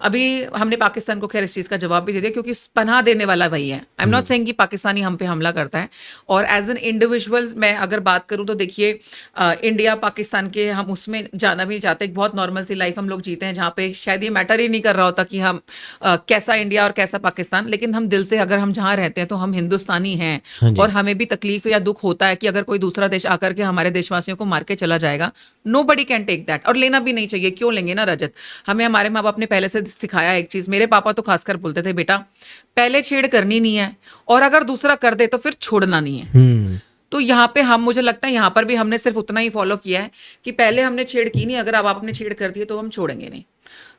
A: अभी हमने पाकिस्तान को खैर इस चीज़ का जवाब भी दे दिया, क्योंकि पनाह देने वाला वही है। आई एम नॉट सेइंग कि पाकिस्तानी हम पे हमला करता है। और एज एन इंडिविजुअल मैं अगर बात करूं तो देखिए, इंडिया पाकिस्तान के हम उसमें जाना भी नहीं चाहते। एक बहुत नॉर्मल सी लाइफ हम लोग जीते हैं, जहाँ पे शायद ये मैटर ही नहीं कर रहा होता कि हम कैसा इंडिया और कैसा पाकिस्तान, लेकिन हम दिल से अगर हम जहाँ रहते हैं तो हम हिंदुस्तानी हैं। और हमें भी तकलीफ या दुख होता है कि अगर कोई दूसरा देश आकर के हमारे देशवासियों को मार के चला जाएगा, नोबडी कैन टेक दैट, और लेना भी नहीं चाहिए। क्यों लेंगे ना रजत? हमें हमारे माँ बाप ने पहले से सिखाया एक चीज, मेरे पापा तो खासकर बोलते थे, बेटा पहले छेड़ करनी नहीं है, और अगर दूसरा कर दे तो फिर छोड़ना नहीं है। तो यहाँ पे मुझे लगता है यहाँ पर भी हमने सिर्फ उतना ही फॉलो किया है कि पहले हमने छेड़ की नहीं, अगर अब आपने छेड़ कर दी तो हम छोड़ेंगे नहीं।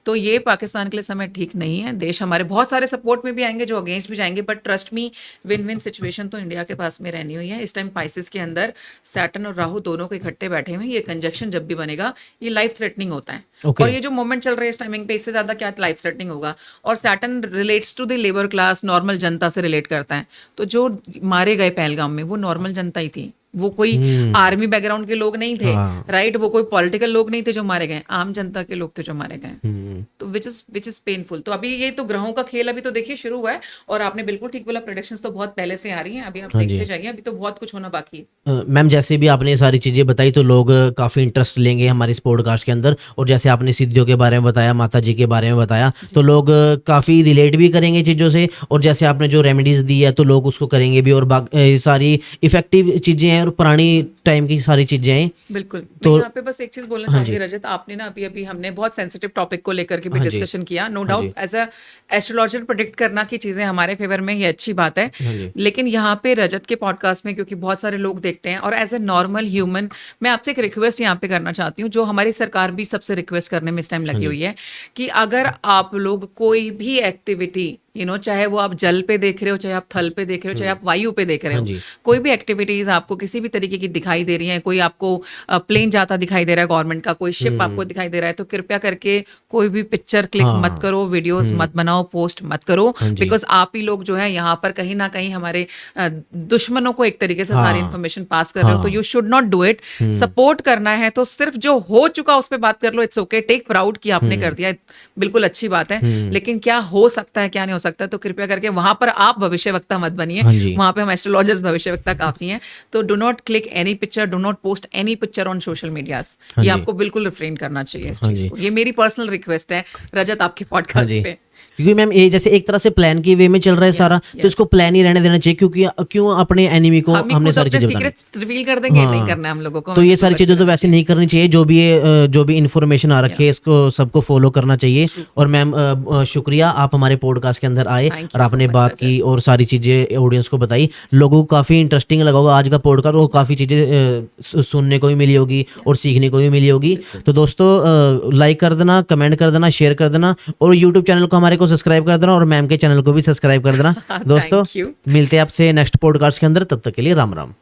A: तो ये पाकिस्तान के लिए समय ठीक नहीं है। देश हमारे बहुत सारे सपोर्ट में भी आएंगे, जो अगेंस्ट भी जाएंगे, but trust me, win win situation तो इंडिया के पास में रहनी हुई है। इस टाइम पाइसेस के अंदर सैटर्न और राहु दोनों को इकट्ठे बैठे हुए हैं। ये कंजक्शन जब भी बनेगा ये लाइफ थ्रेटनिंग होता है। और ये जो मोमेंट चल रहा है इस टाइमिंग पे, इससे ज्यादा क्या लाइफ थ्रेटनिंग होगा। और Saturn relates to the labour class, normal जनता से रिलेट करता है। तो जो मारे गए पहलगाम में वो नॉर्मल जनता ही थी, वो कोई आर्मी बैकग्राउंड के लोग नहीं थे, राइट? वो कोई पॉलिटिकल लोग नहीं थे जो मारे गए, आम जनता के लोग थे जो मारे गए। तो विच इज पेनफुल। तो अभी ये तो ग्रहों का खेल अभी तो देखिए शुरू हुआ है, और आपने बिल्कुल ठीक बोला, प्रेडिक्शंस तो बहुत पहले से आ रही हैं। अभी आप देखते जाइए, अभी तो बहुत कुछ होना बाकी है।
B: मैम जैसे भी आपने ये सारी चीजें बताई, तो लोग काफी इंटरेस्ट लेंगे हमारे इस पॉडकास्ट के अंदर, और जैसे आपने सिद्धियों के बारे में बताया, माता जी के बारे में बताया, तो लोग काफी रिलेट भी करेंगे चीजों से। और जैसे आपने जो रेमेडीज दी है तो लोग उसको करेंगे भी, और सारी इफेक्टिव चीजें हैं और पुरानी टाइम की सारी चीजें हैं।
A: बिल्कुल।
B: तो-
A: मैं यहाँ पे बस एक चीज बोलना चाहूंगी रजत, आपने ना अभी अभी हमने बहुत सेंसिटिव टॉपिक को लेकर के भी
B: हाँ जी।
A: डिस्कशन किया, नो
B: हाँ
A: डाउट
B: जी।
A: एज अ एस्ट्रोलॉजर प्रेडिक्ट करना की चीजें हमारे फेवर में, ये अच्छी बात है।
B: हाँ जी।
A: लेकिन यहाँ पे रजत के पॉडकास्ट में क्योंकि बहुत सारे लोग देखते हैं और एज ए नॉर्मल ह्यूमन मैं आपसे एक रिक्वेस्ट यहाँ पे करना चाहती हूँ, जो हमारी सरकार भी सबसे रिक्वेस्ट करने में इस टाइम लगी हुई है, कि अगर आप लोग कोई भी एक्टिविटी चाहे वो आप जल पे देख रहे हो, चाहे आप थल पे देख रहे हो, चाहे आप वायु पे देख रहे
B: हाँ
A: हो,
B: जी।
A: कोई भी एक्टिविटीज आपको किसी भी तरीके की दिखाई दे रही है, कोई आपको प्लेन जाता दिखाई दे रहा है गवर्नमेंट का, कोई शिप आपको दिखाई दे रहा है, तो कृपया करके कोई भी पिक्चर क्लिक
B: हाँ।
A: मत करो, वीडियोस मत बनाओ, पोस्ट मत करो,
B: हाँ जी।
A: बिकॉज आप ही लोग जो है यहाँ पर कहीं ना कहीं हमारे दुश्मनों को एक तरीके से सारी
B: हाँ।
A: इन्फॉर्मेशन पास कर रहे हो, तो
B: हाँ।
A: You should not do it. Support करना है तो सिर्फ जो हो चुका उस पर बात कर लो, इट्स ओके, टेक प्राउड कि आपने कर दिया, बिल्कुल अच्छी बात है। लेकिन क्या हो सकता है क्या नहीं हो सकता, तो कृपया करके वहां पर आप भविष्यवक्ता मत बनिए,
B: हाँ जी।
A: वहां पे हम एस्ट्रोलॉजर्स भविष्यवक्ता काफी हैं। तो do not click any picture, do not post any picture on social medias,
B: हाँ
A: ये
B: जी।
A: आपको बिल्कुल रिफ्रेन करना चाहिए इस
B: हाँ
A: चीज
B: जी।
A: को। ये मेरी पर्सनल रिक्वेस्ट है रजत आपके
B: हाँ
A: पॉडकास्ट
B: जी।
A: पे।
B: क्योंकि मैम ये जैसे एक तरह से प्लान की वे में चल रहा है सारा, तो इसको प्लान ही रहने देना चाहिए, क्योंकि क्यों अपने एनिमी को
A: हम ही
B: हमने
A: खुद
B: सारी
A: अपने
B: चीजें बतानी।
A: सीक्रेट्स रिवील कर देंगे,
B: हाँ।
A: नहीं करना है हम लोगों को।
B: तो ये सारी चीजें तो वैसे नहीं करनी चाहिए, जो भी इन्फॉर्मेशन आ रखी है इसको सबको फॉलो करना चाहिए। और मैम शुक्रिया, आप हमारे पॉडकास्ट के अंदर आए
A: Thank you
B: और
A: so
B: आपने
A: much,
B: बात की और सारी चीजें ऑडियंस को बताई। लोगों को काफी इंटरेस्टिंग लगा होगा आज का पॉडकास्ट, और काफी चीजें सुनने को भी मिली होगी और सीखने को भी मिली होगी। तो दोस्तों लाइक कर देना, कमेंट कर देना, शेयर कर देना, और यूट्यूब चैनल को हमारे को सब्सक्राइब कर देना, और मैम के चैनल को भी सब्सक्राइब कर देना। दोस्तों
A: Thank you.
B: मिलते हैं आपसे नेक्स्ट पॉडकास्ट के अंदर, तब तक के लिए राम राम।